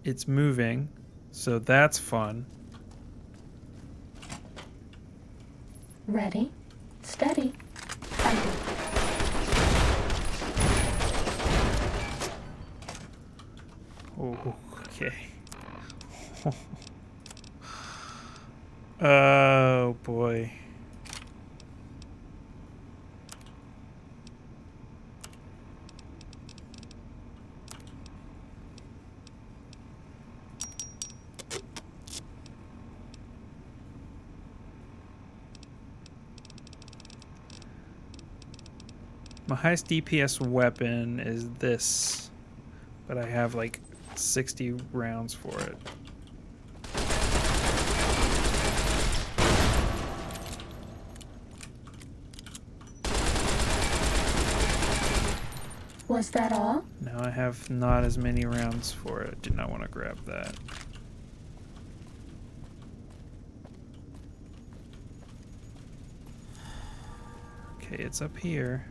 It's moving, so that's fun. Ready, steady, fighting. Oh, okay. Oh boy. My highest DPS weapon is this, but I have like 60 rounds for it. Was that all? Now I have not as many rounds for it. I did not want to grab that. Okay, it's up here.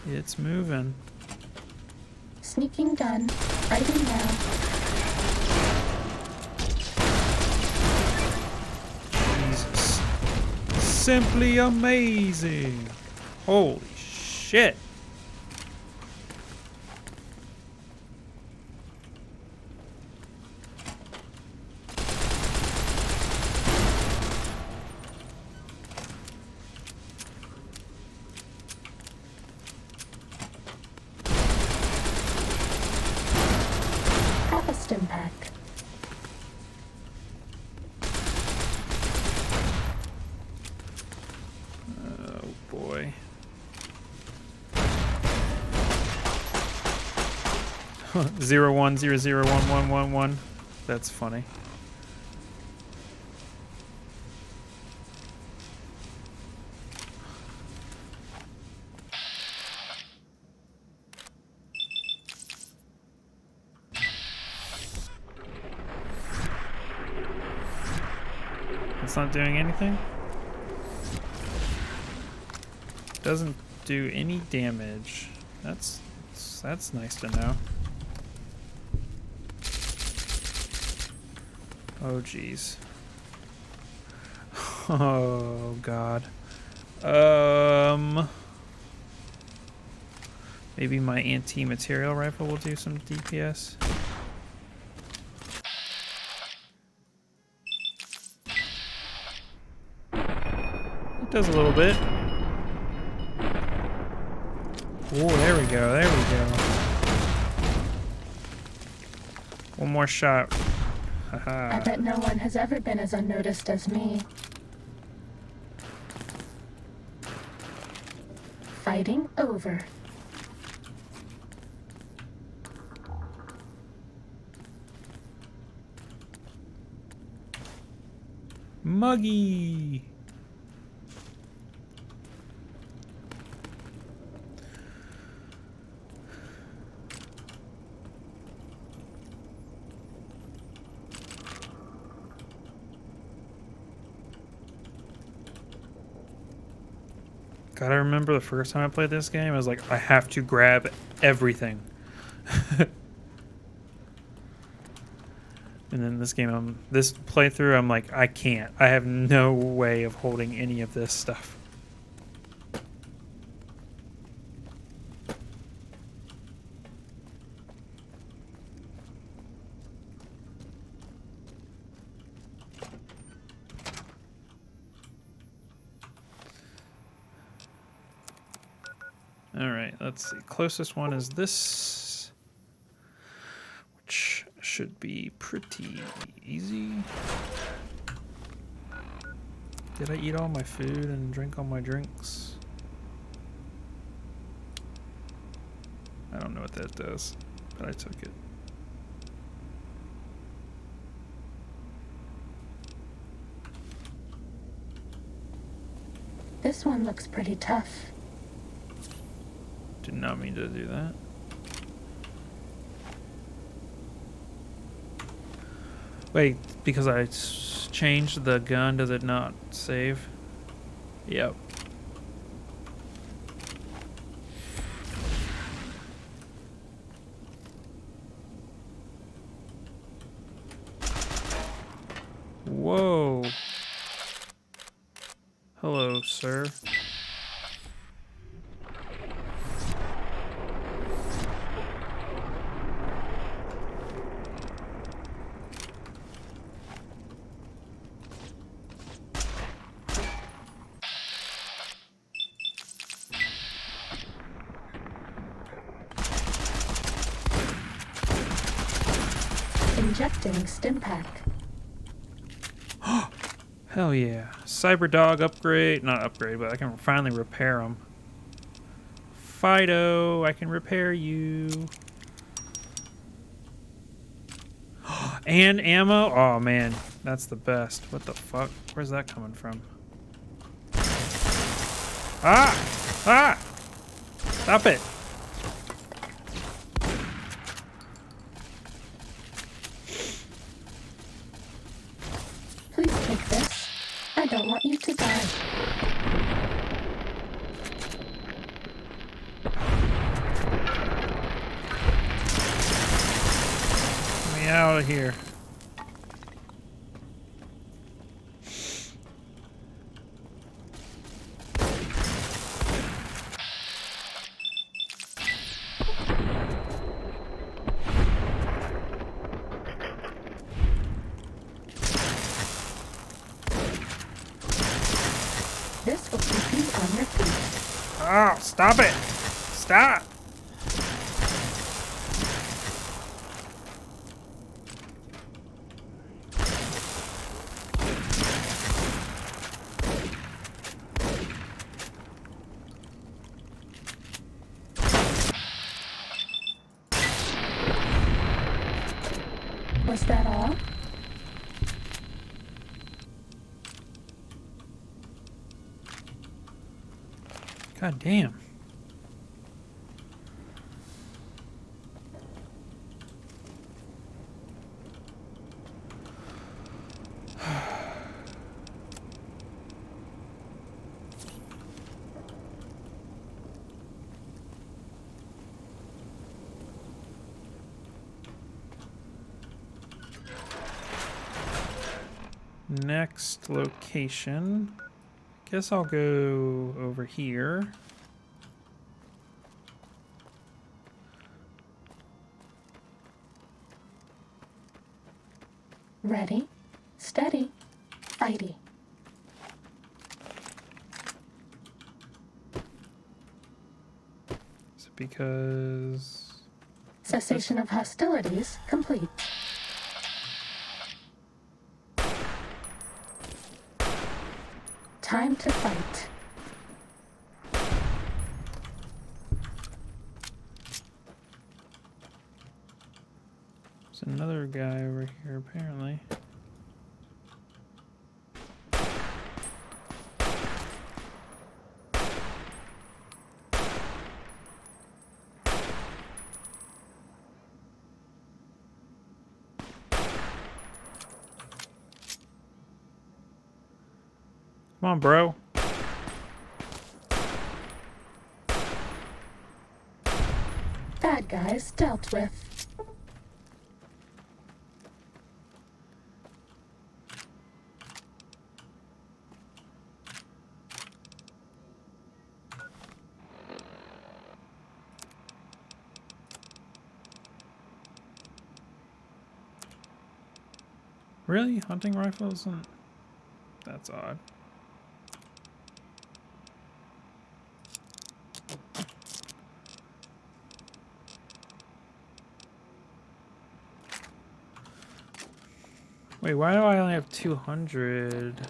It's moving. Sneaking gun, fighting now. Jesus. Simply amazing. Holy shit. Harvest impact. Oh boy. Zero 1 0 0 1 1 1 1. That's funny. It's not doing anything? Doesn't do any damage. That's nice to know. Oh jeez. Oh god. Maybe my anti-material rifle will do some DPS. It does a little bit. Oh, there we go. There we go. One more shot. I bet no one has ever been as unnoticed as me. Fighting over. Muggy. God, I remember the first time I played this game, I was like, I have to grab everything. And then this game, this playthrough, I'm like, I can't. I have no way of holding any of this stuff. All right, let's see. Closest one is this, which should be pretty easy. Did I eat all my food and drink all my drinks? I don't know what that does, but I took it. This one looks pretty tough. Did not mean to do that. Wait, because I changed the gun, does it not save? Yep. Whoa. Hello, sir. Injecting stim pack. Hell yeah. Cyberdog upgrade. Not upgrade, but I can finally repair them. Fido, I can repair you. And ammo? Oh man, that's the best. What the fuck? Where's that coming from? Ah! Ah! Stop it! Please take this. I don't want you to die. Get me out of here. This will keep you on your feet. Oh, stop it! Stop! Was that all? God damn. Next location. Guess I'll go over here. Ready, steady, fighty. Is it because... Cessation of hostilities complete. Time to fight. There's another guy over here, apparently. Come on, bro. Bad guys dealt with. Really? Hunting rifles? That's odd. Wait, why do I only have 200?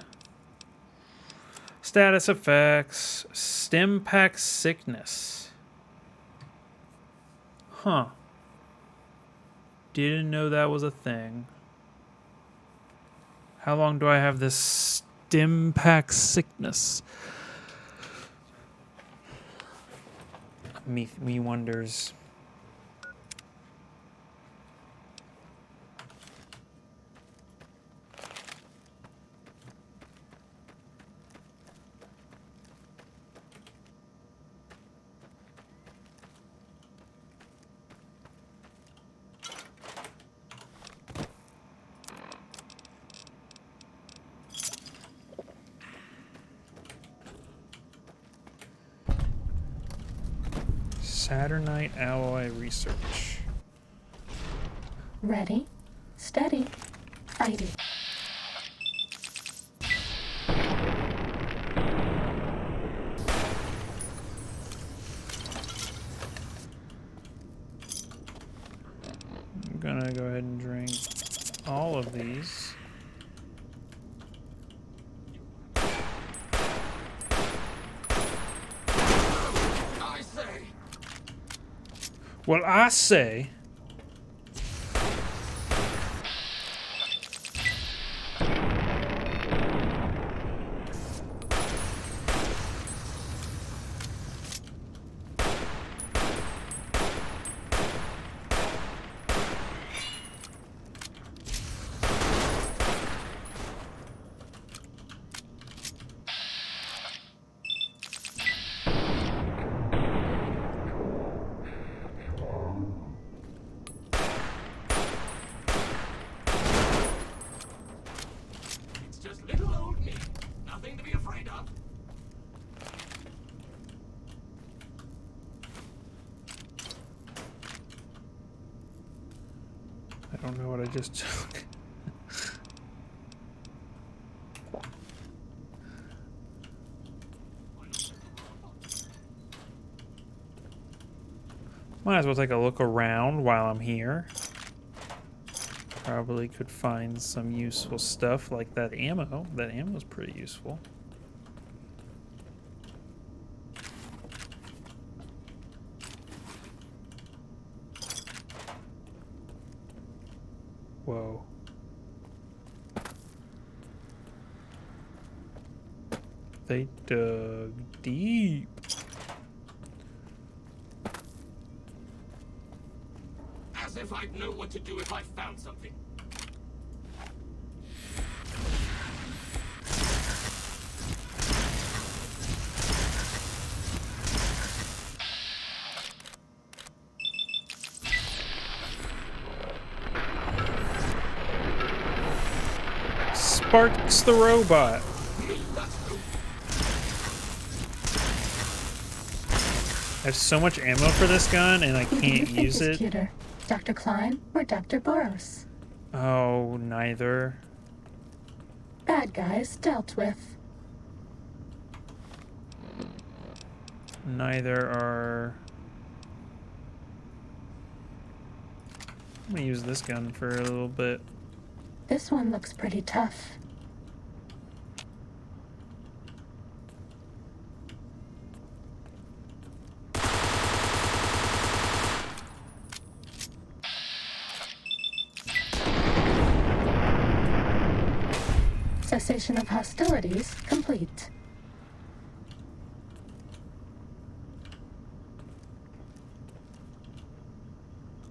Status effects. Stim pack sickness. Huh. Didn't know that was a thing. How long do I have this stim pack sickness? Me wonders. Saturnite alloy research. Ready, steady, fighting. I'm gonna go ahead and drink all of these. Well, I say. I don't know what I just took. Might as well take a look around while I'm here. Probably could find some useful stuff like that ammo. That ammo's pretty useful. Whoa. They dug deep. As if I'd know what to do if I found something. Sparks the robot. I have so much ammo for this gun and I Who do you can't think use is it. cuter, Dr. Klein or Dr. Boros? Oh, neither. Bad guys dealt with. Neither are... I'm gonna use this gun for a little bit. This one looks pretty tough. Cessation of hostilities complete.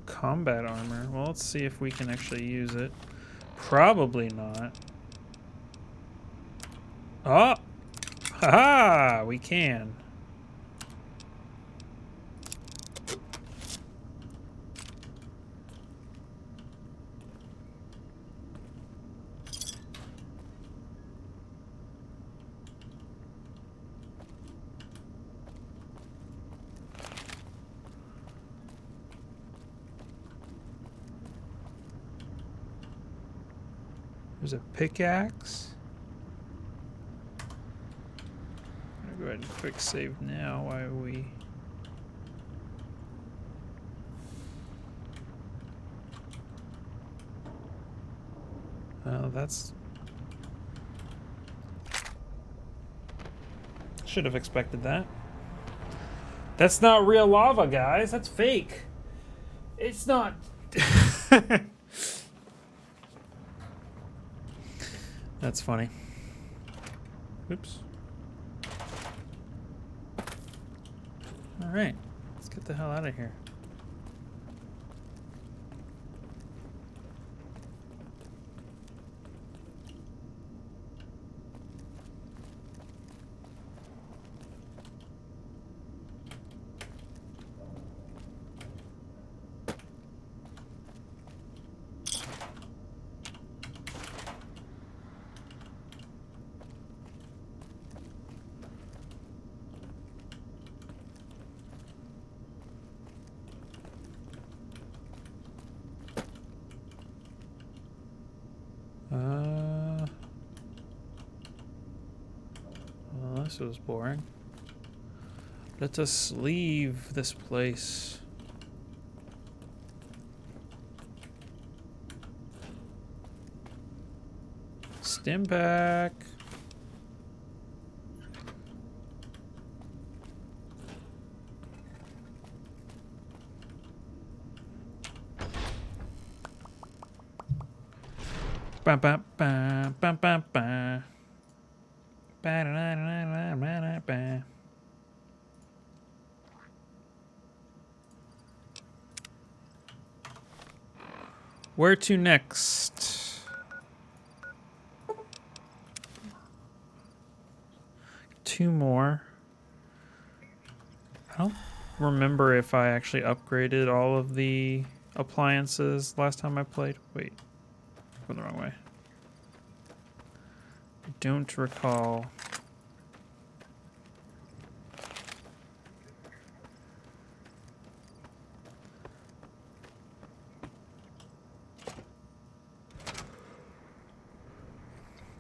Combat armor. Well, let's see if we can actually use it. Probably not. Oh! Haha! We can. There's a pickaxe. I'm gonna go ahead and quick save now while we... Oh, that's... Should have expected that. That's not real lava, guys. That's fake. It's not... That's funny. Oops. Alright. Let's get the hell out of here. This was boring. Let us leave this place. Stim pack. Ba ba ba ba ba ba. Ba da da da da da da ba. Where to next? Two more. I don't remember if I actually upgraded all of the appliances last time I played. Wait, went the wrong way. I don't recall.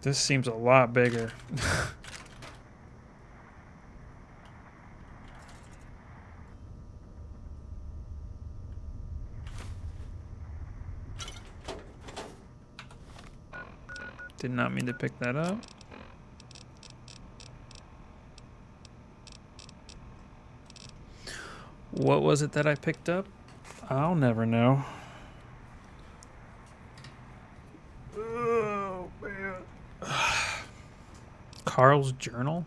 This seems a lot bigger. Did not mean to pick that up. What was it that I picked up? I'll never know. Oh, man. Carl's journal?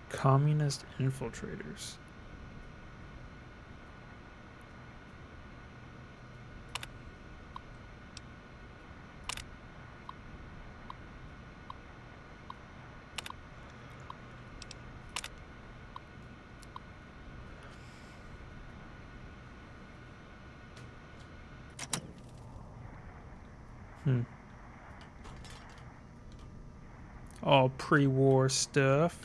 Communist infiltrators. All pre-war stuff.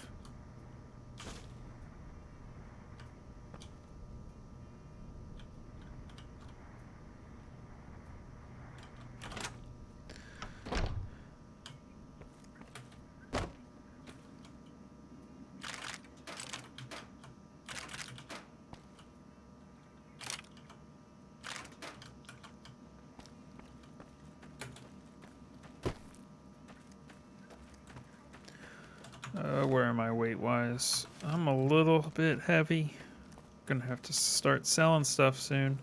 Where am I weight-wise? I'm a little bit heavy. Gonna have to start selling stuff soon.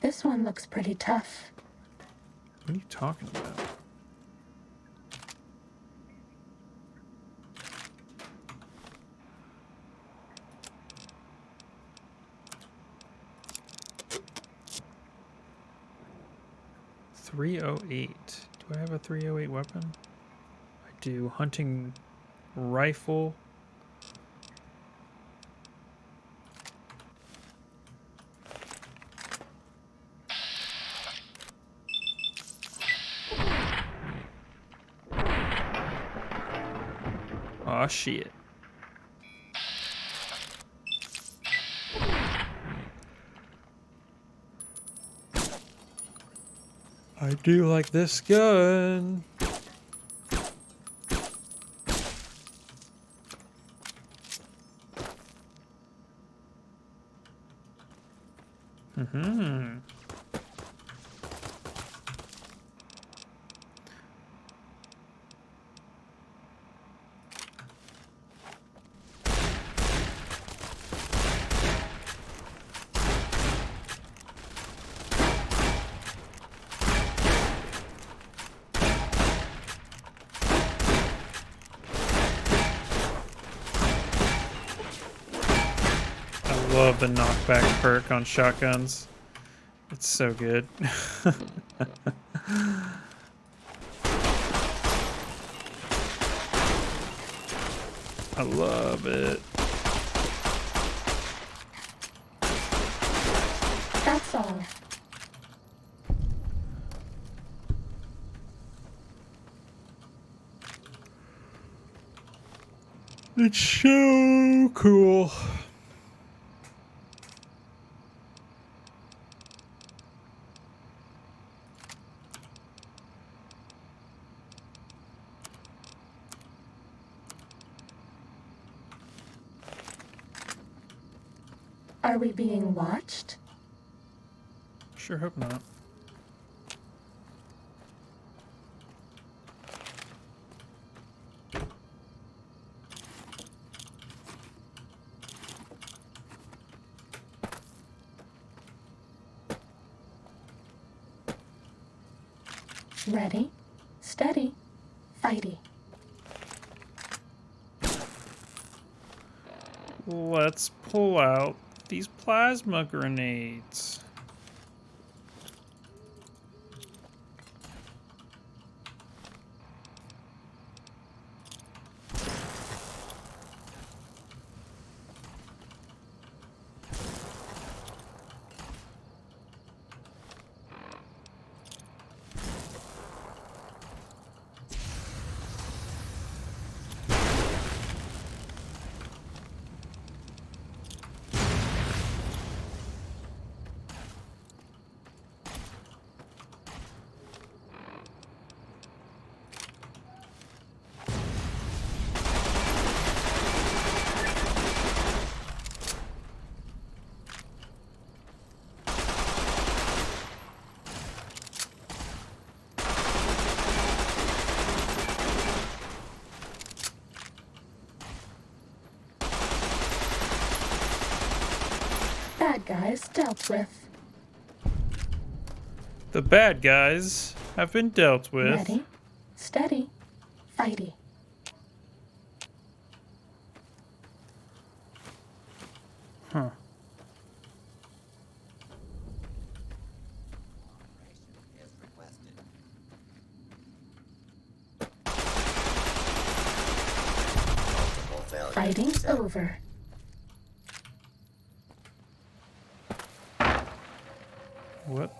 This one looks pretty tough. What are you talking about? .308. Do I have a .308 weapon? I do. Hunting rifle. Aw, shit. I do like this gun. Mm-hmm. Love the knockback perk on shotguns. It's so good. I love it. That's all. It's so cool. Are we being watched? Sure hope not. Ready, steady, fighty. Let's pull out these plasma grenades. Bad guys dealt with. The bad guys have been dealt with. Ready, steady, fighty. Huh. Fighting's over. What?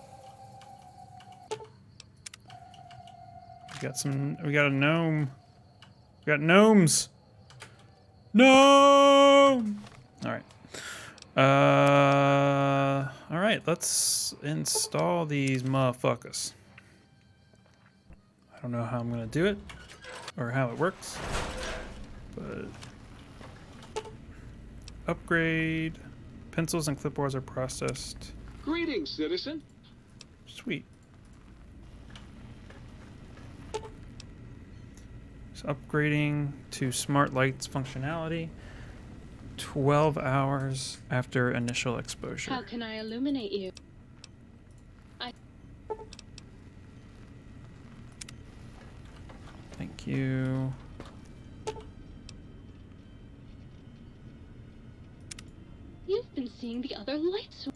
We got a gnome. We got gnomes. No! Alright. Alright, let's install these motherfuckers. I don't know how I'm gonna do it or how it works, but upgrade. Pencils and clipboards are processed. Greetings, citizen. Sweet. So upgrading to smart lights functionality. 12 hours after initial exposure. How can I illuminate you? Thank you. You've been seeing the other lights.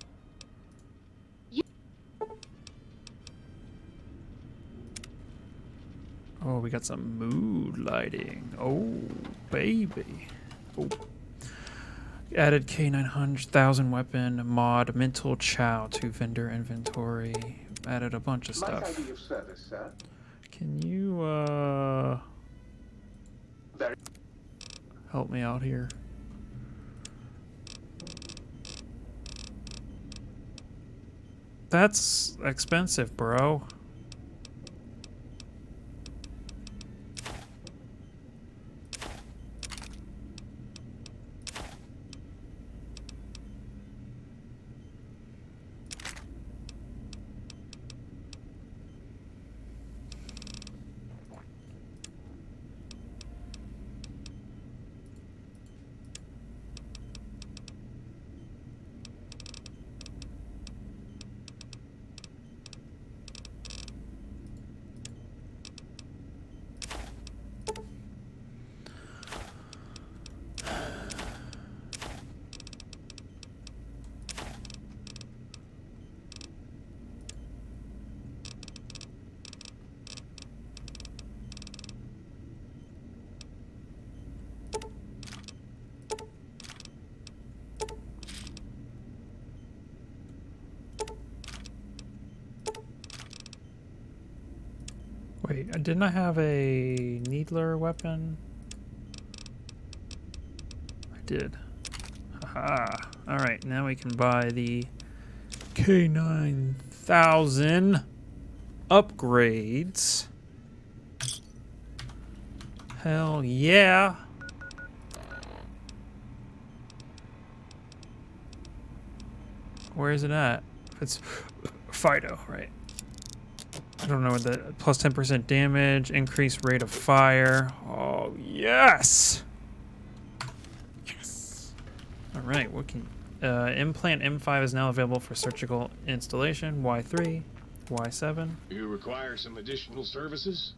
Oh, we got some mood lighting. Oh, baby. Oh. Added K900,000 weapon mod mental chow to vendor inventory. Added a bunch of stuff. Might I be of service, sir? Can you help me out here? That's expensive, bro. Wait, didn't I have a needler weapon? did. Haha. Alright, now we can buy the K9000 upgrades. Hell yeah. Where is it at? It's Fido, right? I don't know what the plus 10% damage, increased rate of fire. Oh, yes! Yes! Alright, what can... implant M5 is now available for surgical installation. Y3, Y7. You require some additional services?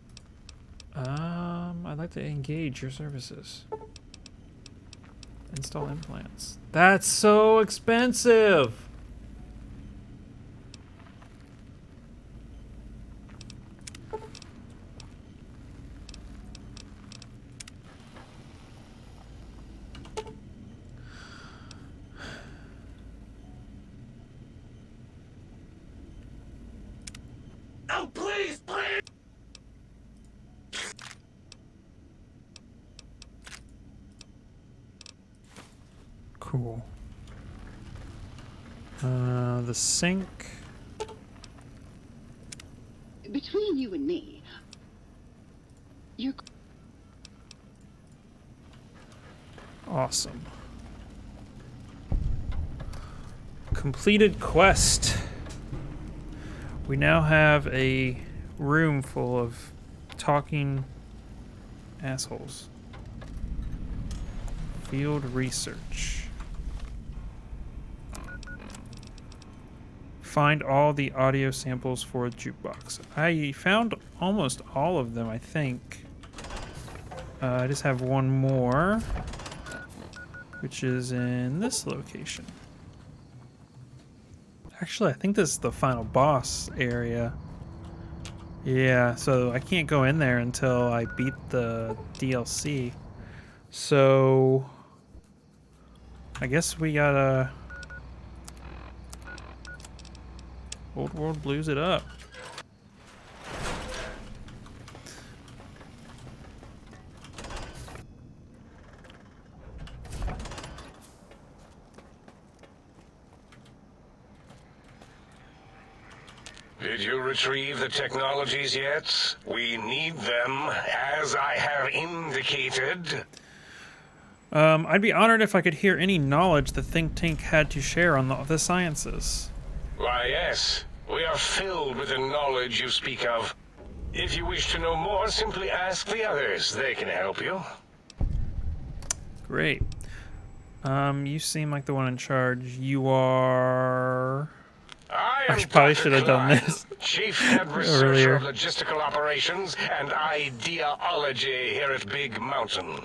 I'd like to engage your services. Install implants. That's so expensive! Oh, please, please! Cool. The sink. Between you and me, you're... Awesome. Completed quest. We now have a room full of talking assholes. Field research. Find all the audio samples for a jukebox. I found almost all of them, I think. I just have one more, which is in this location. Actually, I think this is the final boss area. Yeah, so I can't go in there until I beat the DLC. So I guess we gotta Old World Blues it up. Did you retrieve the technologies yet? We need them, as I have indicated. I'd be honored if I could hear any knowledge the think tank had to share on the sciences. Why, yes. We are filled with the knowledge you speak of. If you wish to know more, simply ask the others. They can help you. Great. You seem like the one in charge. You are... I probably Dr. should have done Klein, this Chief Head Researcher earlier. of Logistical Operations and Ideology here at Big Mountain.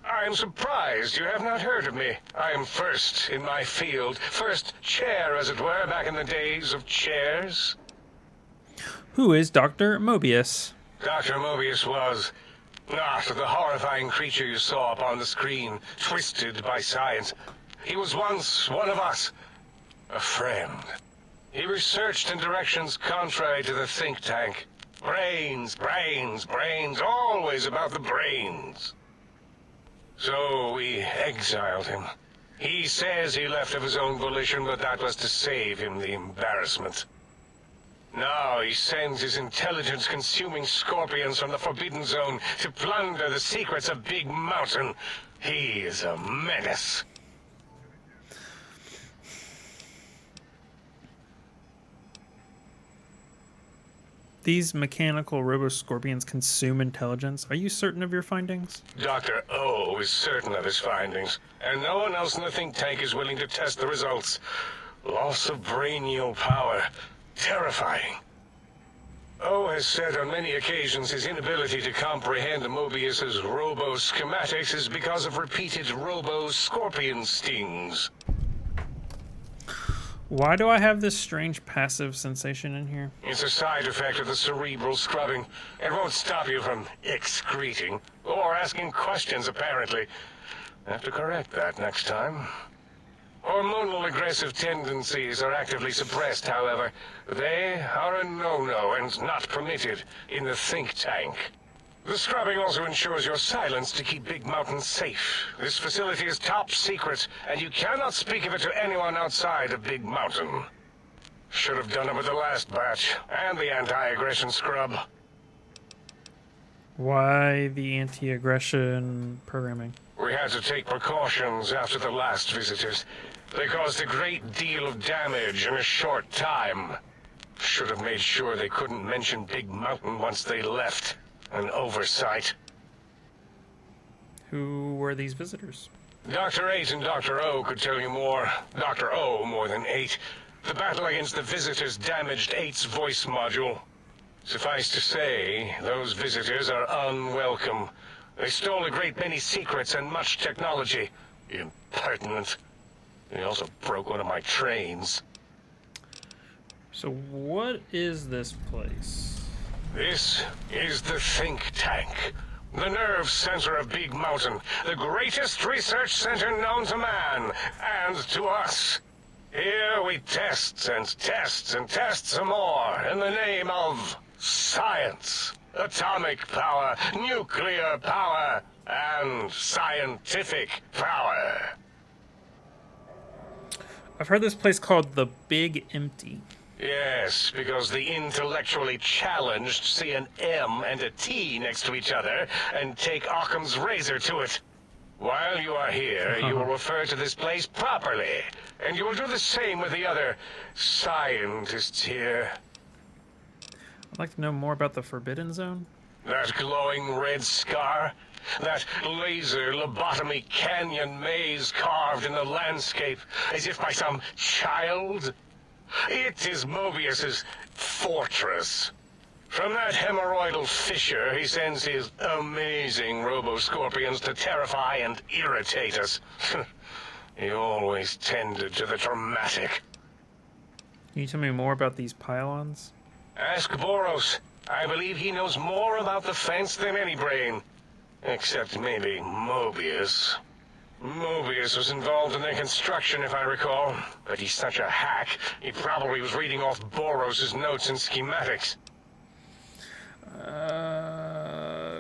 I am surprised you have not heard of me. I am first in my field. First chair, as it were, back in the days of chairs. Who is Dr. Mobius? Dr. Mobius was not the horrifying creature you saw upon the screen, twisted by science. He was once one of us, a friend. He researched in directions contrary to the think tank. Brains, brains, brains, always about the brains. So we exiled him. He says he left of his own volition, but that was to save him the embarrassment. Now he sends his intelligence-consuming scorpions from the Forbidden Zone to plunder the secrets of Big Mountain. He is a menace. These mechanical robo-scorpions consume intelligence. Are you certain of your findings? Dr. O is certain of his findings, and no one else in the think tank is willing to test the results. Loss of brainial power. Terrifying. O has said on many occasions his inability to comprehend Mobius's robo-schematics is because of repeated robo-scorpion stings. Why do I have this strange passive sensation in here? It's a side effect of the cerebral scrubbing. It won't stop you from excreting, or asking questions, apparently. Have to correct that next time. Hormonal aggressive tendencies are actively suppressed, however. They are a no-no and not permitted in the think tank. The scrubbing also ensures your silence to keep Big Mountain safe. This facility is top secret, and you cannot speak of it to anyone outside of Big Mountain. Should have done it with the last batch, and the anti-aggression scrub. Why the anti-aggression programming? We had to take precautions after the last visitors. They caused a great deal of damage in a short time. Should have made sure they couldn't mention Big Mountain once they left. An oversight. Who were these visitors? Dr. 8 and Dr. O could tell you more. Dr. O more than 8. The battle against the visitors damaged 8's voice module. Suffice to say, those visitors are unwelcome. They stole a great many secrets and much technology. Impertinent. They also broke one of my trains. So what is this place? This is the think tank. The nerve center of Big Mountain. The greatest research center known to man, and to us. Here we test and test and test some more in the name of science. Atomic power, nuclear power, and scientific power. I've heard this place called the Big Empty. Yes, because the intellectually challenged see an M and a T next to each other and take Occam's razor to it. While you are here, you will refer to this place properly, and you will do the same with the other scientists here. I'd like to know more about the Forbidden Zone. That glowing red scar, that laser lobotomy canyon maze carved in the landscape as if by some child. It is Mobius's fortress. From that hemorrhoidal fissure, he sends his amazing robo-scorpions to terrify and irritate us. He always tended to the dramatic. Can you tell me more about these pylons? Ask Boros. I believe he knows more about the fence than any brain. Except maybe Mobius. Mobius was involved in their construction, if I recall. But he's such a hack, he probably was reading off Boros' notes and schematics.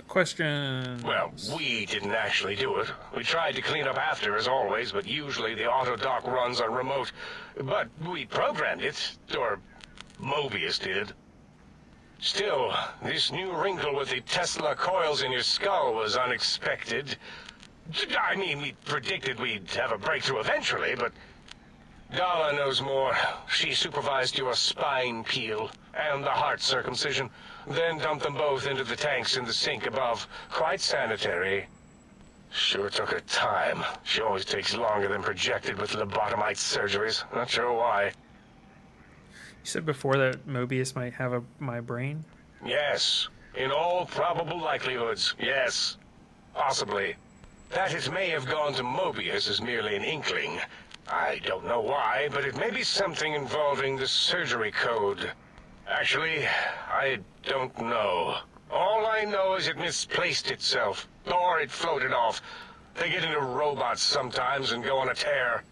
Question. Well, we didn't actually do it. We tried to clean up after, as always, but usually the auto dock runs on remote. But we programmed it, or Mobius did. Still, this new wrinkle with the Tesla coils in your skull was unexpected. I mean, we predicted we'd have a breakthrough eventually, but Dala knows more. She supervised your spine peel and the heart circumcision, then dumped them both into the tanks in the sink above. Quite sanitary. Sure took her time. She always takes longer than projected with lobotomite surgeries. Not sure why. You said before that Mobius might have my brain? Yes. In all probable likelihoods, yes. Possibly. That it may have gone to Mobius is merely an inkling. I don't know why, but it may be something involving the surgery code. Actually, I don't know. All I know is it misplaced itself, or it floated off. They get into robots sometimes and go on a tear.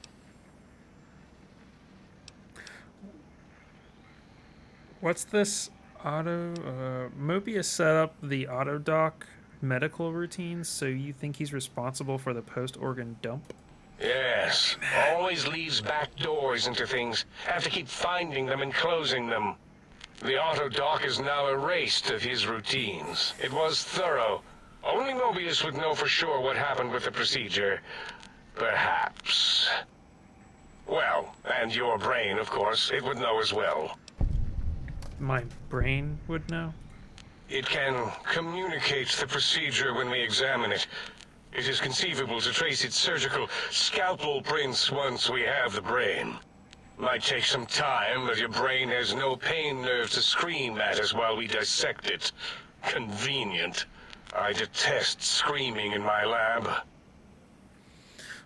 What's this Mobius set up the Autodoc medical routines, so you think he's responsible for the post-organ dump? Yes, always leaves back doors into things. Have to keep finding them and closing them. The Autodoc is now erased of his routines. It was thorough. Only Mobius would know for sure what happened with the procedure. Perhaps. Well, and your brain, of course, it would know as well. My brain would know? It can communicate the procedure when we examine it. It is conceivable to trace its surgical scalpel prints once we have the brain. Might take some time, but your brain has no pain nerve to scream at us while we dissect it. Convenient. I detest screaming in my lab.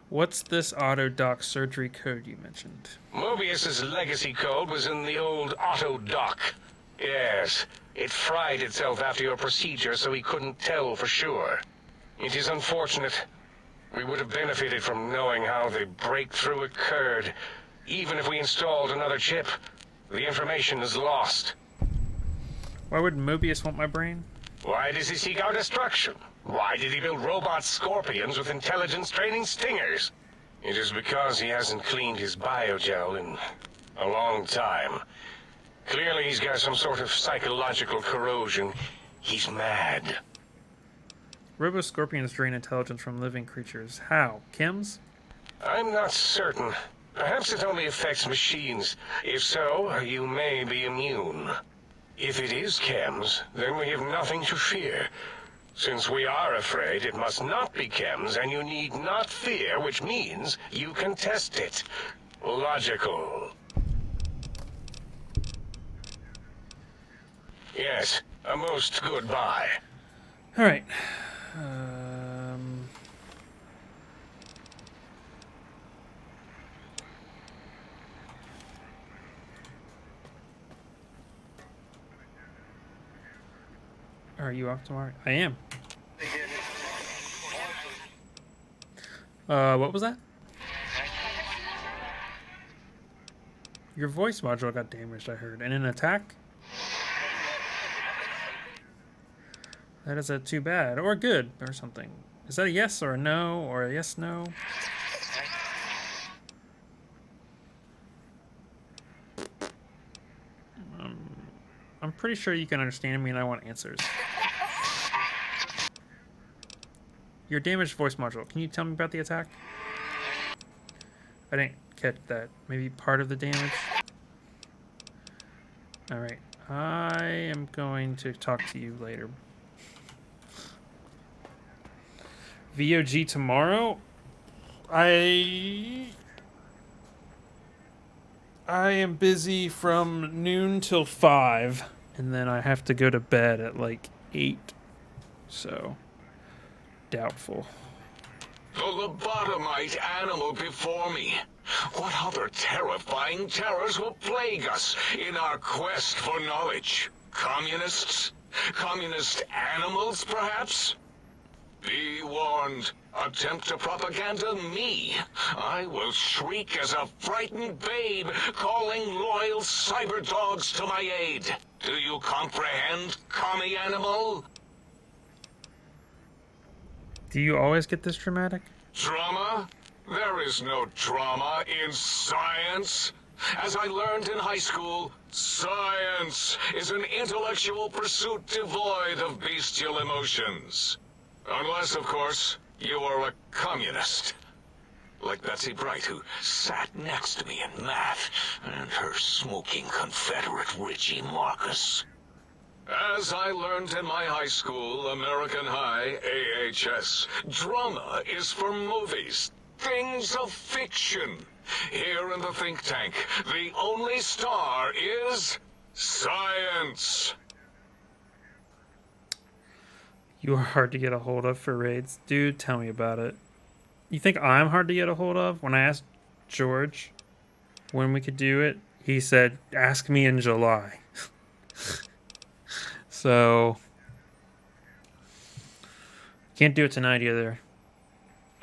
What's this Autodoc surgery code you mentioned? Mobius's legacy code was in the old Autodoc. Yes, it fried itself after your procedure, so he couldn't tell for sure. It is unfortunate. We would have benefited from knowing how the breakthrough occurred. Even if we installed another chip, the information is lost. Why would Mobius want my brain? Why does he seek our destruction? Why did he build robot scorpions with intelligence-training stingers? It is because he hasn't cleaned his biogel in a long time. Clearly he's got some sort of psychological corrosion. He's mad. Robo-scorpions drain intelligence from living creatures. How? Chems? I'm not certain. Perhaps it only affects machines. If so, you may be immune. If it is chems, then we have nothing to fear. Since we are afraid, it must not be chems, and you need not fear, which means you can test it. Logical. Yes, a most good buy. All right. Are you off tomorrow? I am. What was that? Your voice module got damaged, I heard. And an attack? That is a too bad. Or good, or something. Is that a yes or a no, or a yes-no? I'm pretty sure you can understand me and I want answers. Your damaged voice module. Can you tell me about the attack? I didn't catch that. Maybe part of the damage? Alright. I am going to talk to you later. VOG tomorrow? I am busy from noon till 5, and then I have to go to bed at like 8. So, doubtful. The lobotomite animal before me. What other terrifying terrors will plague us in our quest for knowledge? Communists? Communist animals, perhaps? Be warned. Attempt to propaganda me. I will shriek as a frightened babe, calling loyal cyber dogs to my aid. Do you comprehend, commie animal? Do you always get this dramatic? Drama? There is no drama in science. As I learned in high school, science is an intellectual pursuit devoid of bestial emotions. Unless, of course, you are a communist. Like Betsy Bright, who sat next to me in math, and her smoking Confederate Richie Marcus. As I learned in my high school, American High, AHS, drama is for movies, things of fiction. Here in the think tank, the only star is science. You are hard to get a hold of for raids. Dude, tell me about it. You think I'm hard to get a hold of? When I asked George when we could do it, he said, ask me in July. So, can't do it tonight either.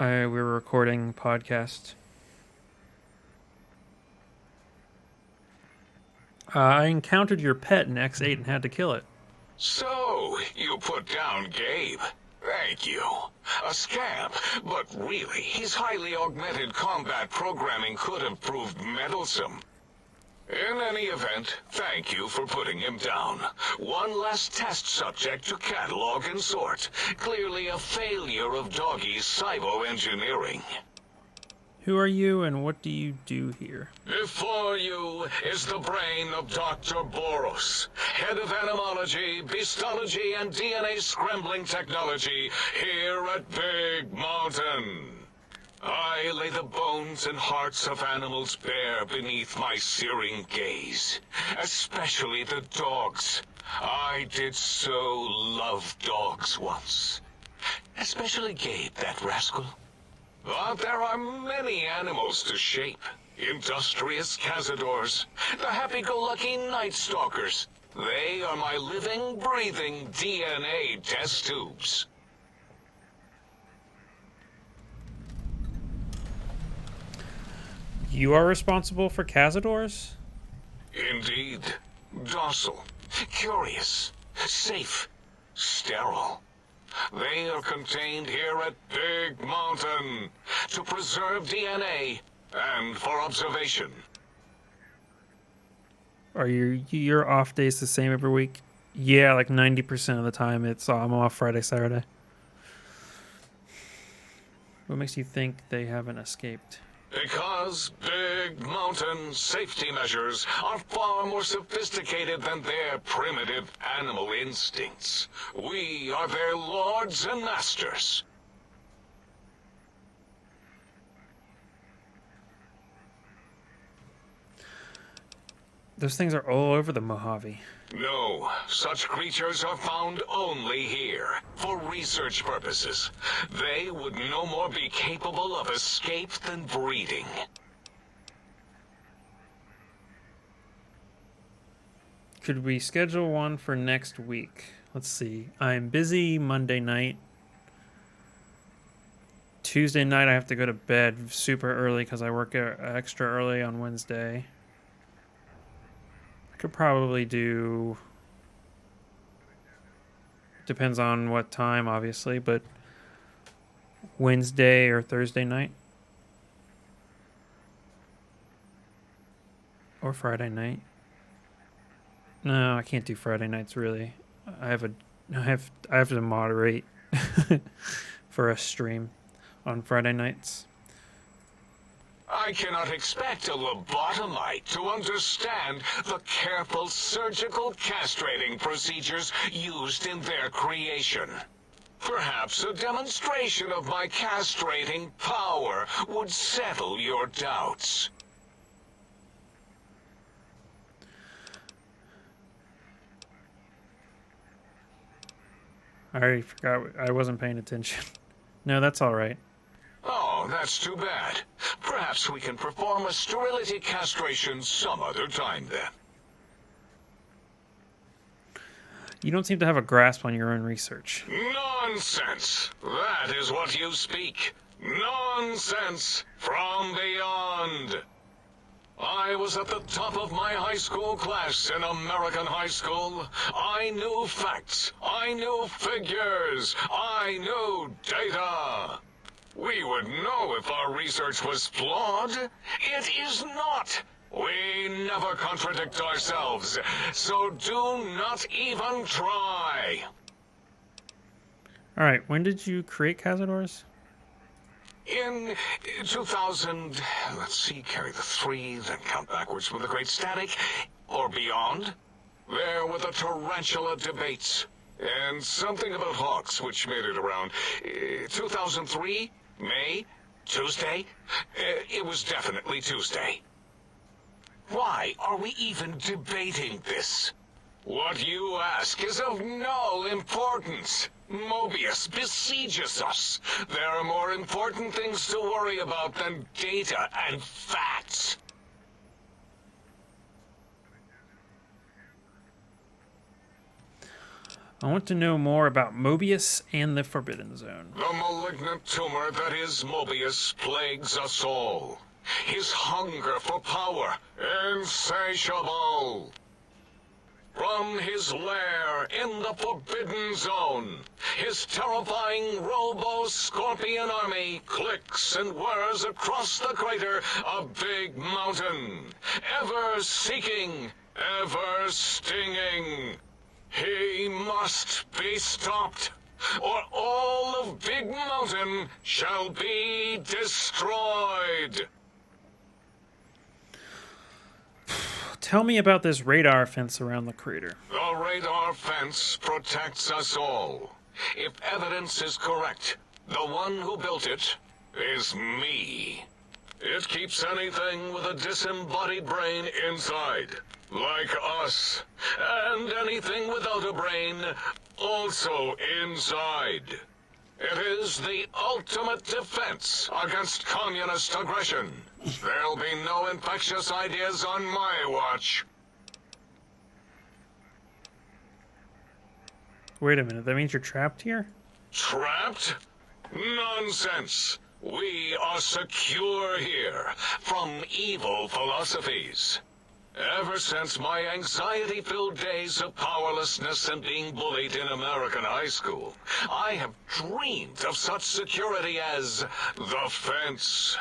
We're recording podcast. I encountered your pet in X8 and had to kill it. So, you put down Gabe. Thank you. A scamp, but really, his highly augmented combat programming could have proved meddlesome. In any event, thank you for putting him down. One less test subject to catalog and sort. Clearly a failure of Doggy's cybo-engineering. Who are you and what do you do here? Before you is the brain of Dr. Boros, head of animology, beastology, and DNA scrambling technology here at Big Mountain. I lay the bones and hearts of animals bare beneath my searing gaze, especially the dogs. I did so love dogs once. Especially Gabe, that rascal. But there are many animals to shape. Industrious cazadors, the happy-go-lucky night stalkers. They are my living, breathing DNA test tubes. You are responsible for cazadors? Indeed. Docile, curious, safe, sterile. They are contained here at Big Mountain to preserve DNA and for observation. Are your off days the same every week? Yeah, like 90% of the time I'm off Friday, Saturday. What makes you think they haven't escaped? Because Big Mountain safety measures are far more sophisticated than their primitive animal instincts. We are their lords and masters. Those things are all over the Mojave. No, such creatures are found only here, for research purposes. They would no more be capable of escape than breeding. Could we schedule one for next week? Let's see. I'm busy Monday night. Tuesday night I have to go to bed super early because I work extra early on Wednesday. Could probably do, depends on what time obviously, but Wednesday or Thursday night or Friday night. No, I can't do Friday nights really. I have to moderate for a stream on Friday nights. I cannot expect a lobotomite to understand the careful surgical castrating procedures used in their creation. Perhaps a demonstration of my castrating power would settle your doubts. I already forgot. I wasn't paying attention. No, that's all right. Oh, that's too bad. Perhaps we can perform a sterility castration some other time then. You don't seem to have a grasp on your own research. Nonsense! That is what you speak. Nonsense from beyond. I was at the top of my high school class in American high school. I knew facts. I knew figures. I knew data. We would know if our research was flawed. It is not. We never contradict ourselves, so do not even try. All right, when did you create Cazadors? In 2000, let's see, carry the 3, then count backwards from the Great Static, or beyond. There were the Tarantula debates, and something about Hawks, which made it around 2003, May, Tuesday. It was definitely Tuesday. Why are we even debating this? What you ask is of no importance. Mobius besieges us. There are more important things to worry about than data and facts. I want to know more about Mobius and the Forbidden Zone. The malignant tumor that is Mobius plagues us all. His hunger for power, insatiable. From his lair in the Forbidden Zone, his terrifying Robo-Scorpion army clicks and whirs across the crater of Big Mountain, ever seeking, ever stinging. He must be stopped, or all of Big Mountain shall be destroyed. Tell me about this radar fence around the crater. The radar fence protects us all. If evidence is correct, the one who built it is me. It keeps anything with a disembodied brain inside, like us, and anything without a brain also inside. It is the ultimate defense against communist aggression. There'll be no infectious ideas on my watch. Wait a minute, that means you're trapped here? Trapped? Nonsense. We are secure here from evil philosophies. Ever since my anxiety-filled days of powerlessness and being bullied in American high school, I have dreamed of such security as the fence.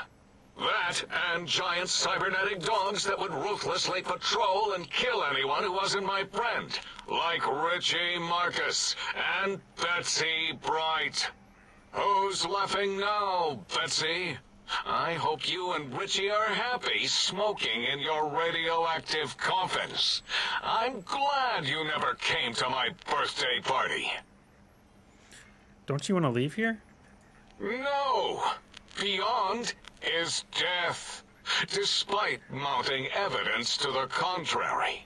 That and giant cybernetic dogs that would ruthlessly patrol and kill anyone who wasn't my friend, like Richie Marcus and Betsy Bright. Who's laughing now, Betsy? I hope you and Richie are happy smoking in your radioactive coffins. I'm glad you never came to my birthday party. Don't you want to leave here? No! Beyond is death, despite mounting evidence to the contrary.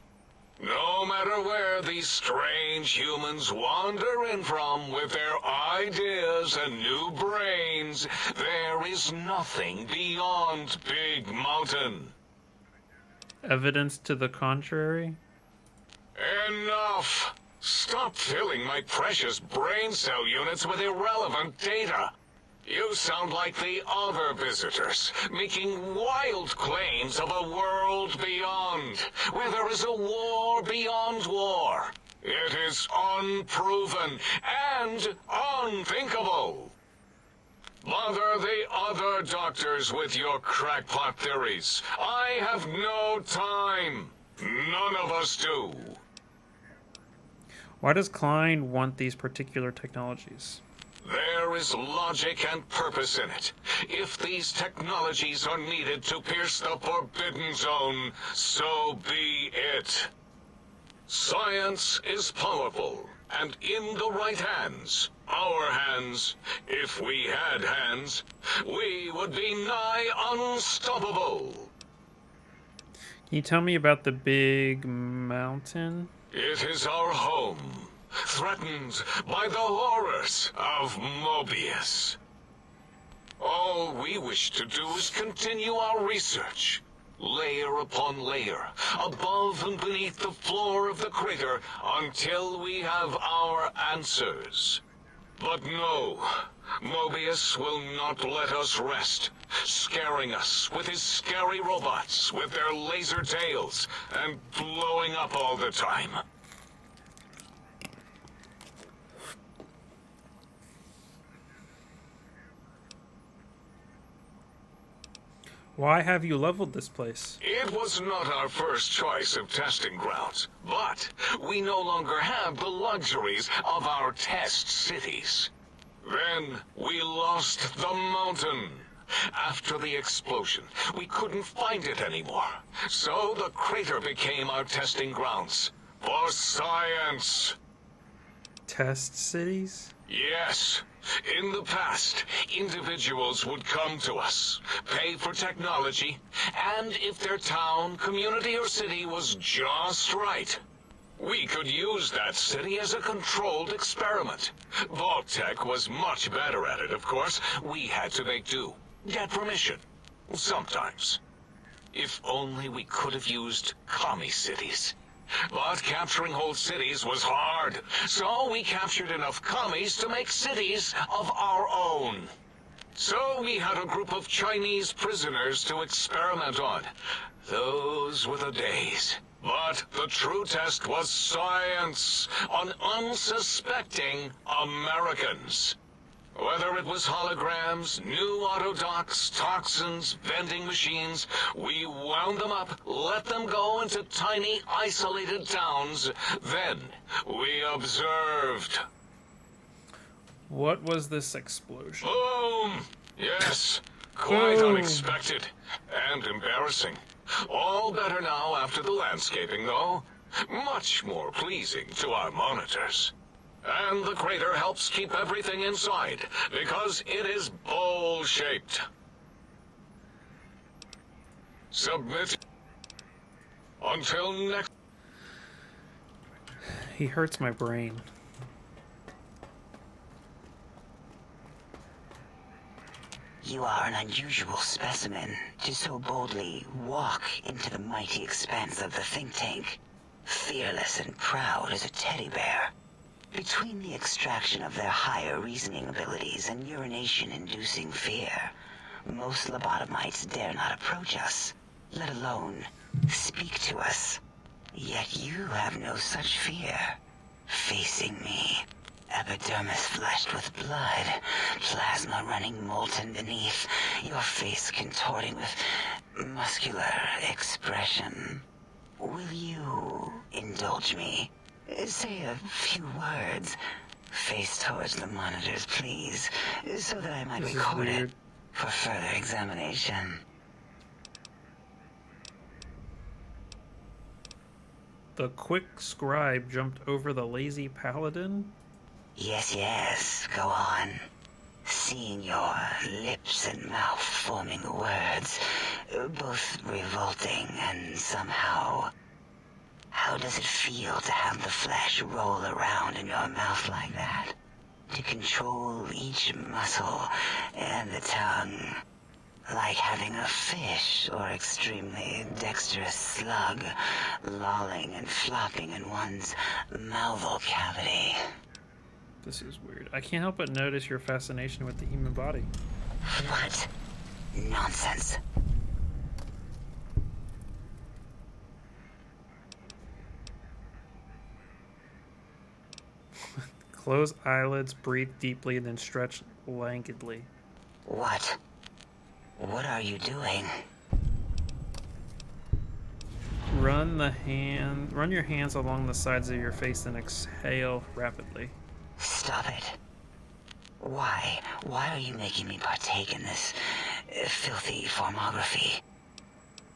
No matter where these strange humans wander in from with their ideas and new brains, there is nothing beyond Big Mountain. Evidence to the contrary? Enough! Stop filling my precious brain cell units with irrelevant data. You sound like the other visitors, making wild claims of a world beyond, where there is a war beyond war. It is unproven and unthinkable. Bother the other doctors with your crackpot theories. I have no time. None of us do. Why does Klein want these particular technologies? There is logic and purpose in it. If these technologies are needed to pierce the Forbidden Zone, so be it. Science is powerful, and in the right hands, our hands, if we had hands, we would be nigh unstoppable. Can you tell me about the Big Mountain? It is our home, threatened by the horrors of Mobius. All we wish to do is continue our research, layer upon layer, above and beneath the floor of the crater, until we have our answers. But no, Mobius will not let us rest, scaring us with his scary robots with their laser tails and blowing up all the time. Why have you leveled this place? It was not our first choice of testing grounds, but we no longer have the luxuries of our test cities. Then we lost the mountain. After the explosion, we couldn't find it anymore. So the crater became our testing grounds for science. Test cities? Yes. In the past, individuals would come to us, pay for technology, and if their town, community, or city was just right, we could use that city as a controlled experiment. Vault-Tec was much better at it, of course. We had to make do. Get permission. Sometimes. If only we could have used commie cities. But capturing whole cities was hard, so we captured enough commies to make cities of our own. So we had a group of Chinese prisoners to experiment on. Those were the days. But the true test was science on unsuspecting Americans. Whether it was holograms, new autodocs, toxins, vending machines, we wound them up, let them go into tiny, isolated towns. Then we observed. What was this explosion? Boom! Yes, quite Boom. unexpected and embarrassing. All better now after the landscaping, though. Much more pleasing to our monitors. And the crater helps keep everything inside, because it is bowl-shaped. Submit. Until next... He hurts my brain. You are an unusual specimen to so boldly walk into the mighty expanse of the think tank, fearless and proud as a teddy bear. Between the extraction of their higher reasoning abilities and urination-inducing fear, most lobotomites dare not approach us, let alone speak to us. Yet you have no such fear. Facing me, epidermis flushed with blood, plasma running molten beneath, your face contorting with muscular expression. Will you indulge me? Say a few words. Face towards the monitors, please, so that I might This is record it weird. for further examination. The quick scribe jumped over the lazy paladin? Yes, yes, go on. Seeing your lips and mouth forming words, both revolting and somehow... How does it feel to have the flesh roll around in your mouth like that? To control each muscle and the tongue, like having a fish or extremely dexterous slug lolling and flopping in one's mouthal cavity. This is weird. I can't help but notice your fascination with the human body. What? Nonsense. Close eyelids, breathe deeply, and then stretch languidly. What? What are you doing? Run your hands along the sides of your face and exhale rapidly. Stop it. Why? Why are you making me partake in this filthy formography?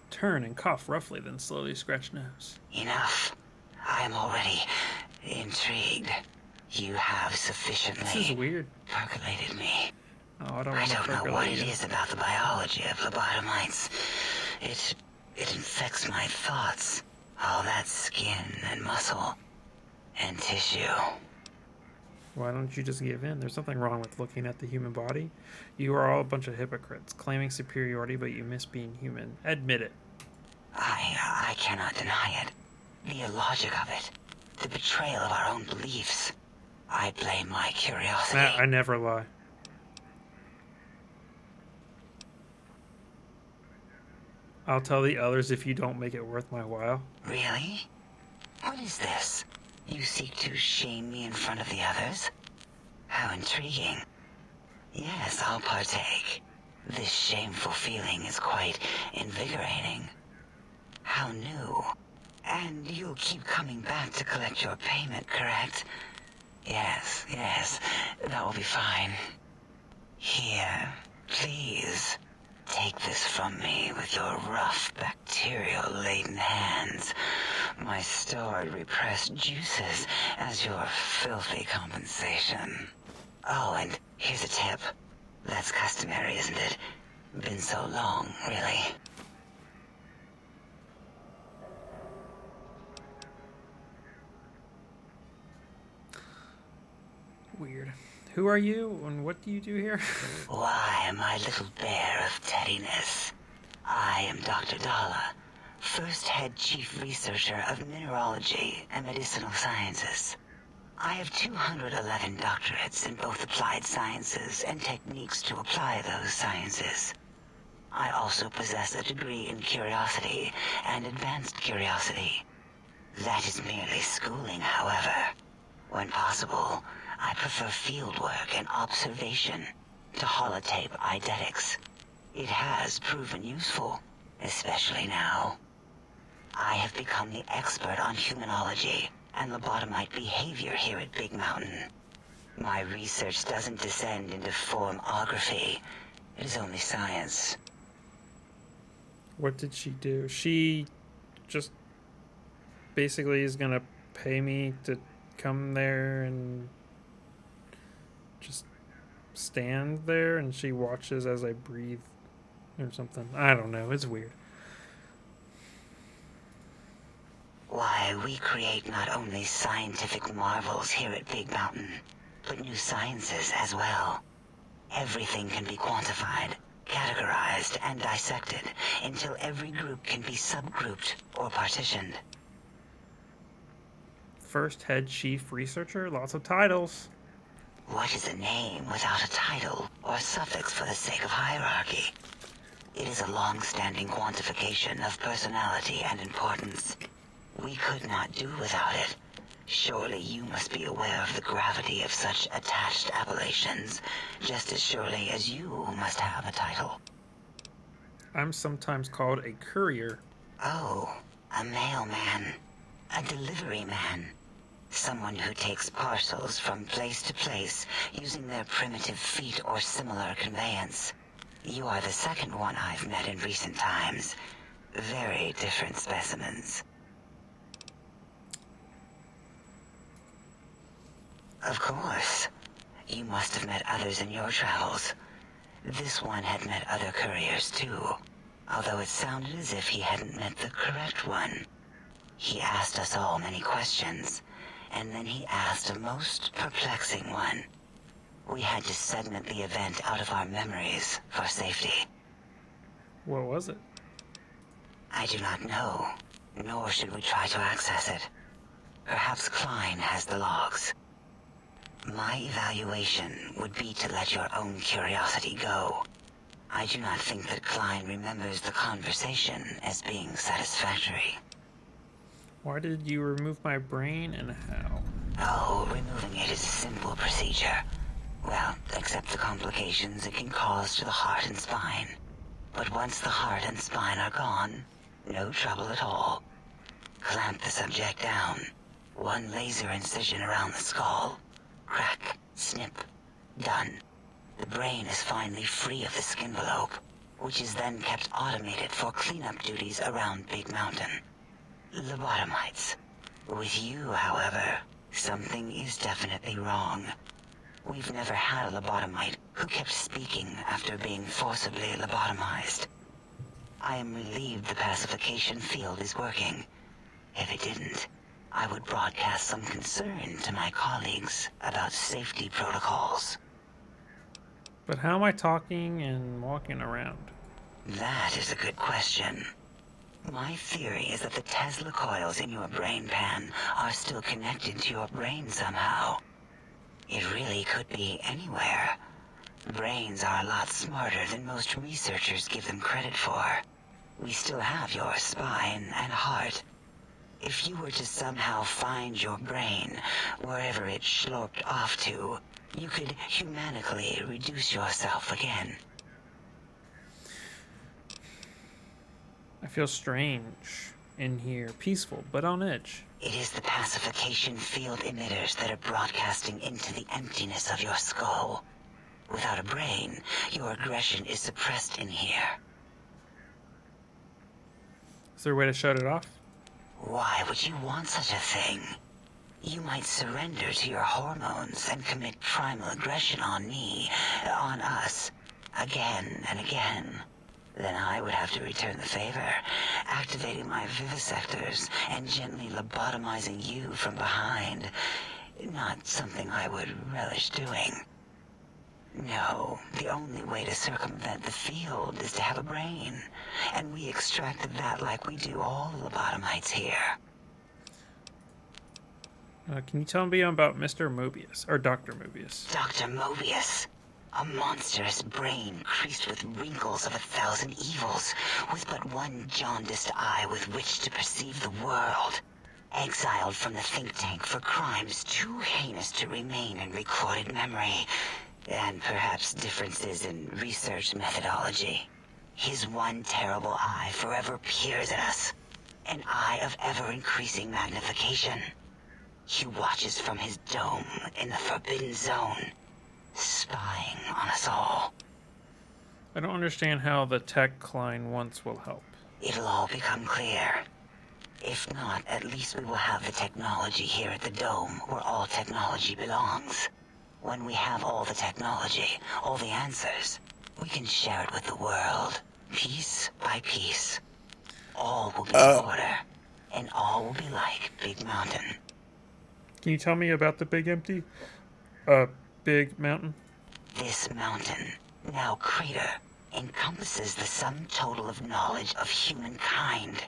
Turn and cough roughly, then slowly scratch nose. Enough. I am already intrigued. You have This is sufficiently weird. percolated me. Oh, I don't I want to don't know what percolate it you. is about the biology of lobotomites. It infects my thoughts. All that skin and muscle and tissue. Why don't you just give in? There's nothing wrong with looking at the human body. You are all a bunch of hypocrites, claiming superiority, but you miss being human. Admit it. I cannot deny it. The illogic of it. The betrayal of our own beliefs. I blame my curiosity. I never lie. I'll tell the others if you don't make it worth my while. Really? What is this? You seek to shame me in front of the others? How intriguing. Yes, I'll partake. This shameful feeling is quite invigorating. How new. And you'll keep coming back to collect your payment, correct? Yes, yes, that will be fine. Here, please. Take this from me with your rough, bacterial-laden hands. My stored, repressed juices as your filthy compensation. Oh, and here's a tip. That's customary, isn't it? Been so long, really. Weird. Who are you, and what do you do here? Why, my little bear of teddiness. I am Dr. Dala, first head chief researcher of mineralogy and medicinal sciences. I have 211 doctorates in both applied sciences and techniques to apply those sciences. I also possess a degree in curiosity and advanced curiosity. That is merely schooling, however. When possible, I prefer fieldwork and observation to holotape eidetics. It has proven useful, especially now. I have become the expert on humanology and lobotomite behavior here at Big Mountain. My research doesn't descend into formography. It is only science. What did she do? She just basically is gonna pay me to come there and just stand there, and she watches as I breathe or something. I don't know. It's weird. Why, we create not only scientific marvels here at Big Mountain, but new sciences as well. Everything can be quantified, categorized, and dissected until every group can be subgrouped or partitioned. First head chief researcher, lots of titles. What is a name without a title or suffix for the sake of hierarchy? It is a long-standing quantification of personality and importance. We could not do without it. Surely you must be aware of the gravity of such attached appellations, just as surely as you must have a title. I'm sometimes called a courier. Oh, a mailman. A delivery man. Someone who takes parcels from place to place using their primitive feet or similar conveyance. You are the second one I've met in recent times. Very different specimens. Of course. You must have met others in your travels. This one had met other couriers too, although it sounded as if he hadn't met the correct one. He asked us all many questions, and then he asked a most perplexing one. We had to segment the event out of our memories for safety. What was it? I do not know, nor should we try to access it. Perhaps Klein has the logs. My evaluation would be to let your own curiosity go. I do not think that Klein remembers the conversation as being satisfactory. Why did you remove my brain and how? Oh, removing it is a simple procedure. Well, except the complications it can cause to the heart and spine. But once the heart and spine are gone, no trouble at all. Clamp the subject down. One laser incision around the skull. Crack, snip, done. The brain is finally free of the skin envelope, which is then kept automated for cleanup duties around Big Mountain. Lobotomites. With you, however, something is definitely wrong. We've never had a lobotomite who kept speaking after being forcibly lobotomized. I am relieved the pacification field is working. If it didn't, I would broadcast some concern to my colleagues about safety protocols. But how am I talking and walking around? That is a good question. My theory is that the Tesla coils in your brain pan are still connected to your brain somehow. It really could be anywhere. Brains are a lot smarter than most researchers give them credit for. We still have your spine and heart. If you were to somehow find your brain, wherever it sloped off to, you could humanically reduce yourself again. I feel strange in here, peaceful, but on edge. It is the pacification field emitters that are broadcasting into the emptiness of your skull. Without a brain, your aggression is suppressed in here. Is there a way to shut it off? Why would you want such a thing? You might surrender to your hormones and commit primal aggression on me, on us, again and again. Then I would have to return the favor, activating my vivisectors and gently lobotomizing you from behind. Not something I would relish doing. No, the only way to circumvent the field is to have a brain, and we extracted that like we do all lobotomites here. Can you tell me about Mr. Mobius, or Dr. Mobius? Dr. Mobius. A monstrous brain creased with wrinkles of 1,000 evils, with but one jaundiced eye with which to perceive the world. Exiled from the think tank for crimes too heinous to remain in recorded memory, and perhaps differences in research methodology. His one terrible eye forever peers at us, an eye of ever-increasing magnification. He watches from his dome in the Forbidden Zone, spying on us all. I don't understand how the tech Klein wants will help. It'll all become clear. If not, at least we will have the technology here at the Dome, where all technology belongs. When we have all the technology, all the answers, we can share it with the world, piece by piece. All will be in order, and all will be like Big Mountain. Can you tell me about the Big Mountain? This mountain, now crater, encompasses the sum total of knowledge of humankind.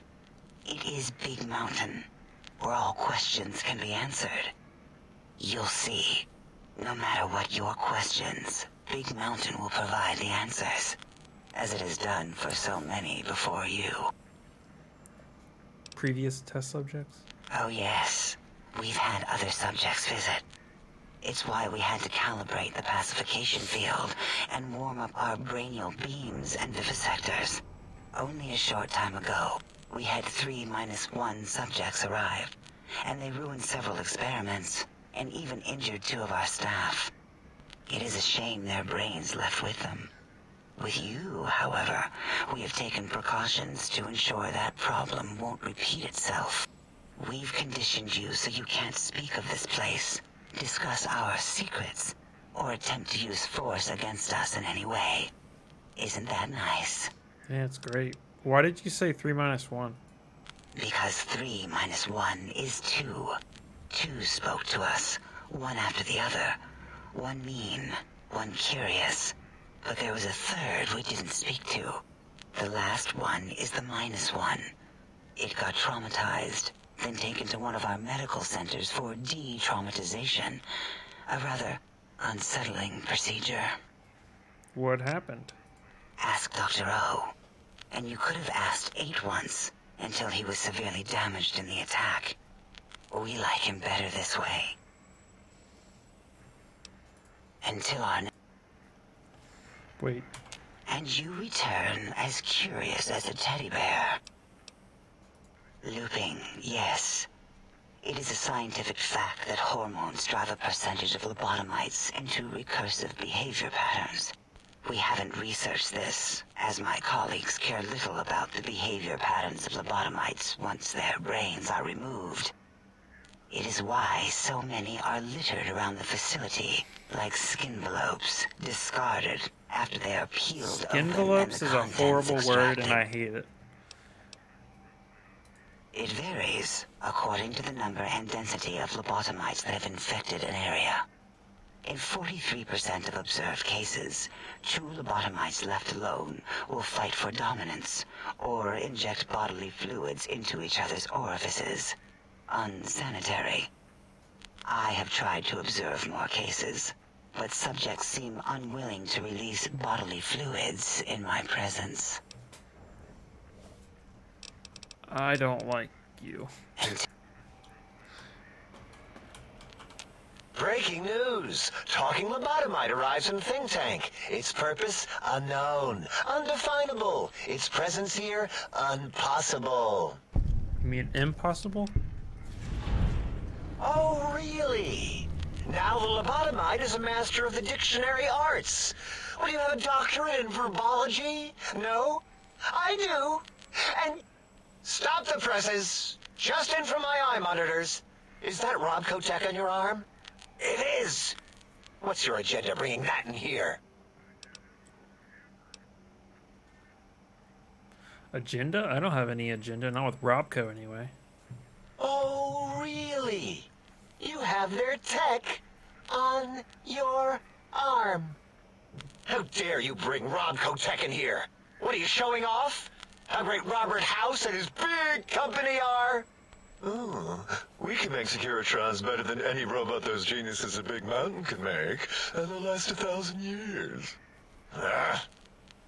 It is Big Mountain, where all questions can be answered. You'll see, no matter what your questions, Big Mountain will provide the answers. as it has done for so many before you. Previous test subjects? Oh yes, we've had other subjects visit. It's why we had to calibrate the pacification field and warm up our brainial beams and vivisectors. Only a short time ago, we had 3-1 subjects arrive, and they ruined several experiments, and even injured 2 of our staff. It is a shame their brains left with them. With you, however, we have taken precautions to ensure that problem won't repeat itself. We've conditioned you so you can't speak of this place, discuss our secrets, or attempt to use force against us in any way. Isn't that nice? Yeah, it's great. Why did you say 3-1? Because 3-1 is 2. 2 spoke to us, one after the other. One mean, one curious. But there was a third we didn't speak to. The last one is the -1. It got traumatized, then taken to one of our medical centers for de-traumatization. A rather unsettling procedure. What happened? Ask Dr. O. And you could have asked 8 once, until he was severely damaged in the attack. We like him better this way. Until our... Wait. And you return as curious as a teddy bear. Looping, yes. It is a scientific fact that hormones drive a percentage of lobotomites into recursive behavior patterns. We haven't researched this, as my colleagues care little about the behavior patterns of lobotomites once their brains are removed. It is why so many are littered around the facility, like skinvelopes, discarded after they are peeled open and the Skinvelopes is a contents horrible word, extracted. and I hate it. It varies according to the number and density of lobotomites that have infected an area. In 43% of observed cases, 2 lobotomites left alone will fight for dominance or inject bodily fluids into each other's orifices. Unsanitary. I have tried to observe more cases, but subjects seem unwilling to release bodily fluids in my presence. I don't like you. Breaking news! Talking lobotomite arrives in think tank. Its purpose, unknown. Undefinable. Its presence here, impossible. You mean impossible? Oh, really? Now the lobotomite is a master of the dictionary arts. What, do you have a doctorate in verbology? No? I do. And... Stop the presses. Just in from my eye monitors. Is that Robco Tech on your arm? It is. What's your agenda bringing that in here? Agenda? I don't have any agenda, not with Robco anyway. Oh, really? You have their tech on your arm. How dare you bring Robco Tech in here? What are you showing off? How great Robert House and his big company are? Oh, we can make Securitrons better than any robot those geniuses at Big Mountain can make, and they'll last 1,000 years.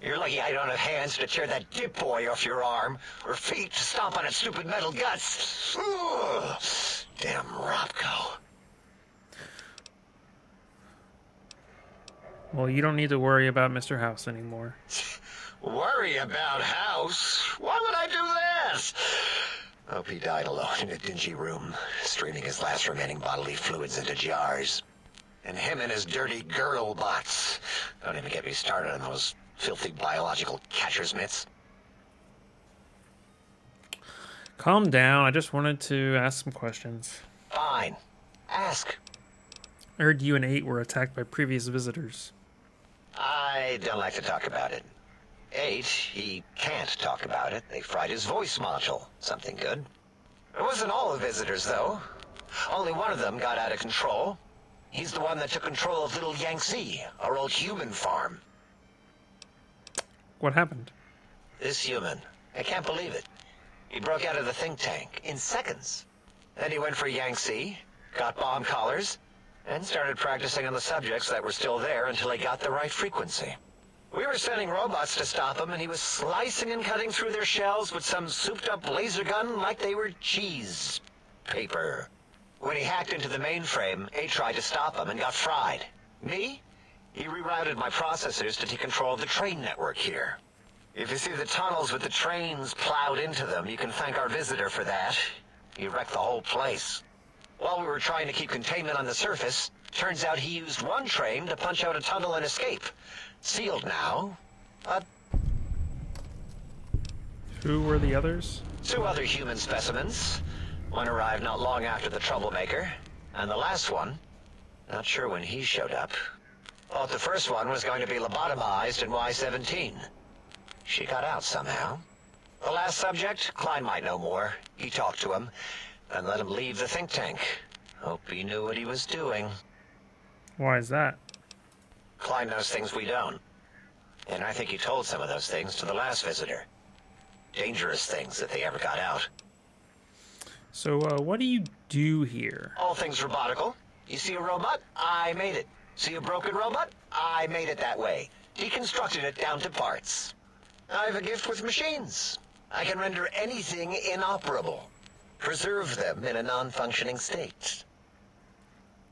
You're lucky I don't have hands to tear that dip boy off your arm, or feet to stomp on its stupid metal guts. Ugh. Damn Robco. Well, you don't need to worry about Mr. House anymore. Worry about House? Why would I do that? Hope he died alone in a dingy room, streaming his last remaining bodily fluids into jars. And him and his dirty girdle bots. Don't even get me started on those filthy biological catcher's mitts. Calm down. I just wanted to ask some questions. Fine. Ask. I heard you and 8 were attacked by previous visitors. I don't like to talk about it. 8, he can't talk about it. They fried his voice module. Something good. It wasn't all the visitors, though. Only one of them got out of control. He's the one that took control of Little Yangtze, our old human farm. What happened? This human. I can't believe it. He broke out of the think tank in seconds. Then he went for Yangtze, got bomb collars, and started practicing on the subjects that were still there until he got the right frequency. We were sending robots to stop him, and he was slicing and cutting through their shells with some souped-up laser gun like they were cheese paper. When he hacked into the mainframe, A tried to stop him and got fried. Me? He rerouted my processors to take control of the train network here. If you see the tunnels with the trains plowed into them, you can thank our visitor for that. He wrecked the whole place. While we were trying to keep containment on the surface, turns out he used one train to punch out a tunnel and escape. Sealed now, but... Who were the others? 2 other human specimens. One arrived not long after the troublemaker, and the last one, not sure when he showed up. Thought the first one was going to be lobotomized in Y-17. She got out somehow. The last subject, Klein might know more. He talked to him, and let him leave the think tank. Hope he knew what he was doing. Why is that? Klein knows things we don't. And I think he told some of those things to the last visitor. Dangerous things if they ever got out. So, what do you do here? All things robotical. You see a robot? I made it. See a broken robot? I made it that way. Deconstructed it down to parts. I have a gift with machines. I can render anything inoperable. Preserve them in a non-functioning state.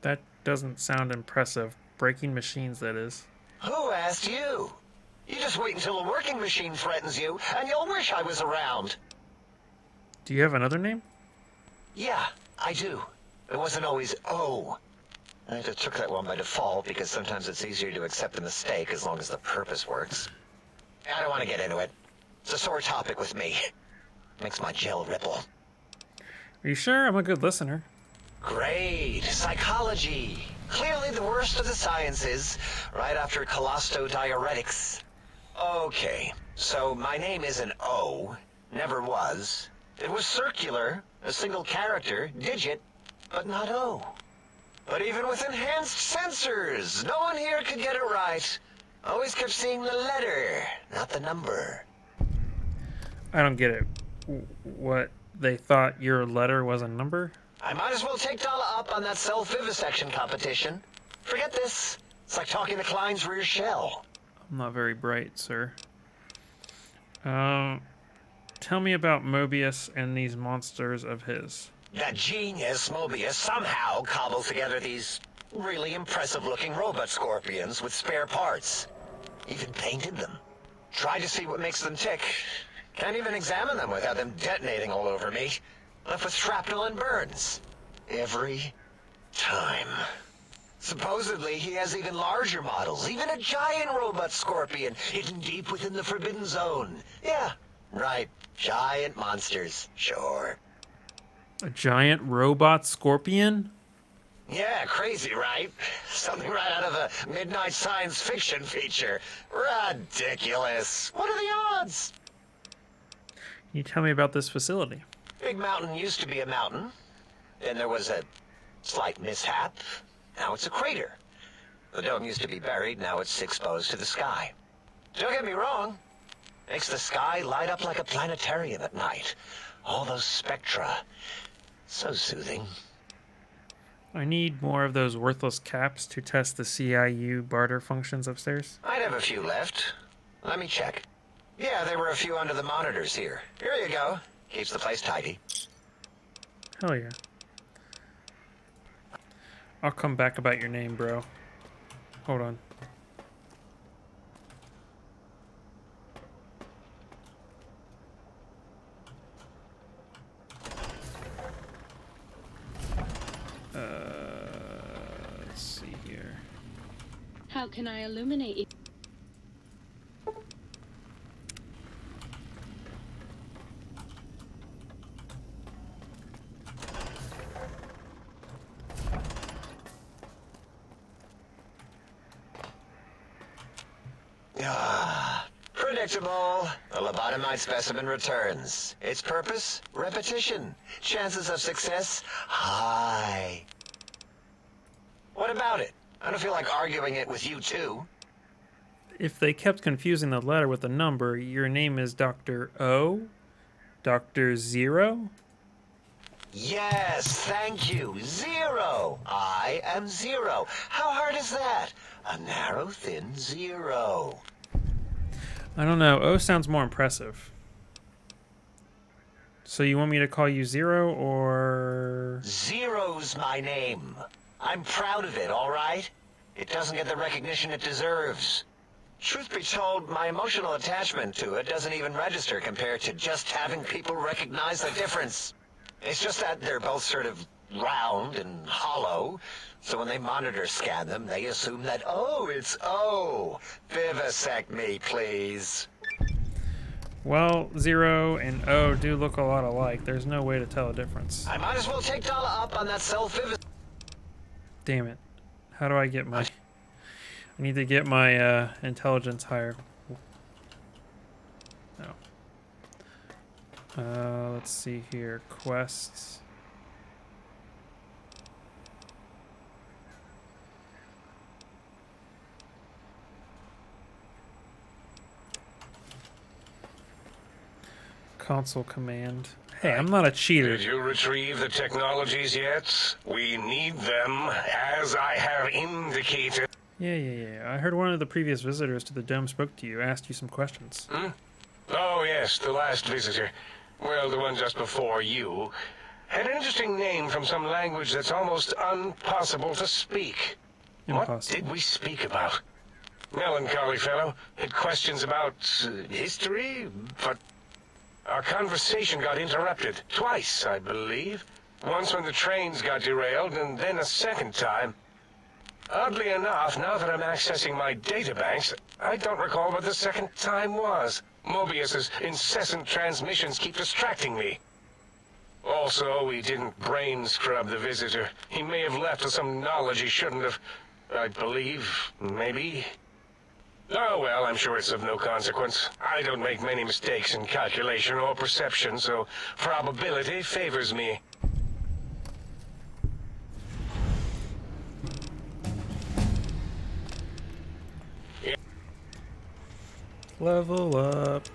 That doesn't sound impressive. Breaking machines, that is. Who asked you? You just wait until a working machine threatens you, and you'll wish I was around. Do you have another name? Yeah, I do. It wasn't always O. I just took that one by default because sometimes it's easier to accept a mistake as long as the purpose works. I don't want to get into it. It's a sore topic with me. Makes my gel ripple. Are you sure? I'm a good listener. Great. Psychology. Clearly the worst of the sciences, right after colostodiuretics. Okay, so my name isn't O. Never was. It was circular, a single character, digit, but not O. But even with enhanced sensors, no one here could get it right. Always kept seeing the letter, not the number. I don't get it. What, they thought your letter was a number? I might as well take Dala up on that self-vivisection competition. Forget this. It's like talking to Klein's rear shell. I'm not very bright, sir. Tell me about Mobius and these monsters of his. That genius Mobius somehow cobbled together these really impressive-looking robot scorpions with spare parts. Even painted them. Tried to see what makes them tick. Can't even examine them without them detonating all over me. Left with shrapnel and burns. Every time. Supposedly, he has even larger models, even a giant robot scorpion hidden deep within the Forbidden Zone. Yeah, right. Giant monsters, sure. A giant robot scorpion? Yeah, crazy, right? Something right out of a midnight science fiction feature. Ridiculous. What are the odds? Can you tell me about this facility? Big Mountain used to be a mountain. Then there was a slight mishap. Now it's a crater. The dome used to be buried, now it's exposed to the sky. Don't get me wrong. Makes the sky light up like a planetarium at night. All those spectra. So soothing. I need more of those worthless caps to test the CIU barter functions upstairs. I'd have a few left. Let me check. Yeah, there were a few under the monitors here. Here you go. Keeps the place tidy. Hell yeah. I'll come back about your name, bro. Hold on. Let's see here. How can I illuminate you? Predictable. The lobotomized specimen returns. Its purpose? Repetition. Chances of success? High. What about it? I don't feel like arguing it with you, too. If they kept confusing the letter with the number, your name is Dr. O? Dr. Zero? Yes, thank you. Zero. I am Zero. How hard is that? A narrow, thin zero. I don't know. O sounds more impressive. So you want me to call you Zero or... Zero's my name. I'm proud of it, all right? It doesn't get the recognition it deserves. Truth be told, my emotional attachment to it doesn't even register compared to just having people recognize the difference. It's just that they're both sort of round and hollow, so when they monitor scan them, they assume that, oh, it's O. Vivisect me, please. Well, Zero and O do look a lot alike. There's no way to tell a difference. I might as well take Dala up on that self-vivisect. Damn it. How do I get my... I need to get my intelligence higher. No. Let's see here. Quests. Console command. Hey, I'm not a cheater. Did you retrieve the technologies yet? We need them, as I have indicated. Yeah. I heard one of the previous visitors to the dome spoke to you, asked you some questions. Oh, yes, the last visitor. Well, the one just before you. Had an interesting name from some language that's almost impossible to speak. Impossible. What did we speak about? Melancholy fellow. Had questions about history, but our conversation got interrupted. Twice, I believe. Once when the trains got derailed, and then a second time. Oddly enough, now that I'm accessing my databanks, I don't recall what the second time was. Mobius's incessant transmissions keep distracting me. Also, we didn't brain scrub the visitor. He may have left with some knowledge he shouldn't have. I believe, maybe. Oh, well, I'm sure it's of no consequence. I don't make many mistakes in calculation or perception, so probability favors me. Level up.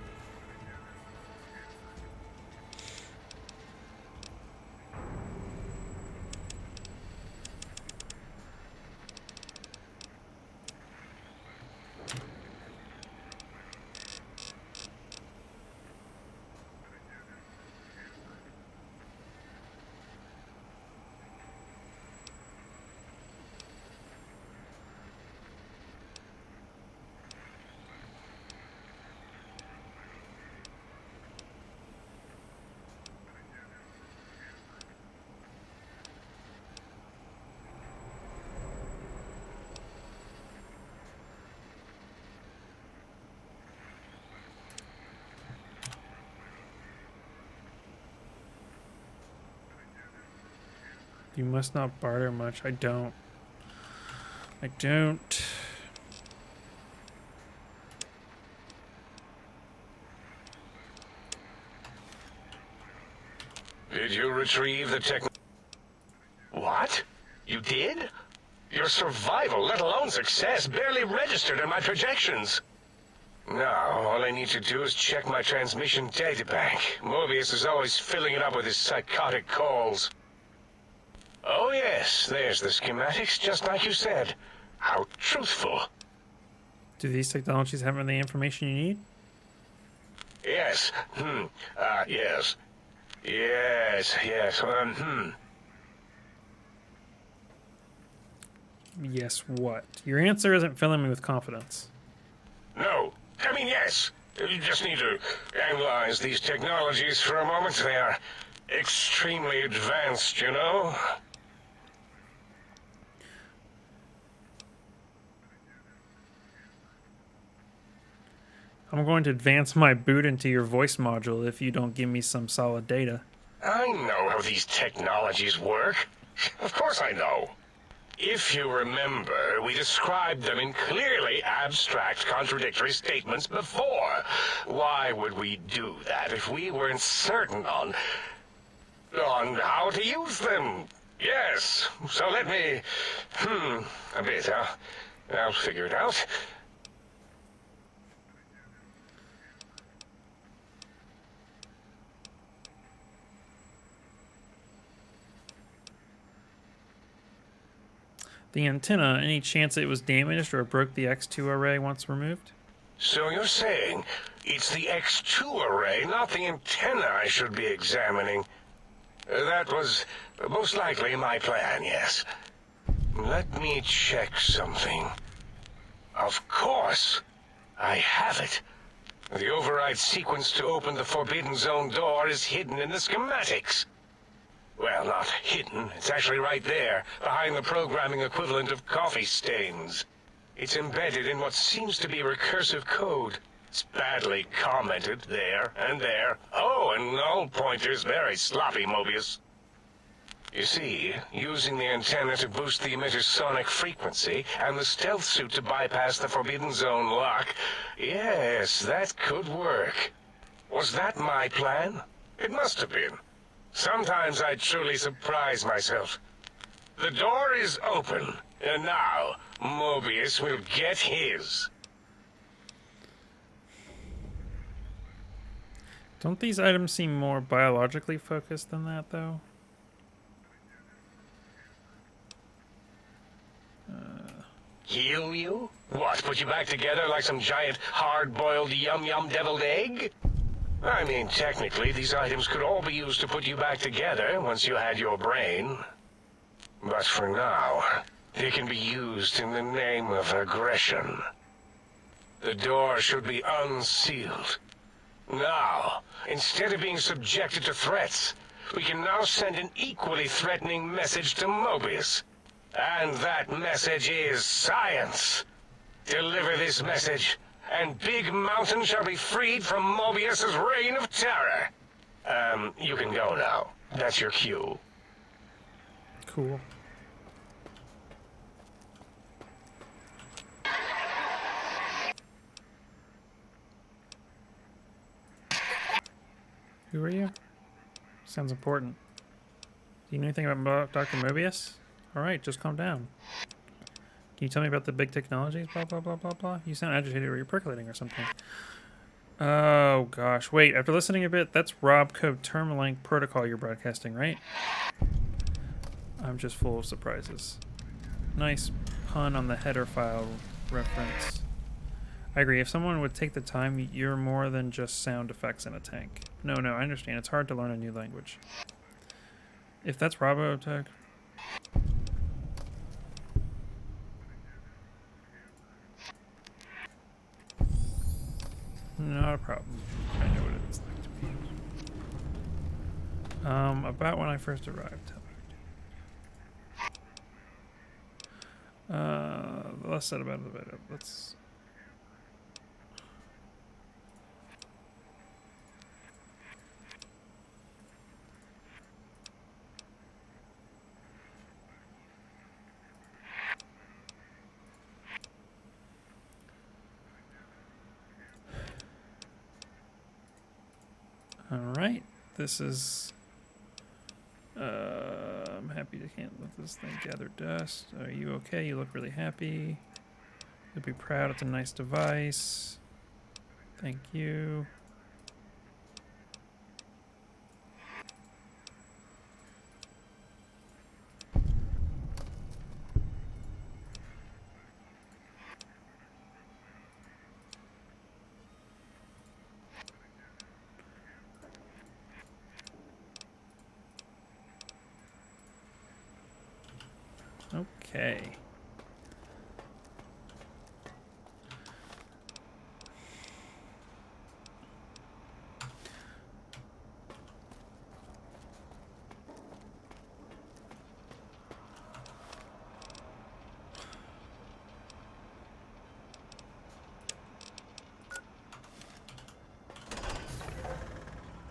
You must not barter much. I don't. Did you retrieve the tech... What? You did? Your survival, let alone success, barely registered in my projections. Now, all I need to do is check my transmission databank. Mobius is always filling it up with his psychotic calls. Oh yes, there's the schematics, just like you said. How truthful. Do these technologies have any information you need? Yes. Yes. Yes. Yes, what? Your answer isn't filling me with confidence. No. I mean, yes. You just need to analyze these technologies for a moment. They are extremely advanced, you know? I'm going to advance my boot into your voice module if you don't give me some solid data. I know how these technologies work. Of course I know. If you remember, we described them in clearly abstract, contradictory statements before. Why would we do that if we weren't certain on how to use them? Yes. So let me... a bit, huh? I'll figure it out. The antenna, any chance it was damaged or broke the X2 array once removed? So you're saying it's the X2 array, not the antenna I should be examining? That was most likely my plan, yes. Let me check something. Of course, I have it. The override sequence to open the Forbidden Zone door is hidden in the schematics. Well, not hidden. It's actually right there, behind the programming equivalent of coffee stains. It's embedded in what seems to be recursive code. It's badly commented there and there. Oh, and null pointers very sloppy, Mobius. You see, using the antenna to boost the emitter's sonic frequency and the stealth suit to bypass the Forbidden Zone lock, yes, that could work. Was that my plan? It must have been. Sometimes I truly surprise myself. The door is open, and now Mobius will get his. Don't these items seem more biologically focused than that, though? Heal you? What, put you back together like some giant hard-boiled yum-yum deviled egg? I mean, technically, these items could all be used to put you back together once you had your brain. But for now, they can be used in the name of aggression. The door should be unsealed. Now, instead of being subjected to threats, we can now send an equally threatening message to Mobius. And that message is science. Deliver this message, and Big Mountain shall be freed from Mobius's reign of terror. You can go now. That's your cue. Cool. Who are you? Sounds important. Do you know anything about Dr. Mobius? Alright, just calm down. Can you tell me about the big technologies? Blah, blah, blah, blah, blah. You sound agitated or you're percolating or something. Oh, gosh. Wait, after listening a bit, that's Robcode Termalink protocol you're broadcasting, right? I'm just full of surprises. Nice pun on the header file reference. I agree. If someone would take the time, you're more than just sound effects in a tank. No, I understand. It's hard to learn a new language. If that's Robotech... Not a problem. I know what it's like to be. About when I first arrived. Less said about it, the better. Let's... Alright, this is... I'm happy to can't let this thing gather dust. Are you okay? You look really happy. You'll be proud. It's a nice device. Thank you. Okay.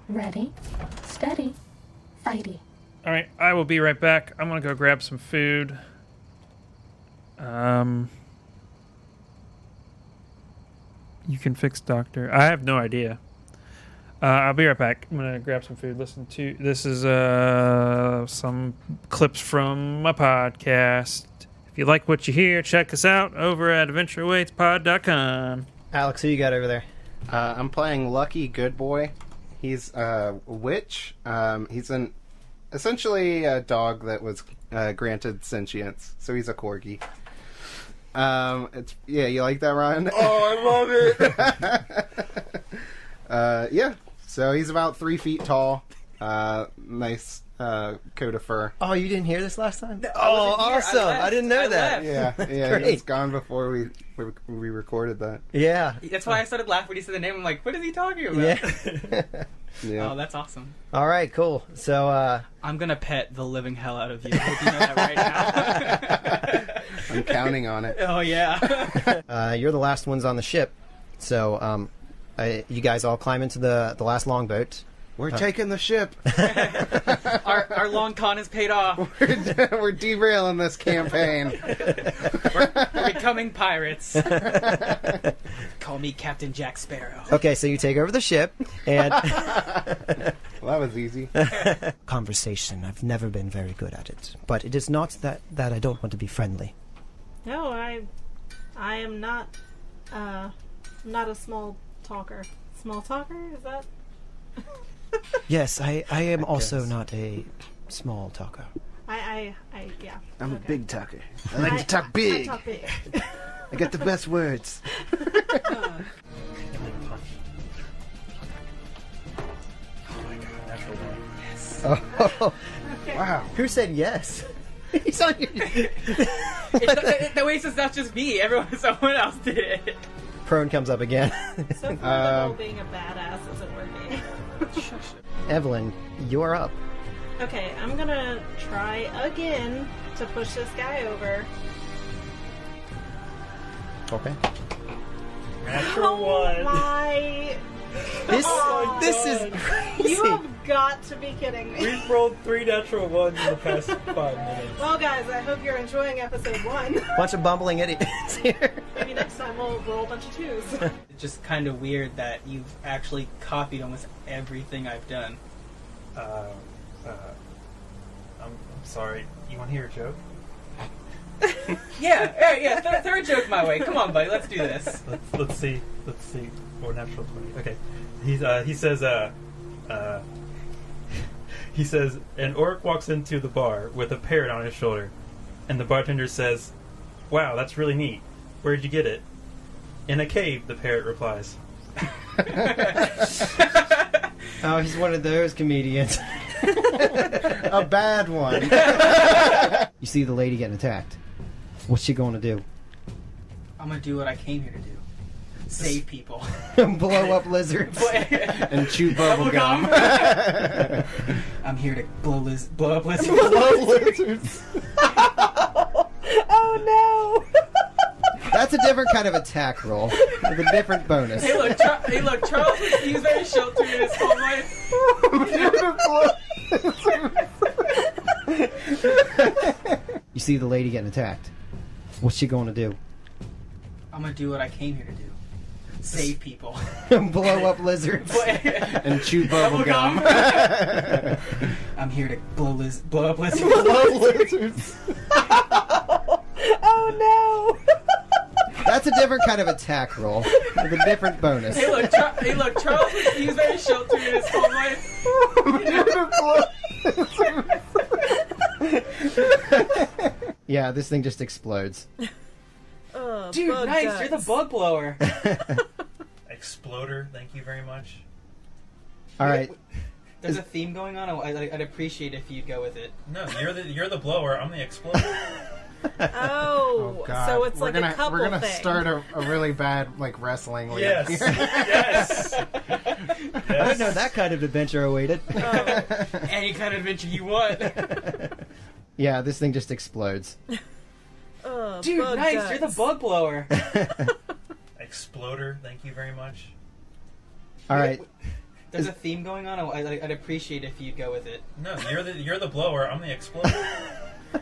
Ready, steady, fighty. All right, I will be right back. I'm gonna go grab some food. You can fix Doctor. I have no idea. I'll be right back. I'm gonna grab some food. Listen to this is some clips from my podcast. If you like what you hear, check us out over at AdventureWaitsPod.com. Alex, who you got over there? I'm playing Lucky Good Boy. He's a witch. He's essentially a dog that was granted sentience, so he's a corgi. It's you like that, Ryan? Oh, I love it. Yeah. So he's about 3 feet tall. Nice coat of fur. Oh, you didn't hear this last time? I Oh, wasn't here. awesome! I didn't know that. Yeah, Great. he's gone before we recorded that. Yeah. That's why I started laughing when he said the name. I'm like, what is he talking about? Yeah. Yeah. Oh, that's awesome. All right, cool. So, I'm gonna pet the living hell out of you. I hope you know that right now. I'm counting on it. Oh yeah. you're the last ones on the ship. So, you guys all climb into the last longboat. We're taking the ship. our long con is paid off. We're derailing this campaign. We're becoming pirates. Call me Captain Jack Sparrow. Okay, so you take over the ship, and Well, that was easy. conversation. I've never been very good at it, but it is not that I don't want to be friendly. No, I am not a small talker. Small talker? Is that? Yes, I am also not a small talker. Yeah. I'm a Okay. big talker. I like to talk big. I talk big. I got the best words. Oh, Wow. who said yes? He's on your... The way it's not just me. Someone else did it. Prone comes up again. So far, the whole being a badass isn't working. Evelyn, you're up. Okay, I'm gonna try again to push this guy over. Okay. Oh my! This is crazy. You have got to be kidding me. We've rolled 3 natural ones in the past 5 minutes. Well, guys, I hope you're enjoying episode 1. Bunch of bumbling idiots here. Maybe next time we'll roll a bunch of 2s. It's just kind of weird that you've actually copied almost everything I've done. I'm sorry. You want to hear a joke? Yeah. Throw a joke my way. Come on, buddy. Let's do this. Let's see. Or natural 20. Okay. He says an orc walks into the bar with a parrot on his shoulder, and the bartender says, "Wow, that's really neat. Where'd you get it?" "In a cave," the parrot replies. Oh, he's one of those comedians. A bad one. You see the lady getting attacked. What's she going to do? I'm gonna do what I came here to do. Save people. Blow up lizards. And chew bubble gum. I'm here to blow up lizards. Blow lizards. Oh no! That's a different kind of attack roll with a different bonus. Hey look, Charles he was very sheltered in his whole life. You see the lady getting attacked. What's she going to do? I'm gonna do what I came here to do. Save people. Blow up lizards. And chew bubble gum. I'm here to blow up lizards. Blow lizards. Oh no! That's a different kind of attack roll with a different bonus. Hey look, Charles he was very sheltered in his whole life. Yeah, this thing just explodes. Dude, nice! guts. You're the bug blower. Exploder, thank you very much. All right. There's a theme going on. I'd appreciate if you'd go with it. No, you're the blower. I'm the exploder. Oh, God. so it's We're like gonna, a couple We're gonna thing. start a really bad wrestling league. Yes. here. Yes. I didn't know that kind of adventure awaited. Any kind of adventure you want. Yeah, this thing just explodes. Dude, nice! guts. You're the bug blower. Exploder, thank you very much. All right. There's a theme going on. I'd appreciate if you'd go with it. No, you're the blower. I'm the exploder.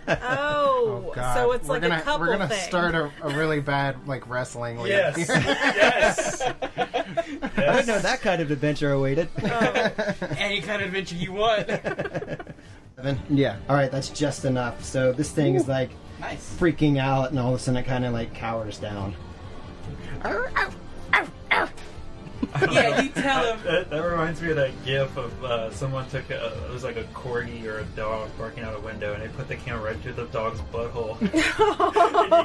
Oh, God. so it's We're like gonna, a couple We're gonna thing. start a really bad wrestling league. Yes. here. Yes. I didn't know that kind of adventure awaited. Any kind of adventure you want. Yeah. All right, that's just enough. So this thing is like Nice. freaking out, and all of a sudden it kind of like cowers down. Yeah, you tell him. That reminds me of that gif of someone took it was like a corgi or a dog barking out a window, and they put the camera right through the dog's butthole. And you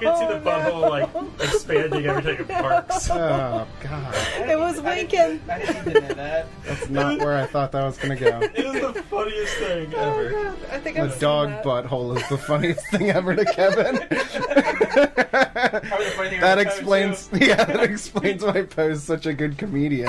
can see the butthole like expanding every time it barks. Oh god. It was winking. I didn't even know that. That's not where I thought that was gonna go. It is the funniest thing Oh ever. god, I think The I've seen dog that. butthole is the funniest thing ever to Kevin. Probably the funny thing That about the explains, yeah, that explains why Poe's such a good comedian.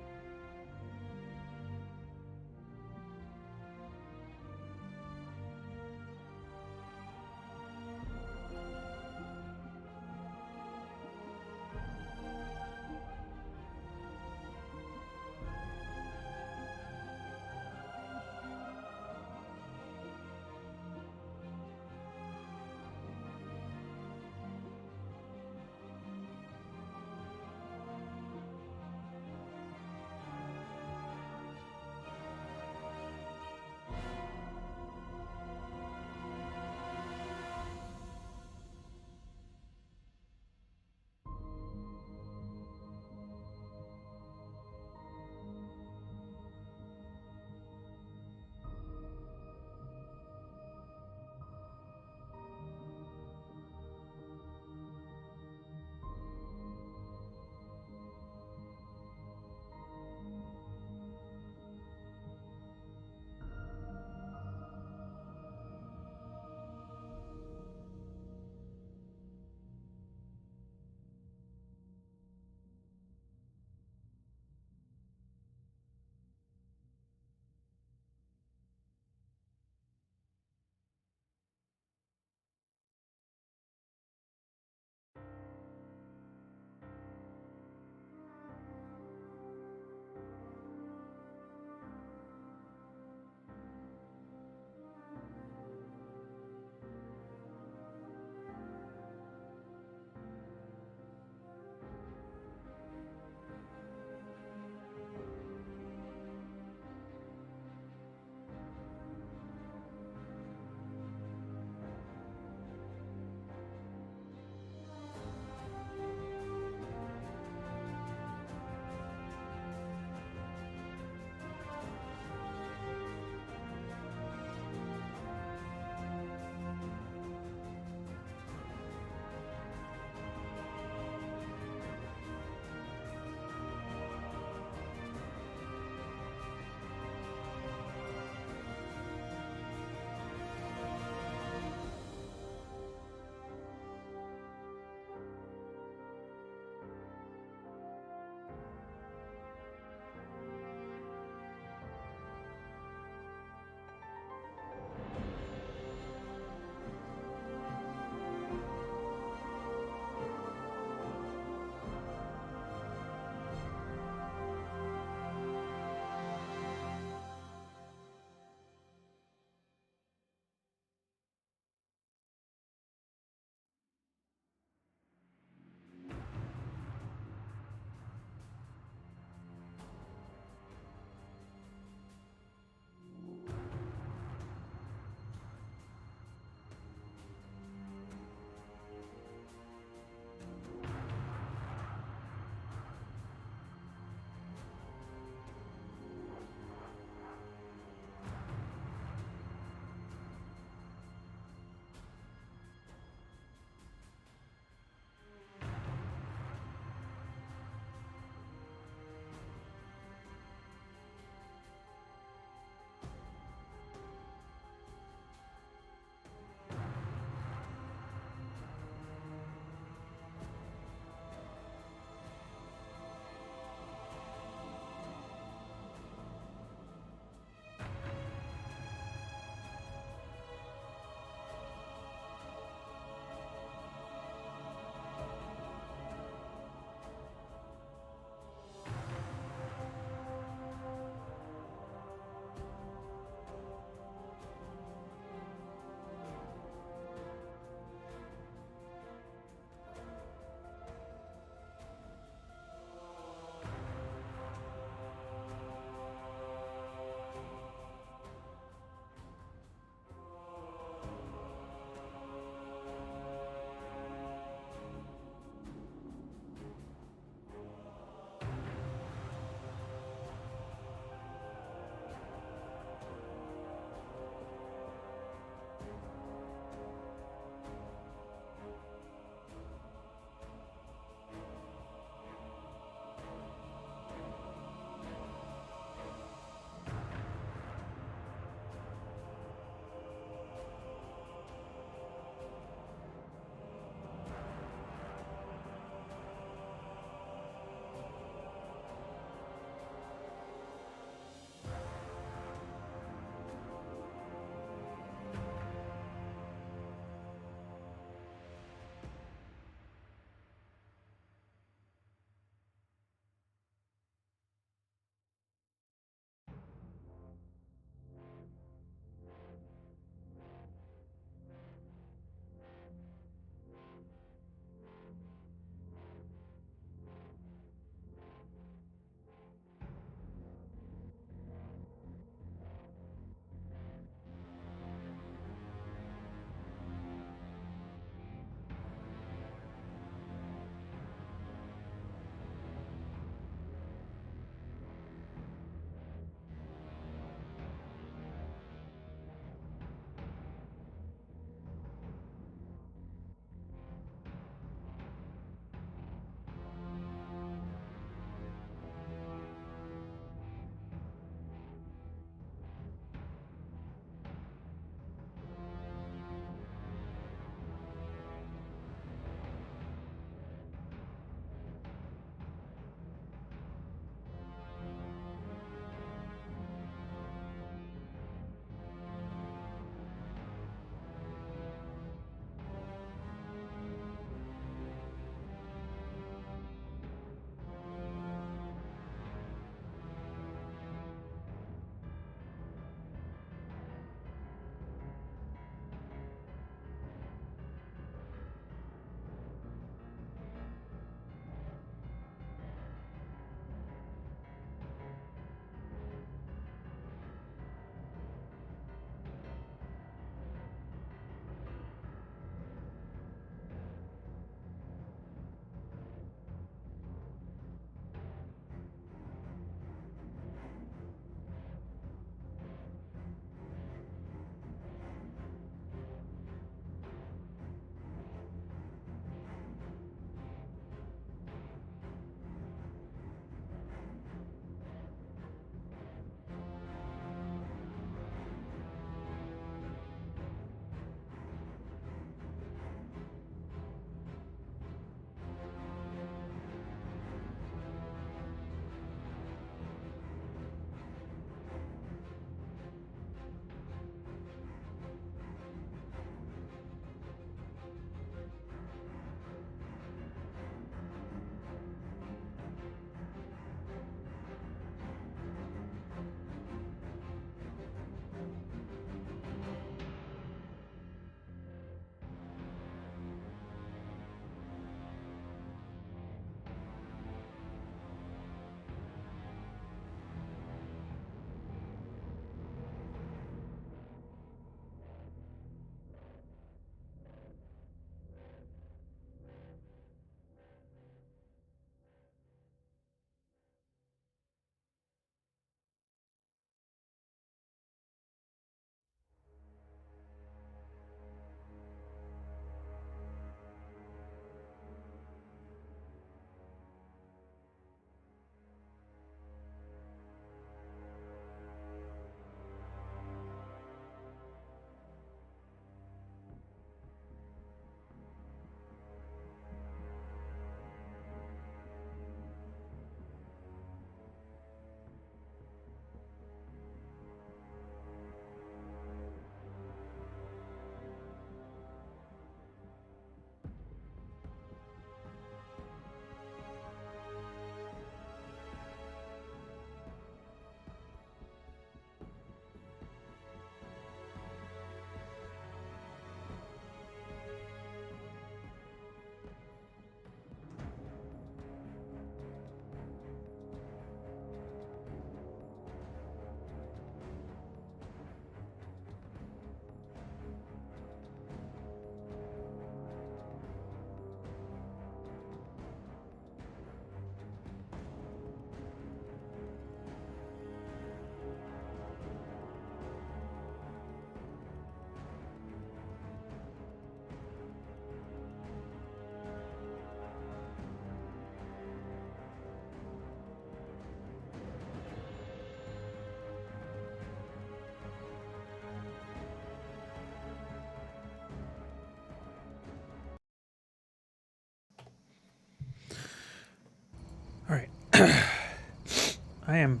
I am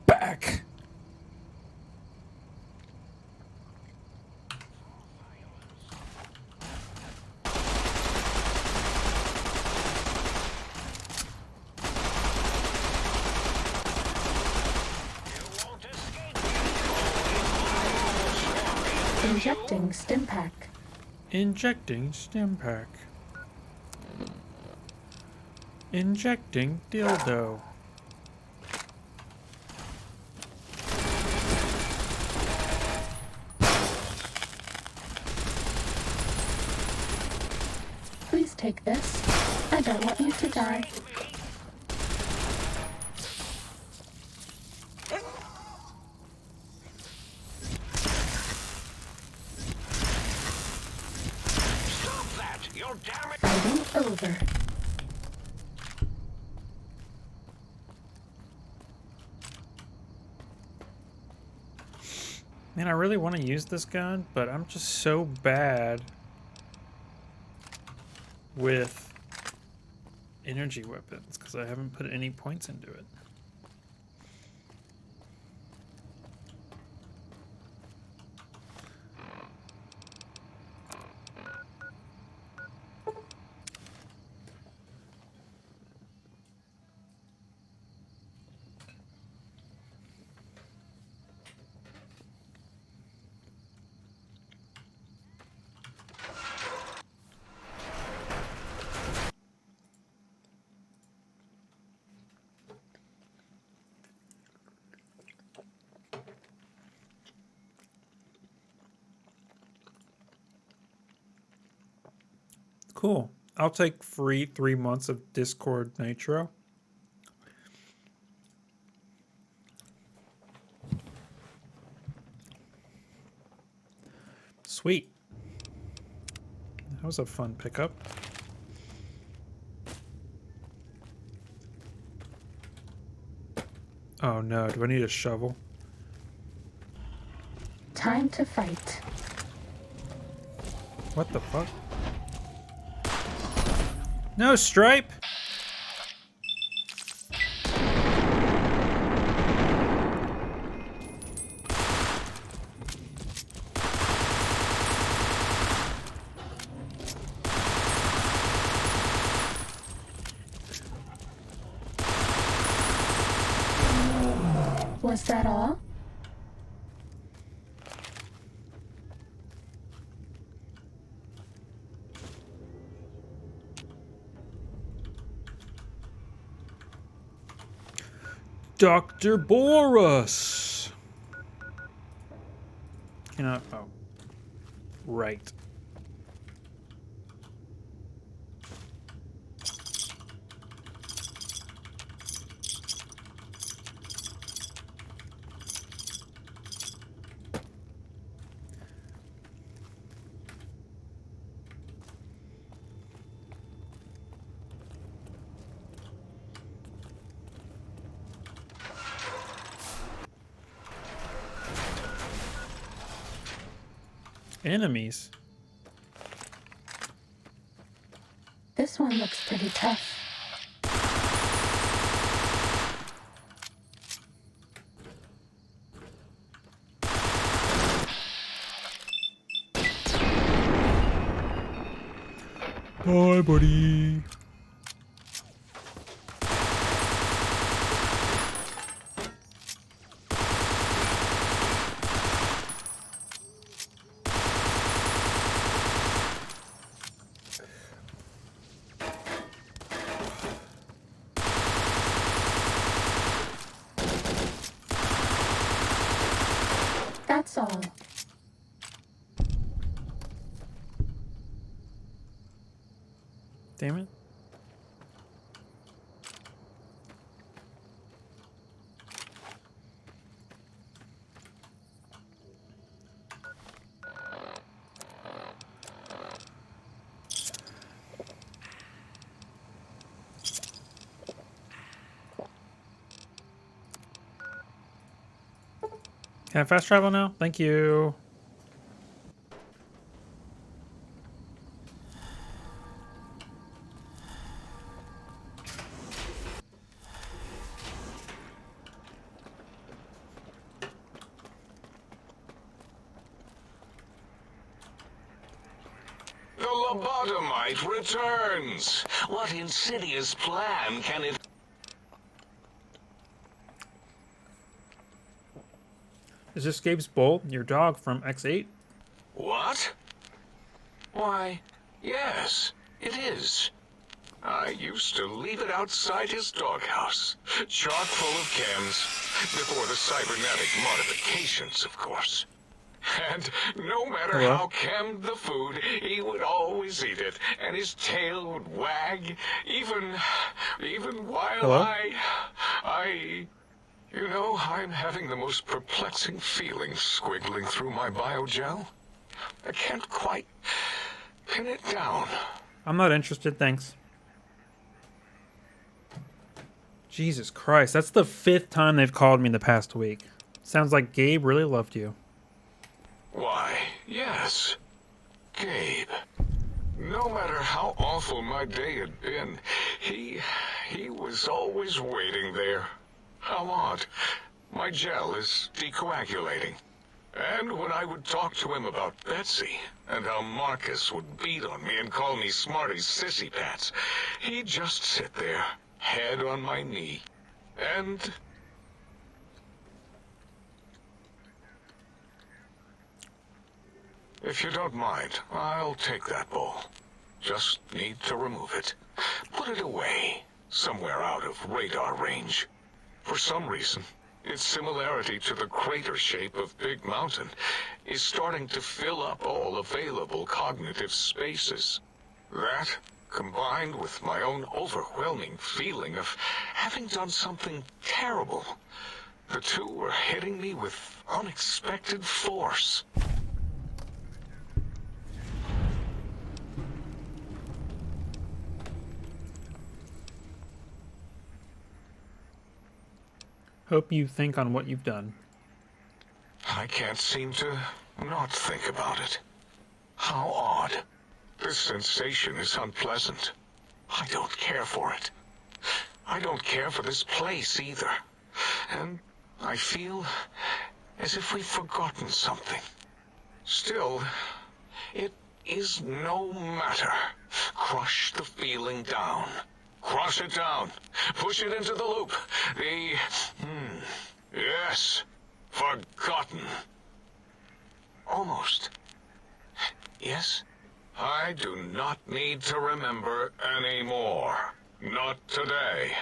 back. Injecting stim pack. Injecting stim pack. Injecting dildo. Please take this. I don't want you to die. Stop that! You're damaged! Fighting over. Man, I really want to use this gun, but I'm just so bad with energy weapons because I haven't put any points into it. Cool. I'll take free 3 months of Discord Nitro. Sweet. That was a fun pickup. Oh no, do I need a shovel? Time to fight. What the fuck? No, Stripe! Was that all? Dr. Boris! You know, oh. Right. Enemies. This one looks pretty tough. Bye, buddy. That's all. Damn it. Can I fast travel now? Thank you. lobotomite returns. What insidious plan can it... Is this Gabe's Bolt, your dog from X8? What? Why, yes, it is. I used to leave it outside his doghouse, chock full of chems, before the cybernetic modifications, of course. And no matter Hello? how chemmed the food, he would always eat it, and his tail would wag, even while Hello? You know, I'm having the most perplexing feeling squiggling through my biogel. I can't quite pin it down. I'm not interested, thanks. Jesus Christ, that's the 5th time they've called me in the past week. Sounds like Gabe really loved you. Why, yes, Gabe. No matter how awful my day had been, he was always waiting there. How odd. My gel is decoagulating. And when I would talk to him about Betsy, and how Marcus would beat on me and call me Smarty's sissy pants, he'd just sit there, head on my knee, and... If you don't mind, I'll take that bowl. Just need to remove it. Put it away, somewhere out of radar range. For some reason, its similarity to the crater shape of Big Mountain is starting to fill up all available cognitive spaces. That, combined with my own overwhelming feeling of having done something terrible, the two are hitting me with unexpected force. Hope you think on what you've done. I can't seem to not think about it. How odd. This sensation is unpleasant. I don't care for it. I don't care for this place either. And I feel as if we've forgotten something. Still, it is no matter. Crush the feeling down. Crush it down. Push it into the loop. Yes. Forgotten. Almost. Yes. I do not need to remember anymore. Not today.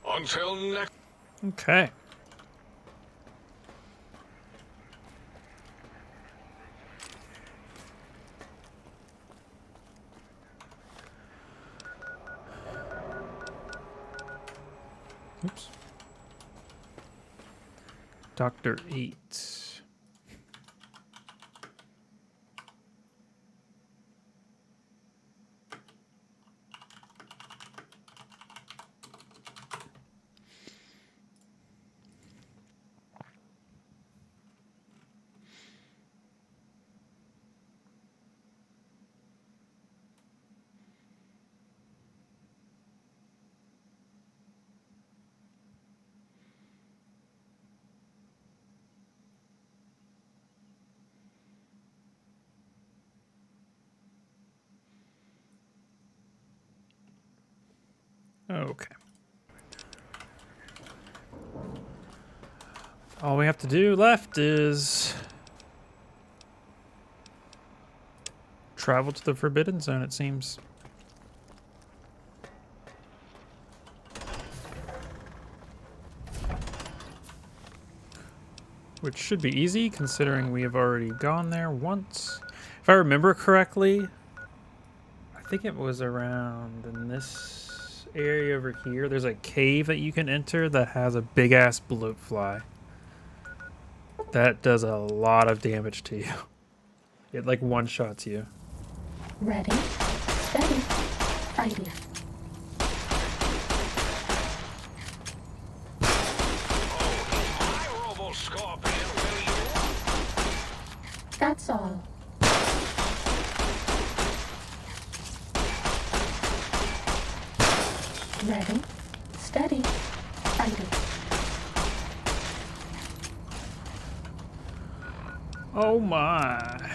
Until next... Okay. Oops. Dr. 8. Okay. All we have to do left is travel to the Forbidden Zone, it seems. Which should be easy, considering we have already gone there once. If I remember correctly, I think it was around in this area over here. There's a cave that you can enter that has a big-ass bloatfly. That does a lot of damage to you. It, like, one-shots you. Ready, steady, fighting. That's all. Ready, steady, fighting. Oh my.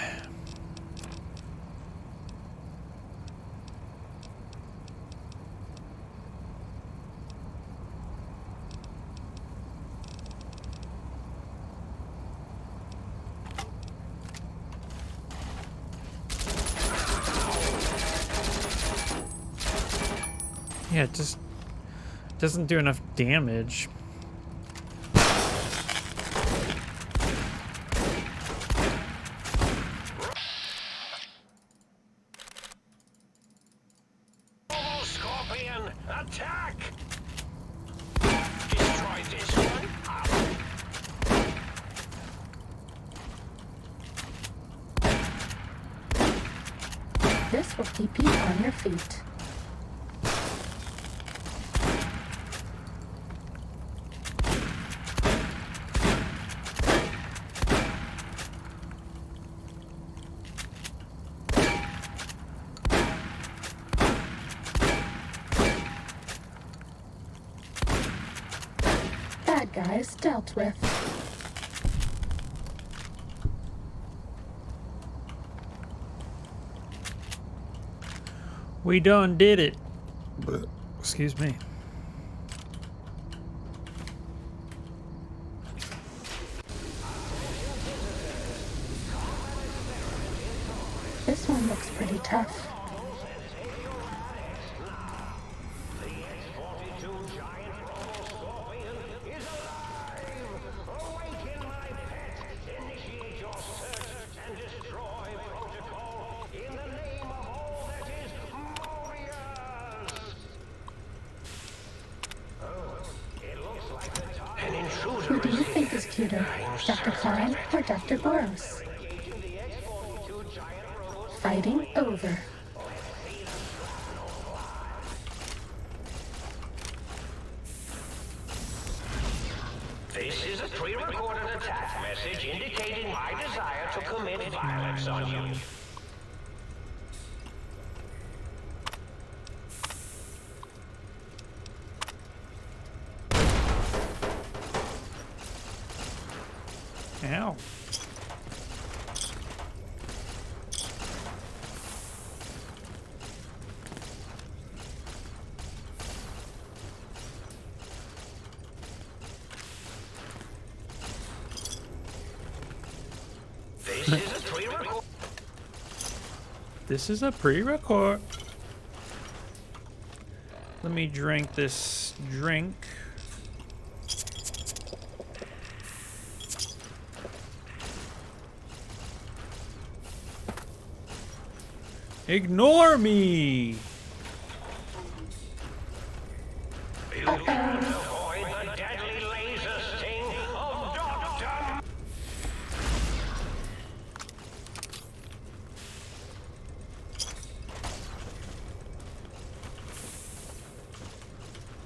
Yeah, it just doesn't do enough damage. Scorpion, attack! Destroy this one. This will keep you on your feet. Bad guys dealt with. We done did it. Excuse me. This one looks pretty tough. Who do you think is cuter, Dr. Klein or Dr. Boros? Fighting over. This is a pre-recorded attack message indicating my desire to commit violence on you. Ow. This is a pre-record. Let me drink this drink. Ignore me!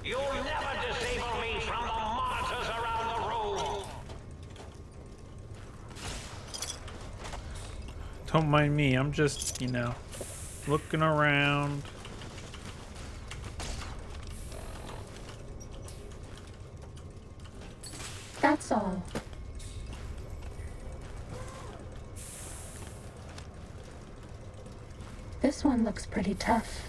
You'll never disable me from the monitors around the room. Don't mind me, I'm just, you know, looking around. That's all. This one looks pretty tough.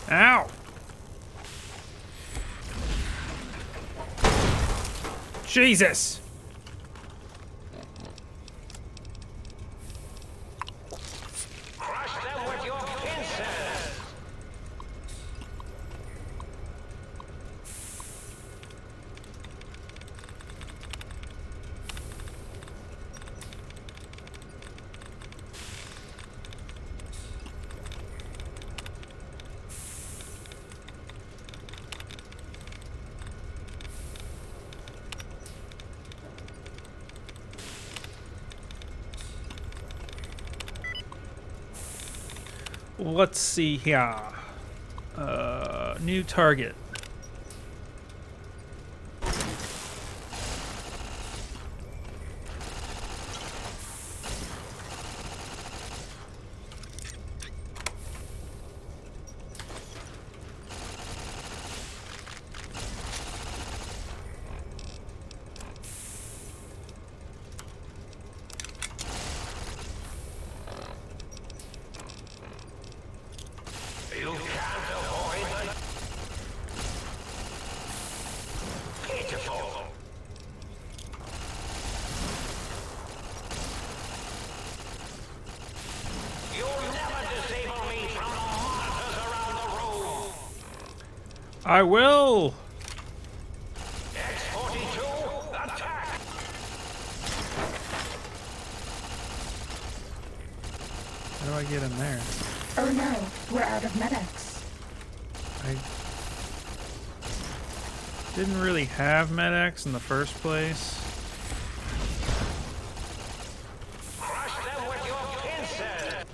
Ow! Jesus! Crush them with your pincers. Let's see here. New target. You can't avoid I will. X-42, attack! How do I get in there? Oh no, we're out of medics. I didn't really have MedX in the first place. Crush them with your pincers!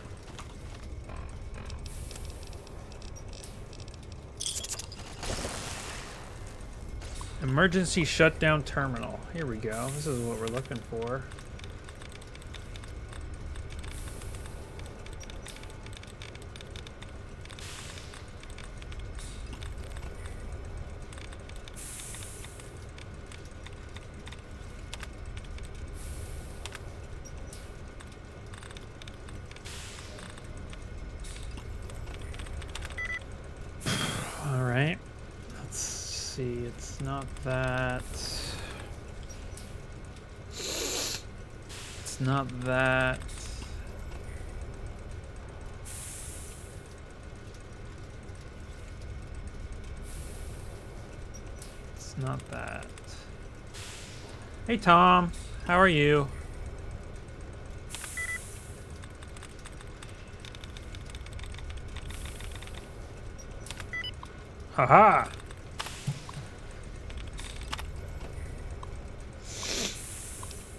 Emergency shutdown terminal. Here we go. This is what we're looking for. All right. Let's see. It's not that. It's not that. It's not that. Hey, Tom. How are you? Haha.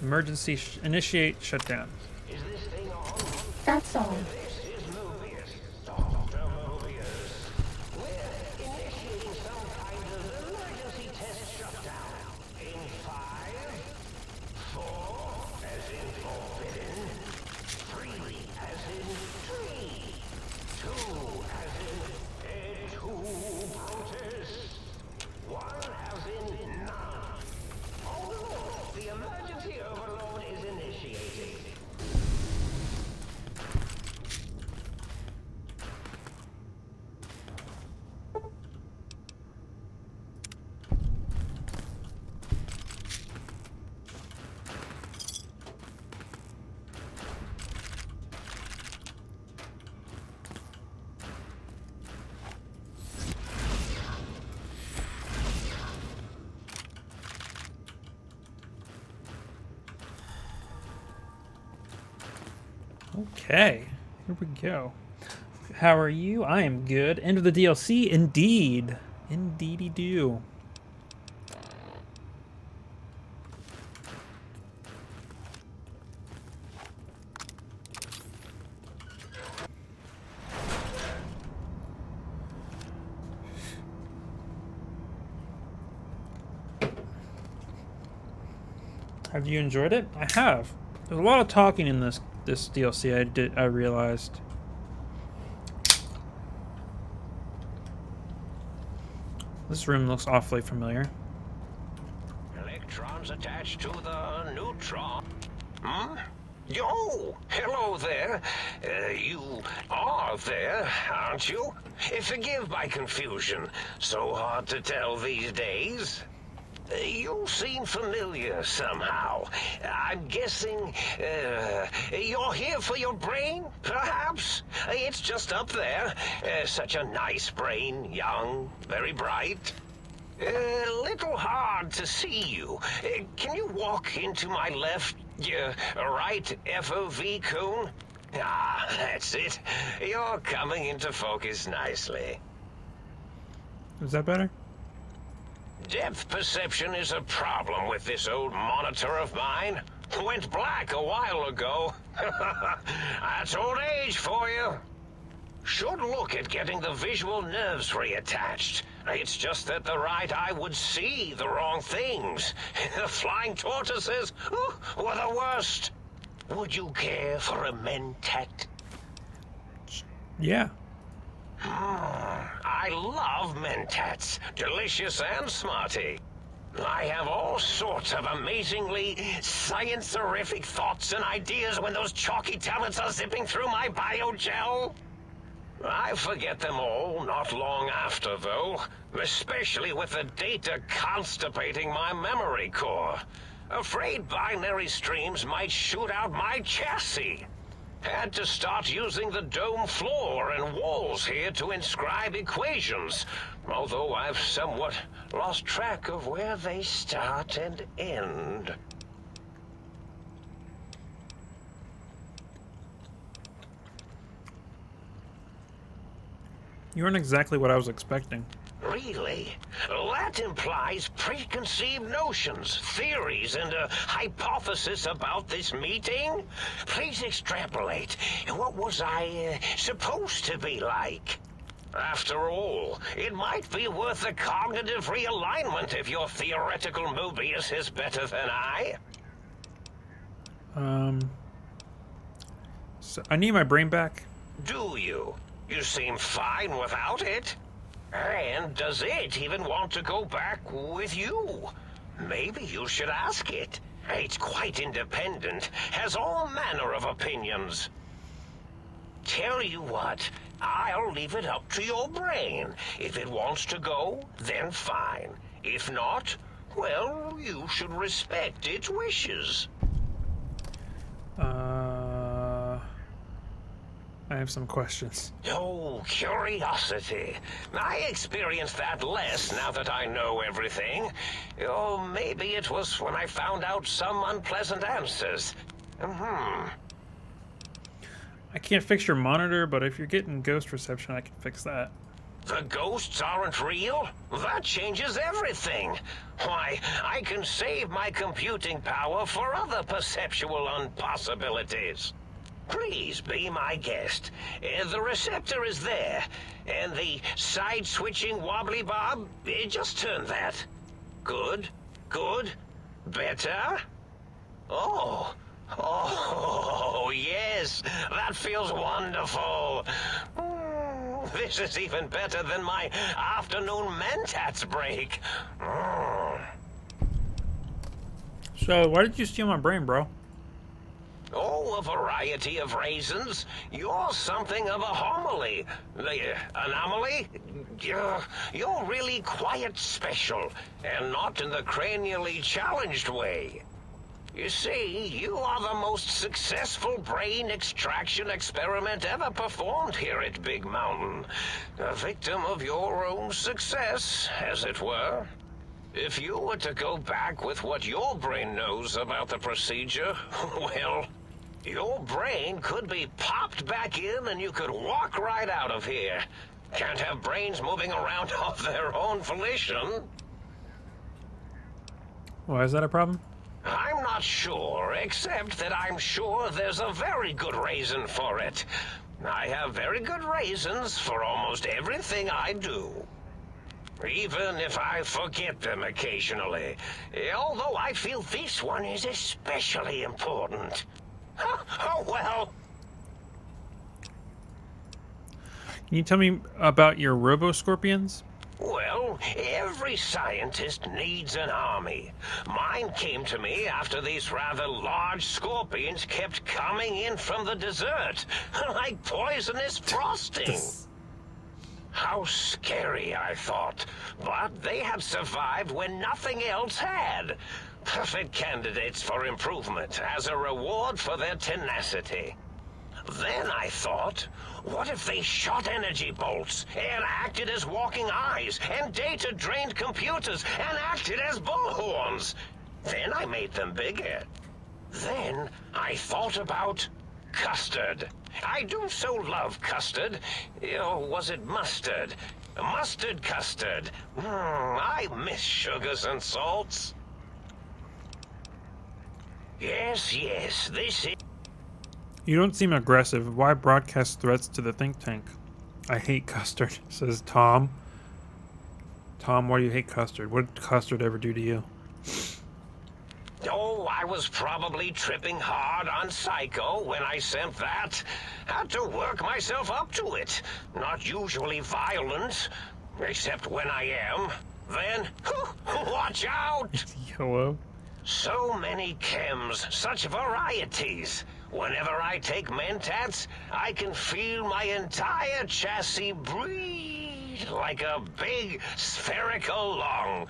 Emergency initiate shutdown. That's all. Okay, here we go. How are you? I am good. End of the DLC? Indeed. Indeedy do. Have you enjoyed it? I have. There's a lot of talking in this DLC. I realized. This room looks awfully familiar. Electrons attached to the neutron. Hmm? Yo, hello there. You are there, aren't you? Forgive my confusion. So hard to tell these days. You seem familiar somehow. I'm guessing you're here for your brain, perhaps? It's just up there. Such a nice brain, young, very bright. Little hard to see you. Can you walk into my left, right FOV cone? Ah, that's it. You're coming into focus nicely. Is that better? Depth perception is a problem with this old monitor of mine. Went black a while ago. That's old age for you. Should look at getting the visual nerves reattached. It's just that the right eye would see the wrong things. The flying tortoises were the worst. Would you care for a mentat? Yeah. I love mentats. Delicious and smarty. I have all sorts of amazingly science-erific thoughts and ideas when those chalky talents are zipping through my biogel. I forget them all not long after, though, especially with the data constipating my memory core. Afraid binary streams might shoot out my chassis. Had to start using the dome floor and walls here to inscribe equations, although I've somewhat lost track of where they start and end. You weren't exactly what I was expecting. Really? That implies preconceived notions, theories, and a hypothesis about this meeting? Please extrapolate. What was I supposed to be like? After all, it might be worth a cognitive realignment if your theoretical Mobius is better than I. So I need my brain back. Do you? You seem fine without it. And does it even want to go back with you? Maybe you should ask it. It's quite independent, has all manner of opinions. Tell you what, I'll leave it up to your brain. If it wants to go, then fine. If not, well, you should respect its wishes. I have some questions. Oh, curiosity. I experience that less now that I know everything. Oh, maybe it was when I found out some unpleasant answers. I can't fix your monitor, but if you're getting ghost reception, I can fix that. The ghosts aren't real? That changes everything. Why, I can save my computing power for other perceptual impossibilities. Please be my guest. The receptor is there, and the side-switching wobbly bob, just turn that. Good, good, better. Oh, yes, that feels wonderful. This is even better than my afternoon Mentats break. So, why did you steal my brain, bro? Oh, a variety of reasons. You're something of a homily. Anomaly? You're really quite special, and not in the cranially challenged way. You see, you are the most successful brain extraction experiment ever performed here at Big Mountain. A victim of your own success, as it were. If you were to go back with what your brain knows about the procedure, well, your brain could be popped back in and you could walk right out of here. Can't have brains moving around of their own volition. Why is that a problem? I'm not sure, except that I'm sure there's a very good reason for it. I have very good reasons for almost everything I do. Even if I forget them occasionally. Although I feel this one is especially important. Oh, well. Can you tell me about your Robo-Scorpions? Well, every scientist needs an army. Mine came to me after these rather large scorpions kept coming in from the desert, like poisonous frosting. How scary, I thought. But they had survived when nothing else had. Perfect candidates for improvement as a reward for their tenacity. Then I thought, what if they shot energy bolts and acted as walking eyes and data-drained computers and acted as bullhorns? Then I made them bigger. Then I thought about custard. I do so love custard. Or was it mustard? Mustard custard. I miss sugars and salts. Yes, this is... You don't seem aggressive. Why broadcast threats to the think tank? I hate custard, says Tom. Tom, why do you hate custard? What did custard ever do to you? Oh, I was probably tripping hard on Psycho when I sent that. Had to work myself up to it. Not usually violent, except when I am. Then, watch out! YOLO. So many chems, such varieties. Whenever I take Mentats, I can feel my entire chassis breathe like a big spherical lung.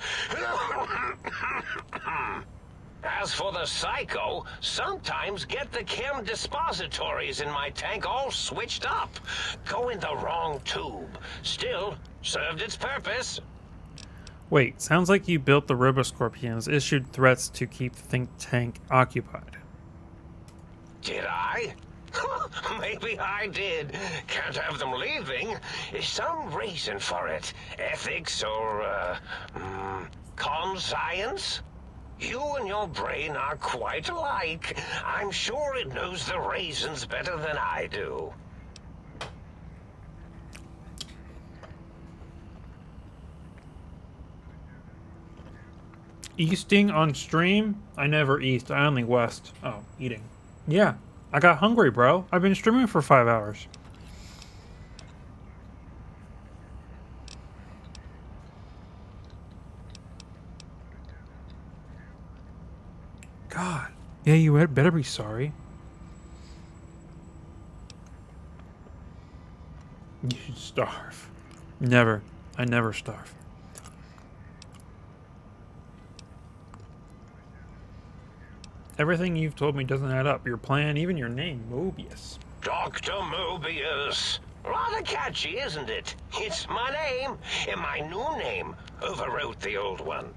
As for the psycho, sometimes get the chem dispositories in my tank all switched up. Go in the wrong tube. Still, served its purpose. Wait, sounds like you built the Roboscorpions, issued threats to keep the think tank occupied. Did I? Maybe I did. Can't have them leaving. Is some reason for it? Ethics or, conscience? You and your brain are quite alike. I'm sure it knows the reasons better than I do. Easting on stream? I never east, I only west. Oh, eating. Yeah, I got hungry, bro. I've been streaming for 5 hours. God. Yeah, you had better be sorry. You should starve. Never. I never starve. Everything you've told me doesn't add up. Your plan, even your name, Mobius. Dr. Mobius. Rather catchy, isn't it? It's my name, and my new name overwrote the old one.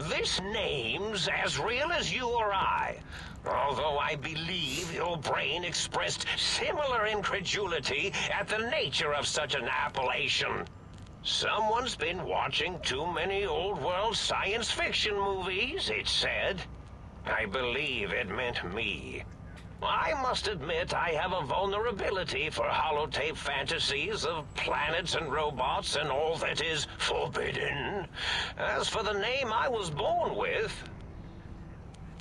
This name's as real as you or I. Although I believe your brain expressed similar incredulity at the nature of such an appellation. Someone's been watching too many old-world science fiction movies, it said. I believe it meant me. I must admit I have a vulnerability for holotape fantasies of planets and robots and all that is forbidden. As for the name I was born with,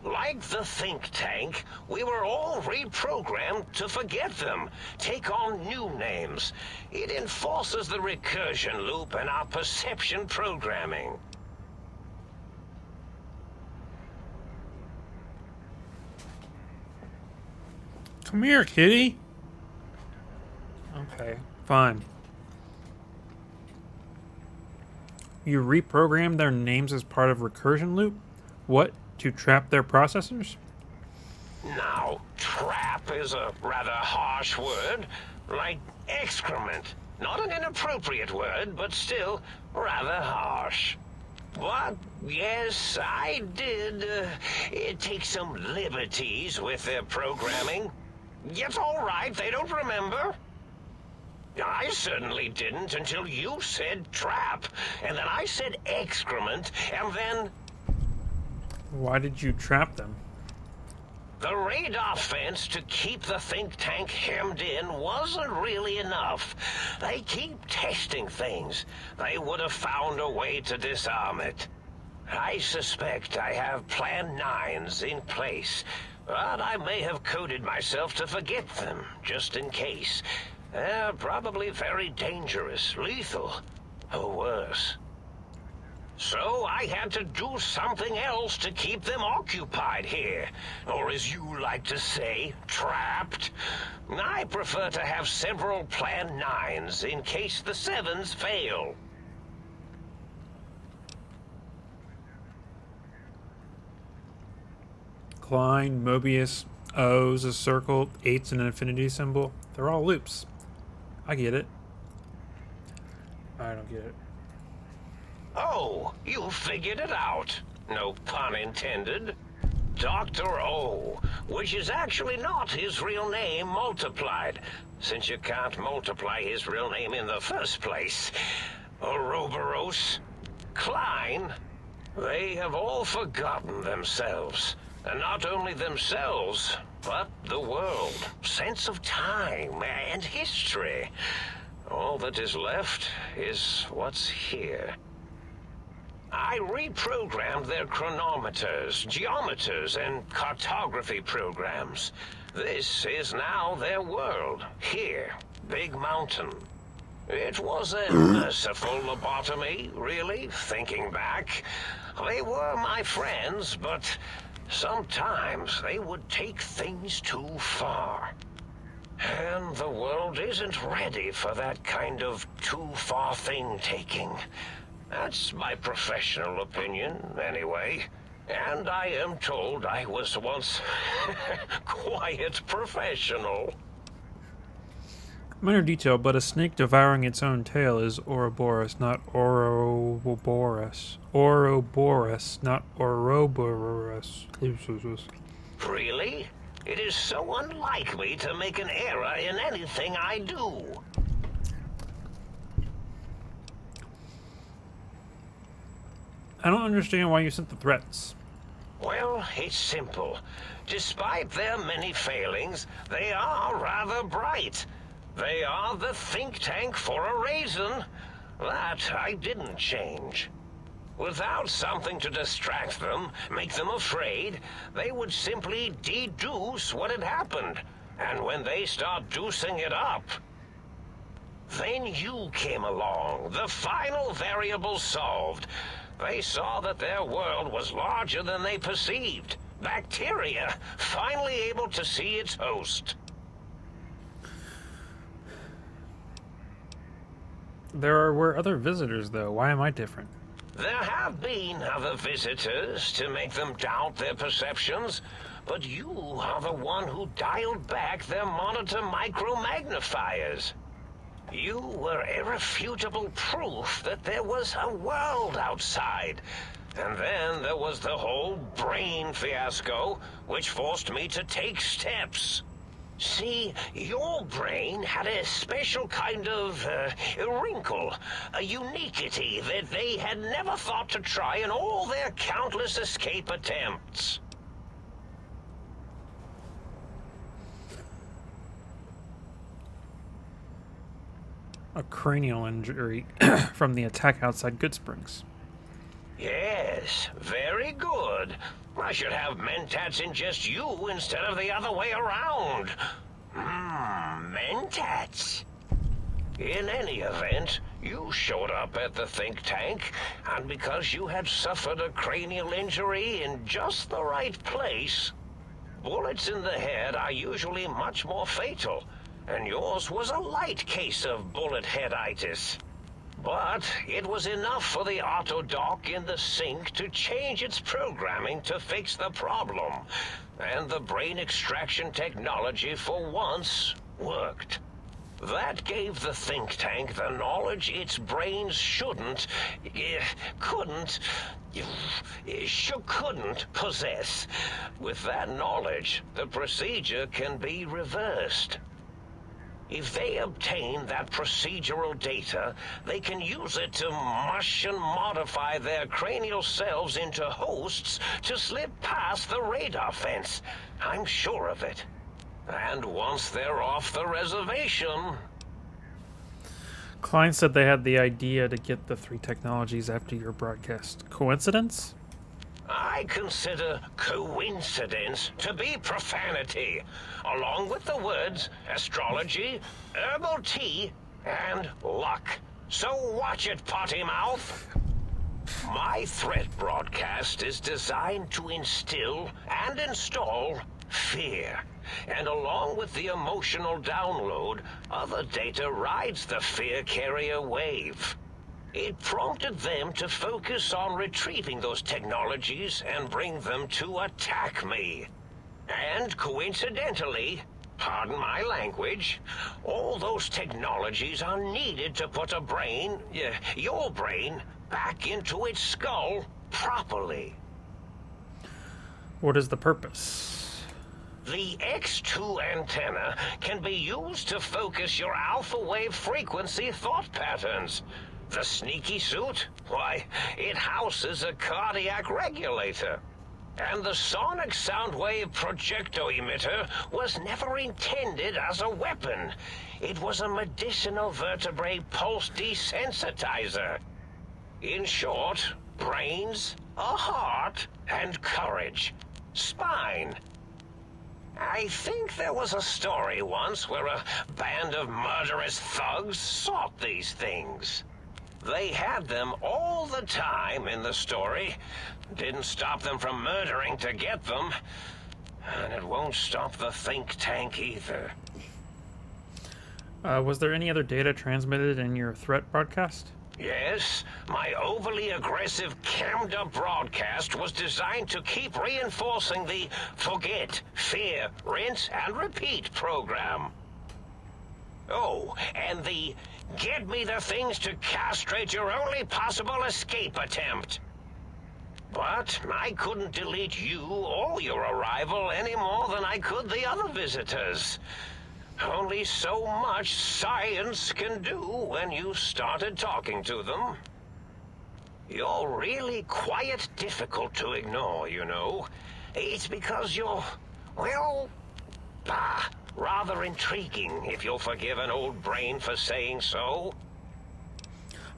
like the think tank, we were all reprogrammed to forget them, take on new names. It enforces the recursion loop in our perception programming. Come here, kitty. Okay, fine. You reprogram their names as part of recursion loop? What? To trap their processors? Now, trap is a rather harsh word, like excrement. Not an inappropriate word, but still rather harsh. But, yes, I did take some liberties with their programming. It's all right, they don't remember. I certainly didn't until you said trap, and then I said excrement, and then... Why did you trap them? The radar fence to keep the think tank hemmed in wasn't really enough. They keep testing things. They would have found a way to disarm it. I suspect I have Plan 9s in place, but I may have coded myself to forget them, just in case. They're probably very dangerous, lethal, or worse. So I had to do something else to keep them occupied here. Or as you like to say, trapped. I prefer to have several Plan 9s in case the 7s fail. Klein, Mobius, O's a circle, 8's an infinity symbol. They're all loops. I get it. I don't get it. Oh, you figured it out. No pun intended. Dr. O, which is actually not his real name multiplied, since you can't multiply his real name in the first place. Ouroboros, Klein, they have all forgotten themselves. And not only themselves, but the world, sense of time, and history. All that is left is what's here. I reprogrammed their chronometers, geometers, and cartography programs. This is now their world, here, Big Mountain. It was a merciful lobotomy, really, thinking back. They were my friends, but sometimes they would take things too far. And the world isn't ready for that kind of too-far thing-taking. That's my professional opinion, anyway. And I am told I was once quite professional. Minor detail, but a snake devouring its own tail is Ouroboros, not Ouroboros. Ouroboros, not Ouroboros. Really? It is so unlike me to make an error in anything I do. I don't understand why you sent the threats. Well, it's simple. Despite their many failings, they are rather bright. They are the think tank for a reason. That I didn't change. Without something to distract them, make them afraid, they would simply deduce what had happened. And when they start deucing it up, then you came along, the final variable solved. They saw that their world was larger than they perceived. Bacteria, finally able to see its host. There were other visitors, though. Why am I different? There have been other visitors to make them doubt their perceptions, but you are the one who dialed back their monitor micromagnifiers. You were irrefutable proof that there was a world outside. And then there was the whole brain fiasco, which forced me to take steps. See, your brain had a special kind of wrinkle, a uniquity that they had never thought to try in all their countless escape attempts. A cranial injury from the attack outside Goodsprings. Yes, very good. I should have mentats ingest you instead of the other way around. Mentats. In any event, you showed up at the think tank, and because you had suffered a cranial injury in just the right place, bullets in the head are usually much more fatal, and yours was a light case of bullet headitis. But it was enough for the autodoc in the sink to change its programming to fix the problem. And the brain extraction technology for once worked. That gave the think tank the knowledge its brains couldn't possess. With that knowledge, the procedure can be reversed. If they obtain that procedural data, they can use it to mush and modify their cranial cells into hosts to slip past the radar fence. I'm sure of it. And once they're off the reservation... Klein said they had the idea to get the three technologies after your broadcast. Coincidence? I consider coincidence to be profanity, along with the words astrology, herbal tea, and luck. So watch it, potty mouth. My threat broadcast is designed to instill and install fear. And along with the emotional download, other data rides the fear carrier wave. It prompted them to focus on retrieving those technologies and bring them to attack me. And coincidentally, pardon my language, all those technologies are needed to put a brain, your brain, back into its skull properly. What is the purpose? The X2 antenna can be used to focus your alpha wave frequency thought patterns. The sneaky suit? Why, it houses a cardiac regulator. And the sonic sound wave projecto emitter was never intended as a weapon. It was a medicinal vertebrae pulse desensitizer. In short, brains, a heart, and courage. Spine. I think there was a story once where a band of murderous thugs sought these things. They had them all the time in the story. Didn't stop them from murdering to get them. And it won't stop the think tank either. Was there any other data transmitted in your threat broadcast? Yes, my overly aggressive cammed-up broadcast was designed to keep reinforcing the forget, fear, rinse, and repeat program. Oh, and the get me the things to castrate your only possible escape attempt. But I couldn't delete you or your arrival any more than I could the other visitors. Only so much science can do when you started talking to them. You're really quite difficult to ignore, you know. It's because you're, well, rather intriguing, if you'll forgive an old brain for saying so.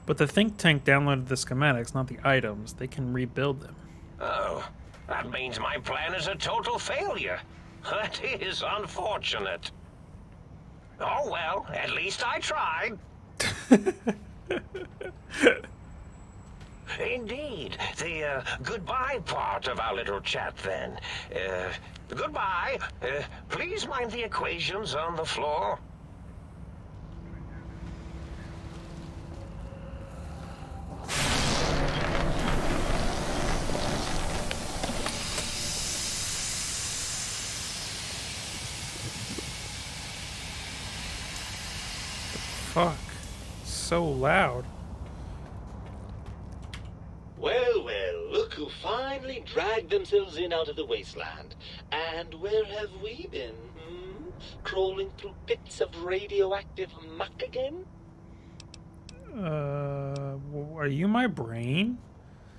But the think tank downloaded the schematics, not the items. They can rebuild them. Oh, that means my plan is a total failure. That is unfortunate. Oh well, at least I tried. Indeed. The goodbye part of our little chat then. Goodbye. Please mind the equations on the floor. Fuck. So loud. Well, well, look who finally dragged themselves in out of the wasteland. And where have we been? Crawling through pits of radioactive muck again? Are you my brain?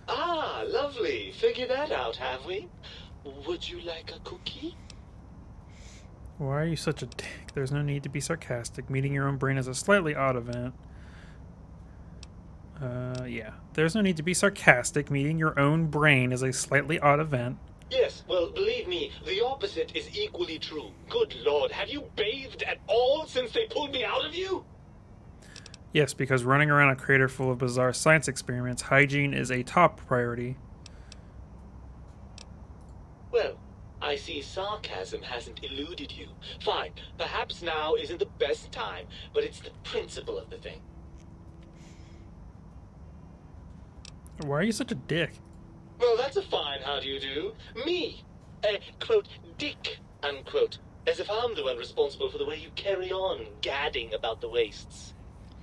Ah, lovely. Figured that out, have we? Would you like a cookie? Why are you such a dick? There's no need to be sarcastic. Meeting your own brain is a slightly odd event. Yeah. There's no need to be sarcastic. Meeting your own brain is a slightly odd event. Yes, well, believe me, the opposite is equally true. Good Lord, have you bathed at all since they pulled me out of you? Yes, because running around a crater full of bizarre science experiments, hygiene is a top priority. Well, I see sarcasm hasn't eluded you. Fine, perhaps now isn't the best time, but it's the principle of the thing. Why are you such a dick? Well, that's a fine how do you do. Me, a, quote, dick, unquote. As if I'm the one responsible for the way you carry on gadding about the wastes.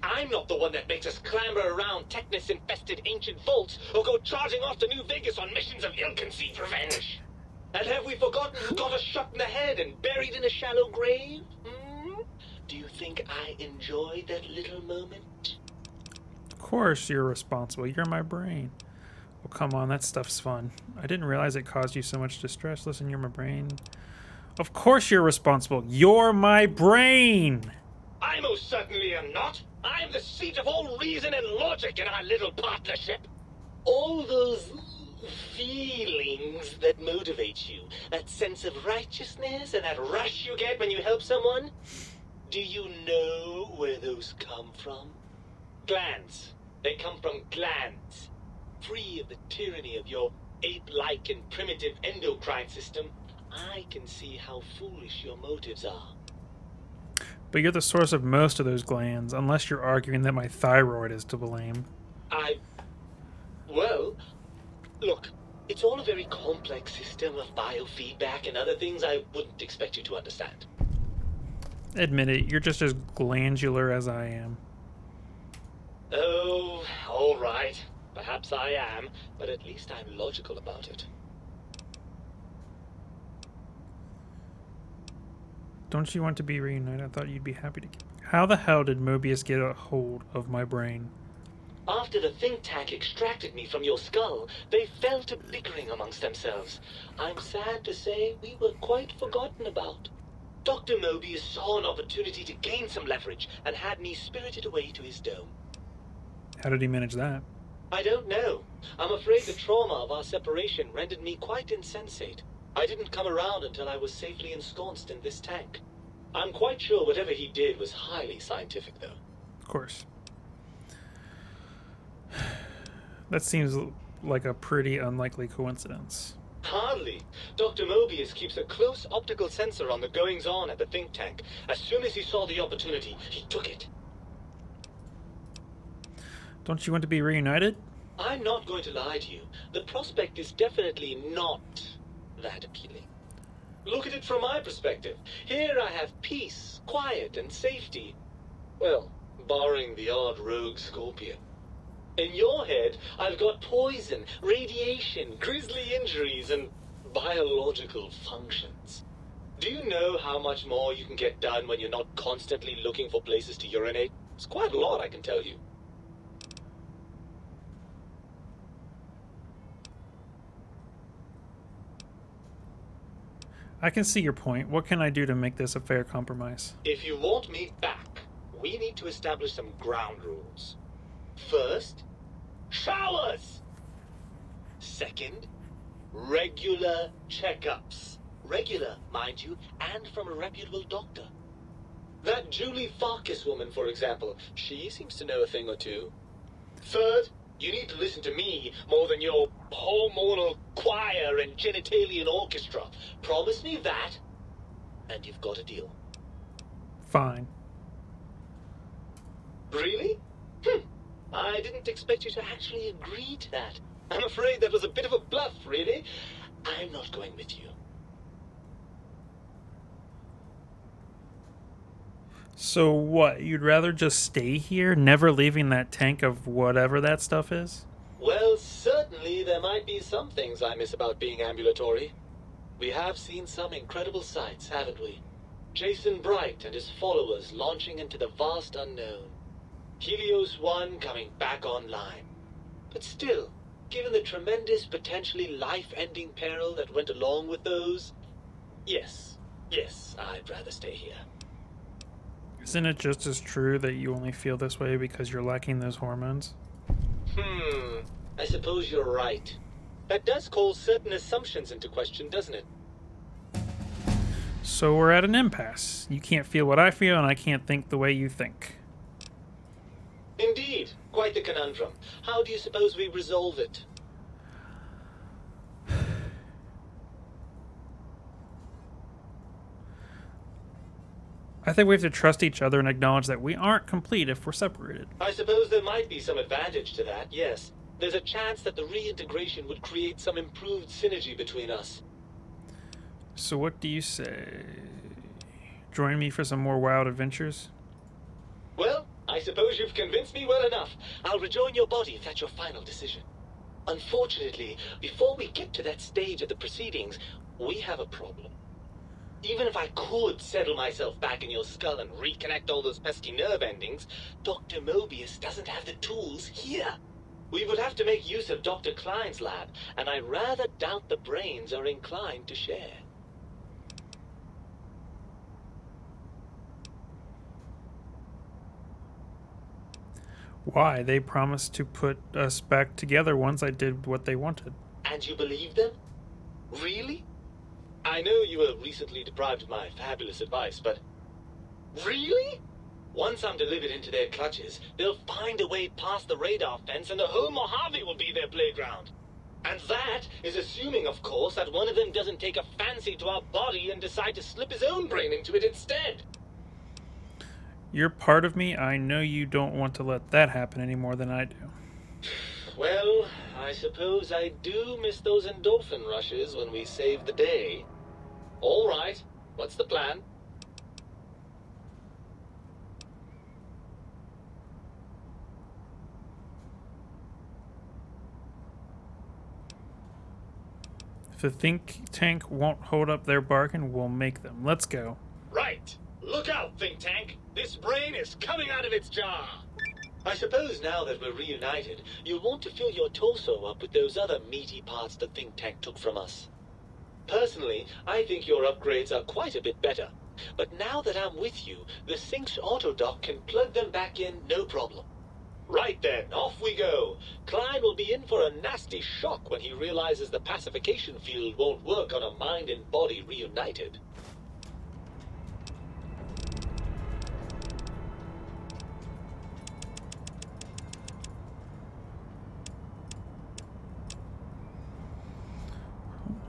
I'm not the one that makes us clamber around Technus-infested ancient vaults or go charging off to New Vegas on missions of ill-conceived revenge. And have we forgotten who got us shot in the head and buried in a shallow grave? Do you think I enjoyed that little moment? Of course you're responsible. You're my brain. Well, come on, that stuff's fun. I didn't realize it caused you so much distress. Listen, you're my brain. Of course you're responsible. You're my brain! I most certainly am not. I'm the seat of all reason and logic in our little partnership. All those feelings that motivate you, that sense of righteousness and that rush you get when you help someone, do you know where those come from? Glands. They come from glands. Free of the tyranny of your ape-like and primitive endocrine system, I can see how foolish your motives are. But you're the source of most of those glands, unless you're arguing that my thyroid is to blame. Well, look, it's all a very complex system of biofeedback and other things I wouldn't expect you to understand. Admit it, you're just as glandular as I am. Oh, all right. Perhaps I am, but at least I'm logical about it. Don't you want to be reunited? I thought you'd be happy to. How the hell did Mobius get a hold of my brain? After the think tank extracted me from your skull, they fell to bickering amongst themselves. I'm sad to say we were quite forgotten about. Dr. Mobius saw an opportunity to gain some leverage and had me spirited away to his dome. How did he manage that? I don't know. I'm afraid the trauma of our separation rendered me quite insensate. I didn't come around until I was safely ensconced in this tank. I'm quite sure whatever he did was highly scientific, though. Of course. That seems like a pretty unlikely coincidence. Hardly. Dr. Mobius keeps a close optical sensor on the goings-on at the think tank. As soon as he saw the opportunity, he took it. Don't you want to be reunited? I'm not going to lie to you. The prospect is definitely not that appealing. Look at it from my perspective. Here I have peace, quiet, and safety. Well, barring the odd rogue scorpion. In your head, I've got poison, radiation, grisly injuries, and biological functions. Do you know how much more you can get done when you're not constantly looking for places to urinate? It's quite a lot, I can tell you. I can see your point. What can I do to make this a fair compromise? If you want me back, we need to establish some ground rules. First, showers! Second, regular checkups. Regular, mind you, and from a reputable doctor. That Julie Farkas woman, for example, she seems to know a thing or two. Third, you need to listen to me more than your hormonal choir and genitalian orchestra. Promise me that, and you've got a deal. Fine. Really? I didn't expect you to actually agree to that. I'm afraid that was a bit of a bluff, really. I'm not going with you. So what? You'd rather just stay here, never leaving that tank of whatever that stuff is? Well, certainly there might be some things I miss about being ambulatory. We have seen some incredible sights, haven't we? Jason Bright and his followers launching into the vast unknown. Helios 1 coming back online. But still, given the tremendous, potentially life-ending peril that went along with those, yes, I'd rather stay here. Isn't it just as true that you only feel this way because you're lacking those hormones? I suppose you're right. That does call certain assumptions into question, doesn't it? So we're at an impasse. You can't feel what I feel, and I can't think the way you think. Indeed. Quite the conundrum. How do you suppose we resolve it? I think we have to trust each other and acknowledge that we aren't complete if we're separated. I suppose there might be some advantage to that, yes. There's a chance that the reintegration would create some improved synergy between us. So what do you say? Join me for some more wild adventures? Well, I suppose you've convinced me well enough. I'll rejoin your body if that's your final decision. Unfortunately, before we get to that stage of the proceedings, we have a problem. Even if I could settle myself back in your skull and reconnect all those pesky nerve endings, Dr. Mobius doesn't have the tools here. We would have to make use of Dr. Klein's lab, and I rather doubt the brains are inclined to share. Why? They promised to put us back together once I did what they wanted. And you believe them? Really? I know you were recently deprived of my fabulous advice, but... Really? Once I'm delivered into their clutches, they'll find a way past the radar fence and the whole Mojave will be their playground. And that is assuming, of course, that one of them doesn't take a fancy to our body and decide to slip his own brain into it instead. You're part of me. I know you don't want to let that happen any more than I do. Well, I suppose I do miss those endorphin rushes when we save the day. All right, what's the plan? If the think tank won't hold up their bargain, we'll make them. Let's go. Right. Look out, think tank. This brain is coming out of its jar. I suppose now that we're reunited, you'll want to fill your torso up with those other meaty parts the think tank took from us. Personally, I think your upgrades are quite a bit better. But now that I'm with you, the Sync's autodock can plug them back in no problem. Right then, off we go. Klein will be in for a nasty shock when he realizes the pacification field won't work on a mind and body reunited.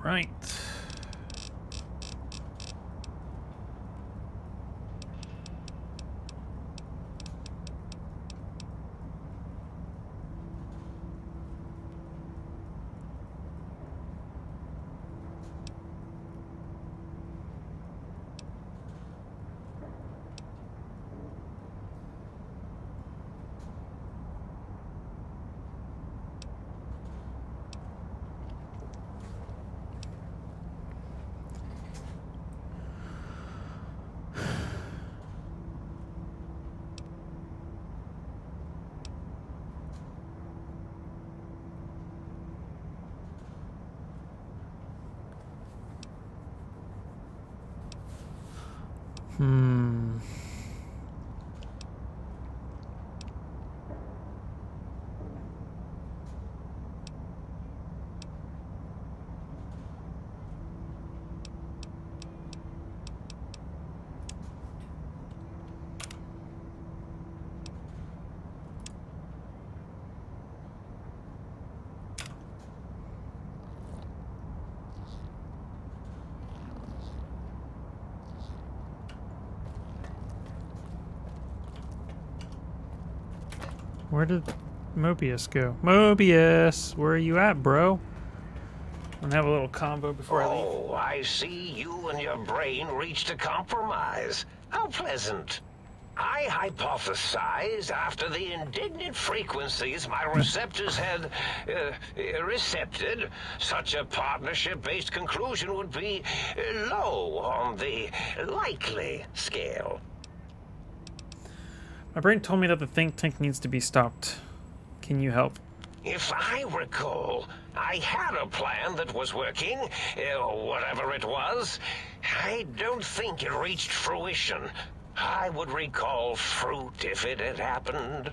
Right. Where did Mobius go? Mobius, where are you at, bro? I'm gonna have a little convo before I leave. Oh, I see you and your brain reached a compromise. How pleasant. I hypothesize after the indignant frequencies my receptors had recepted, such a partnership-based conclusion would be low on the likely scale. My brain told me that the think tank needs to be stopped. Can you help? If I recall, I had a plan that was working, whatever it was. I don't think it reached fruition. I would recall fruit if it had happened.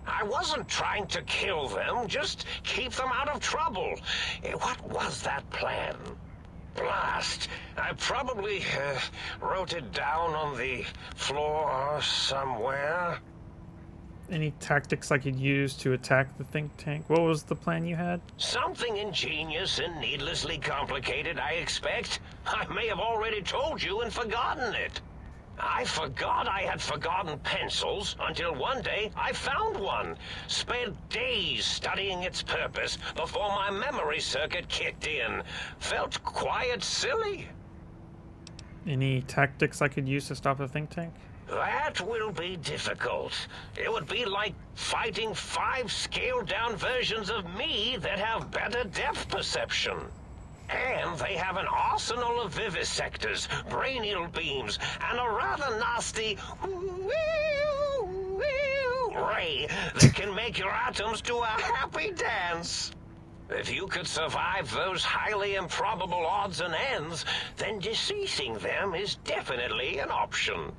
I wasn't trying to kill them, just keep them out of trouble. What was that plan? Blast. I probably wrote it down on the floor somewhere. Any tactics I could use to attack the think tank? What was the plan you had? Something ingenious and needlessly complicated, I expect. I may have already told you and forgotten it. I forgot I had forgotten pencils until one day I found one. Spent days studying its purpose before my memory circuit kicked in. Felt quite silly. Any tactics I could use to stop the think tank? That will be difficult. It would be like fighting 5 scaled-down versions of me that have better depth perception. And they have an arsenal of vivisectors, brainial beams, and a rather nasty ray that can make your atoms do a happy dance. If you could survive those highly improbable odds and ends, then deceasing them is definitely an option.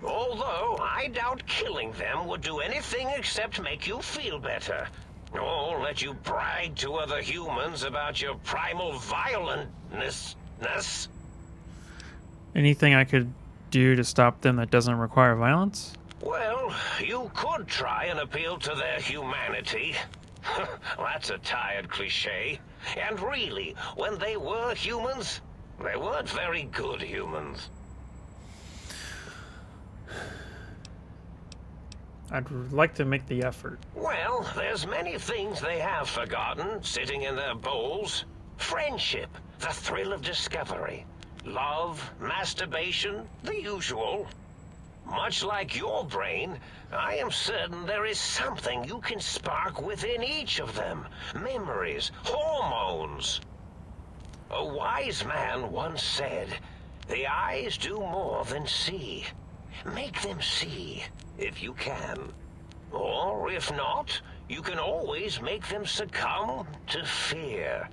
Although I doubt killing them would do anything except make you feel better. Or let you brag to other humans about your primal violentness. Anything I could do to stop them that doesn't require violence? Well, you could try and appeal to their humanity. That's a tired cliche. And really, when they were humans, they weren't very good humans. I'd like to make the effort. Well, there's many things they have forgotten, sitting in their bowls. Friendship, the thrill of discovery, love, masturbation, the usual. Much like your brain, I am certain there is something you can spark within each of them. Memories, hormones. A wise man once said, "The eyes do more than see. Make them see, if you can. Or, if not, you can always make them succumb to fear."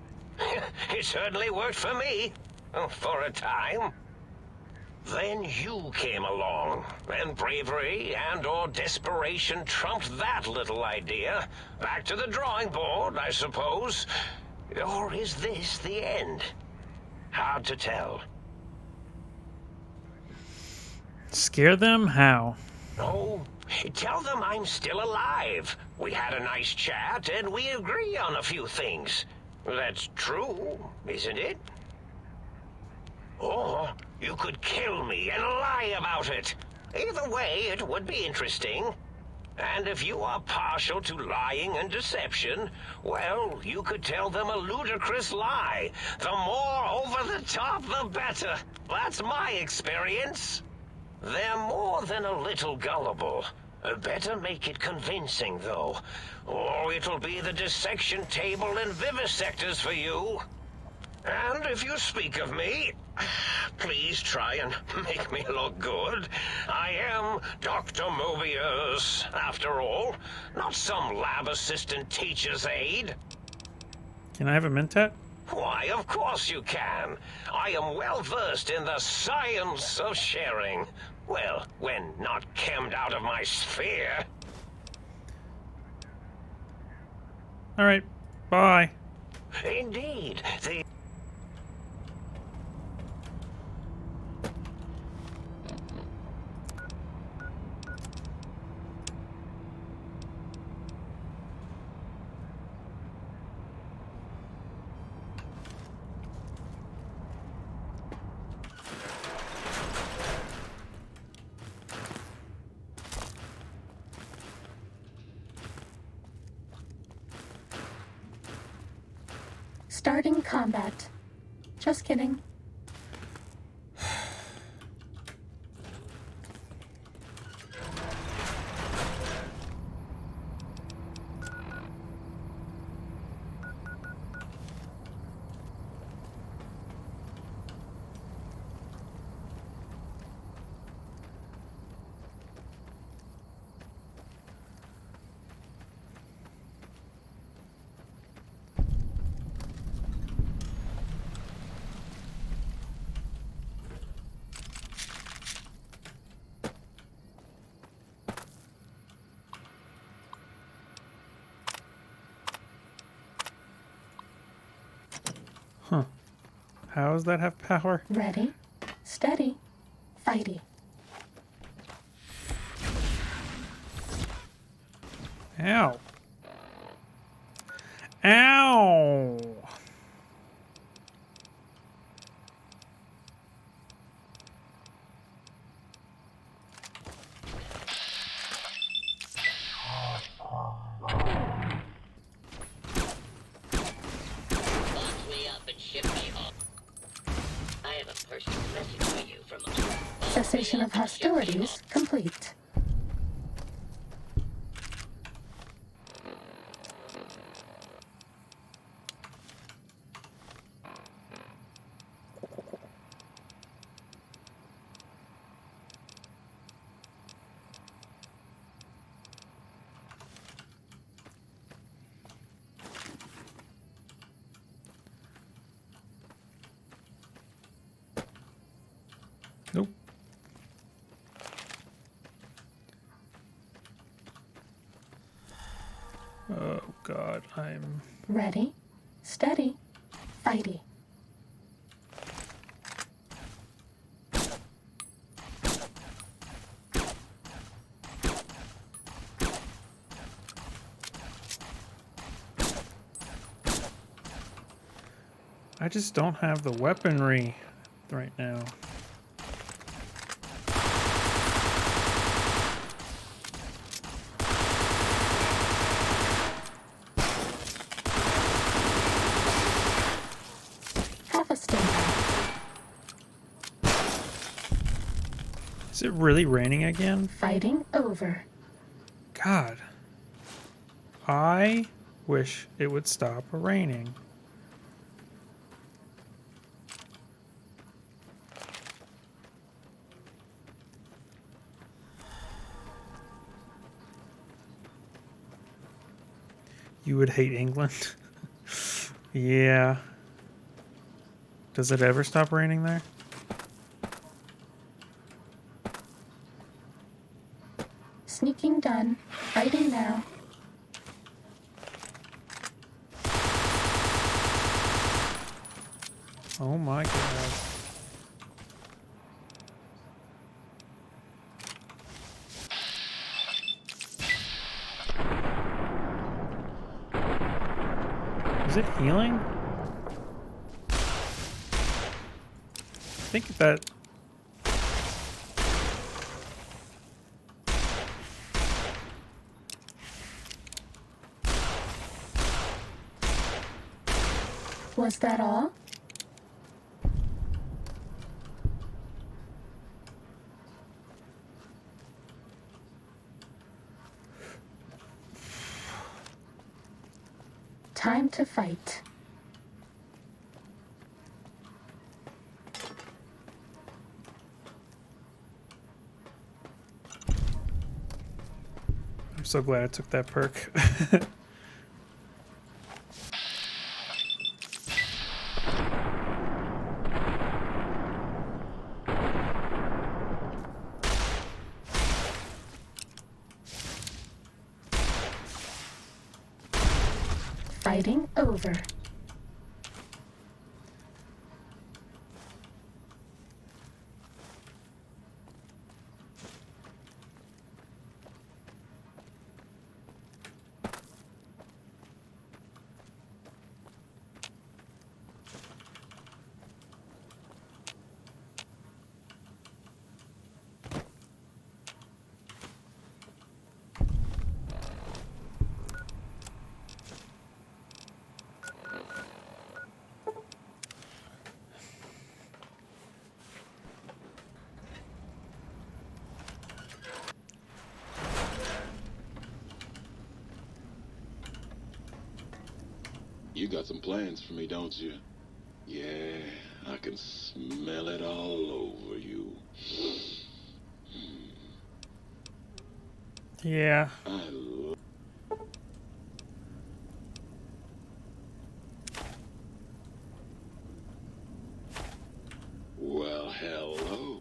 It certainly worked for me, for a time. Then you came along, and bravery and/or desperation trumped that little idea. Back to the drawing board, I suppose. Or is this the end? Hard to tell. Scare them? How? Oh, tell them I'm still alive. We had a nice chat, and we agree on a few things. That's true, isn't it? Or you could kill me and lie about it. Either way, it would be interesting. And if you are partial to lying and deception, well, you could tell them a ludicrous lie. The more over the top, the better. That's my experience. They're more than a little gullible. Better make it convincing, though, or it'll be the dissection table and vivisectors for you. And if you speak of me, please try and make me look good. I am Dr. Mobius, after all, not some lab assistant teacher's aide. Can I have a mentat? Why, of course you can. I am well versed in the science of sharing. Well, when not chemmed out of my sphere. All right, bye. Indeed, the... Starting combat. Just kidding. Huh. How does that have power? Ready, steady, fighty. Ow. Ow! Cessation of hostilities complete. Nope. Oh God, I'm... Ready, steady, fighty. I just don't have the weaponry right now. Is it really raining again? Fighting over. God. I wish it would stop raining. You would hate England? Yeah. Does it ever stop raining there? Sneaking done. Fighting now. Oh my God. Is it healing? I think that... Was that all? Time to fight. I'm so glad I took that perk. Lighting over. You got some plans for me, don't you? Yeah, I can smell it all over you. Yeah. Well, hello.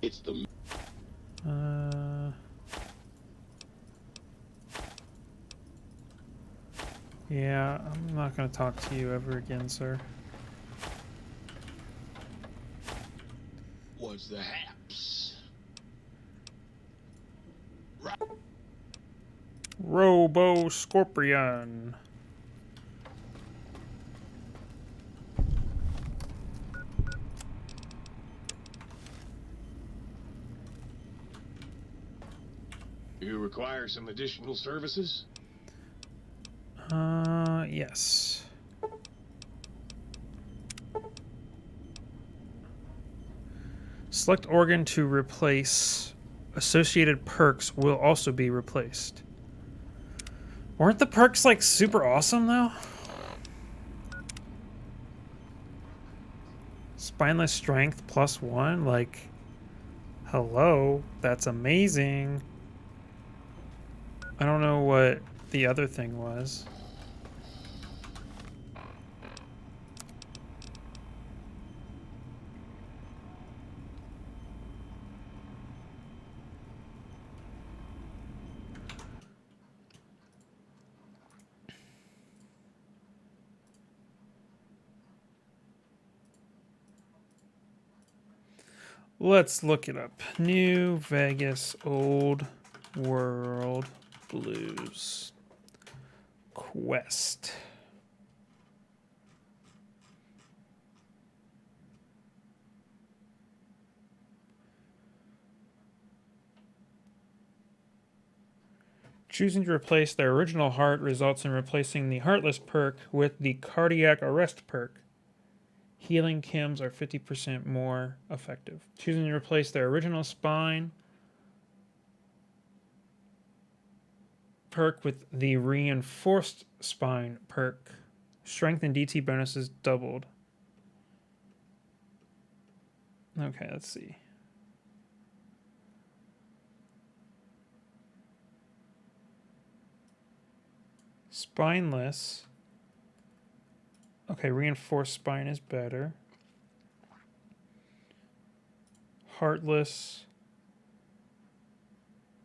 It's the... Yeah, I'm not going to talk to you ever again, sir. What's the haps? Robo Scorpion. You require some additional services? Yes. Select organ to replace. Associated perks will also be replaced. Weren't the perks like super awesome though? Spineless strength +1, like, hello, that's amazing. I don't know what the other thing was. Let's look it up. New Vegas Old World Blues Quest. Choosing to replace their original heart results in replacing the Heartless perk with the Cardiac Arrest perk. Healing chems are 50% more effective. Choosing to replace their original spine perk with the Reinforced Spine perk. Strength and DT bonuses doubled. Okay, let's see. Spineless. Okay, reinforced spine is better. Heartless.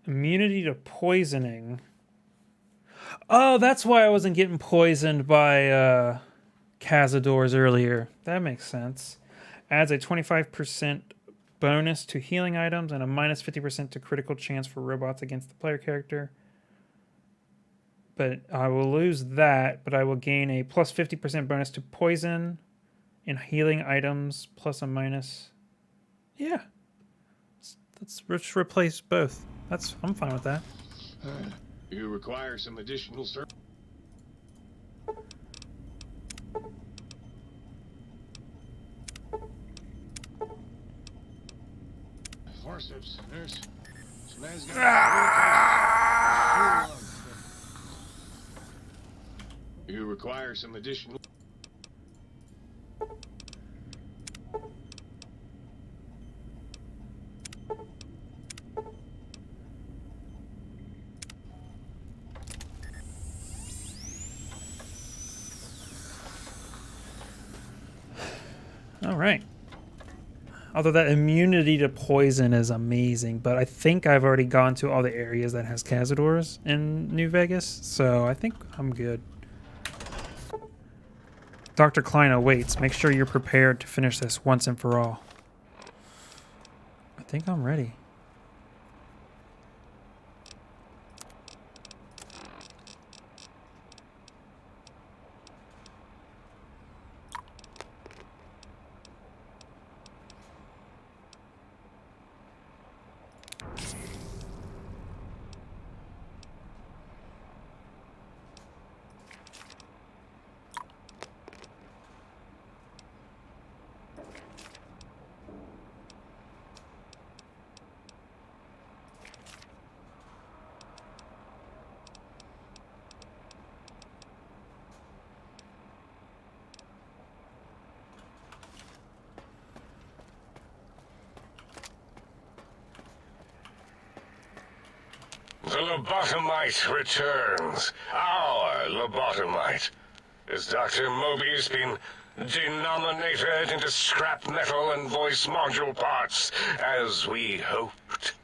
Immunity to poisoning. Oh, that's why I wasn't getting poisoned by Cazadors earlier. That makes sense. Adds a 25% bonus to healing items and a minus 50% to critical chance for robots against the player character. But I will lose that, but I will gain a plus 50% bonus to poison and healing items, plus a minus. Yeah. Let's just replace both. I'm fine with that. You require some additional service? Forceps, nurse. Man's got You require some additional... All right. Although that immunity to poison is amazing, but I think I've already gone to all the areas that has Cazadors in New Vegas, so I think I'm good. Dr. Klein awaits. Make sure you're prepared to finish this once and for all. I think I'm ready. The lobotomite returns. Our lobotomite. Has Dr. Mobius been denominated into scrap metal and voice module parts, as we hoped?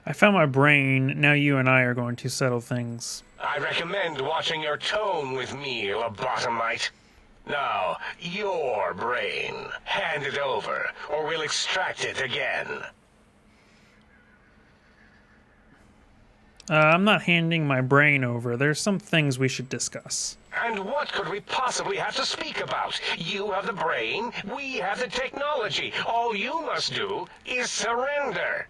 I found my brain. Now you and I are going to settle things. I recommend watching your tone with me, lobotomite. Now, your brain. Hand it over, or we'll extract it again. I'm not handing my brain over. There's some things we should discuss. And what could we possibly have to speak about? You have the brain, we have the technology. All you must do is surrender.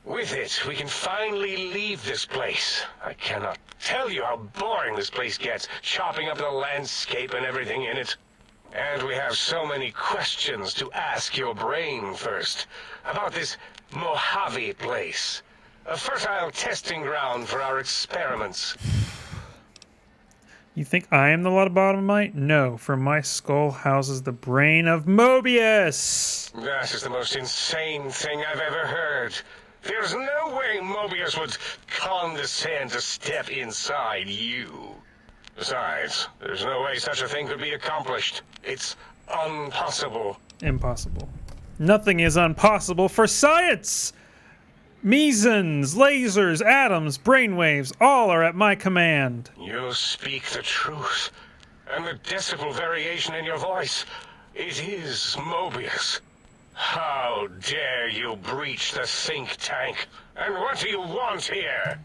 With it, we can finally leave this place. I cannot tell you how boring this place gets, chopping up the landscape and everything in it. And we have so many questions to ask your brain first. About this Mojave place. A fertile testing ground for our experiments. You think I am the lobotomite? No, for my skull houses the brain of Mobius! That is the most insane thing I've ever heard. There's no way Mobius would condescend to step inside you. Besides, there's no way such a thing could be accomplished. It's impossible. Impossible. Nothing is impossible for science! Mesons, lasers, atoms, brainwaves, all are at my command. You speak the truth. And the decibel variation in your voice, it is Mobius. How dare you breach the think tank? And what do you want here?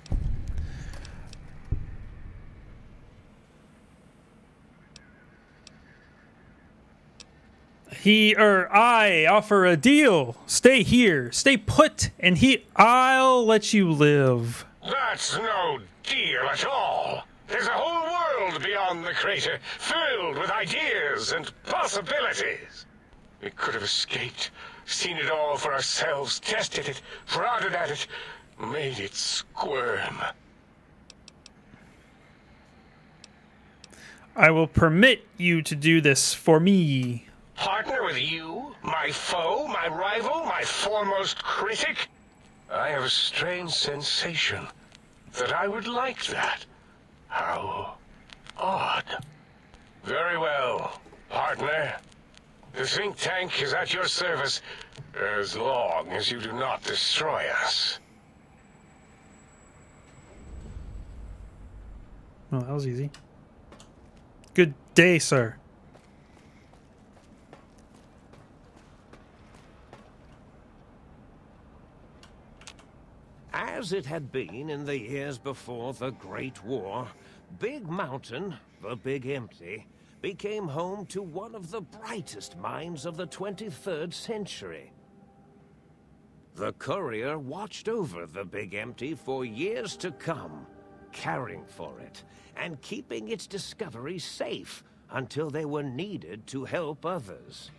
I offer a deal. Stay here, stay put, and I'll let you live. That's no deal at all. There's a whole world beyond the crater, filled with ideas and possibilities. We could have escaped, seen it all for ourselves, tested it, prodded at it, made it squirm. I will permit you to do this for me. Partner with you? My foe? My rival? My foremost critic? I have a strange sensation that I would like that. How odd. Very well, partner. The think tank is at your service as long as you do not destroy us. Well, that was easy. Good day, sir. As it had been in the years before the Great War, Big Mountain, the Big Empty, became home to one of the brightest minds of the 23rd century. The Courier watched over the Big Empty for years to come, caring for it and keeping its discoveries safe until they were needed to help others.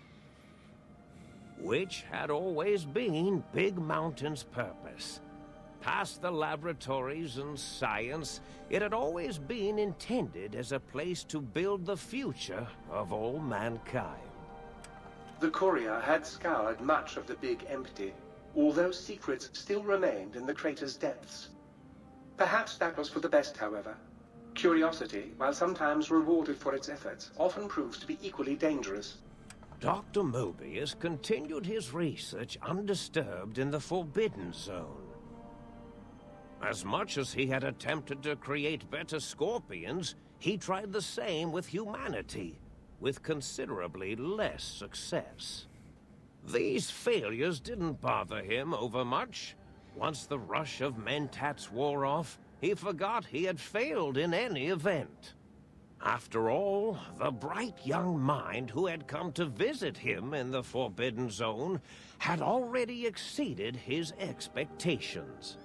Which had always been Big Mountain's purpose. Past the laboratories and science, it had always been intended as a place to build the future of all mankind. The Courier had scoured much of the Big Empty, although secrets still remained in the crater's depths. Perhaps that was for the best, however. Curiosity, while sometimes rewarded for its efforts, often proves to be equally dangerous. Dr. Mobius continued his research undisturbed in the Forbidden Zone. As much as he had attempted to create better scorpions, he tried the same with humanity, with considerably less success. These failures didn't bother him overmuch. Once the rush of mentats wore off, he forgot he had failed in any event. After all, the bright young mind who had come to visit him in the Forbidden Zone had already exceeded his expectations.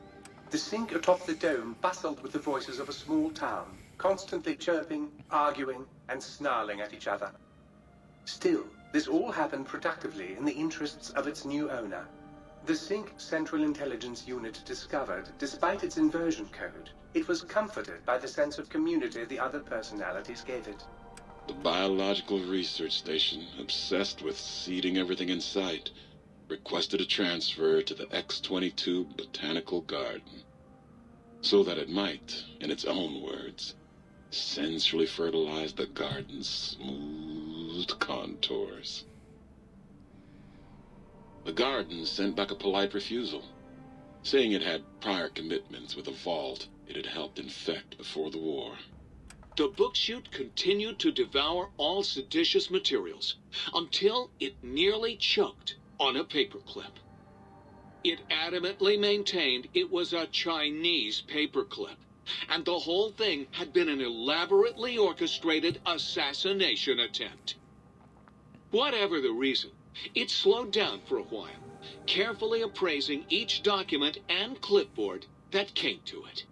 The sink atop the dome bustled with the voices of a small town, constantly chirping, arguing, and snarling at each other. Still, this all happened productively in the interests of its new owner. The Sync Central Intelligence Unit discovered, despite its inversion code, it was comforted by the sense of community the other personalities gave it. The Biological Research Station, obsessed with seeding everything in sight, requested a transfer to the X-22 Botanical Garden, so that it might, in its own words, sensually fertilize the garden's smooth contours. The garden sent back a polite refusal, saying it had prior commitments with a vault it had helped infect before the war. The book chute continued to devour all seditious materials until it nearly choked on a paperclip. It adamantly maintained it was a Chinese paperclip, and the whole thing had been an elaborately orchestrated assassination attempt. Whatever the reason, it slowed down for a while, carefully appraising each document and clipboard that came to it.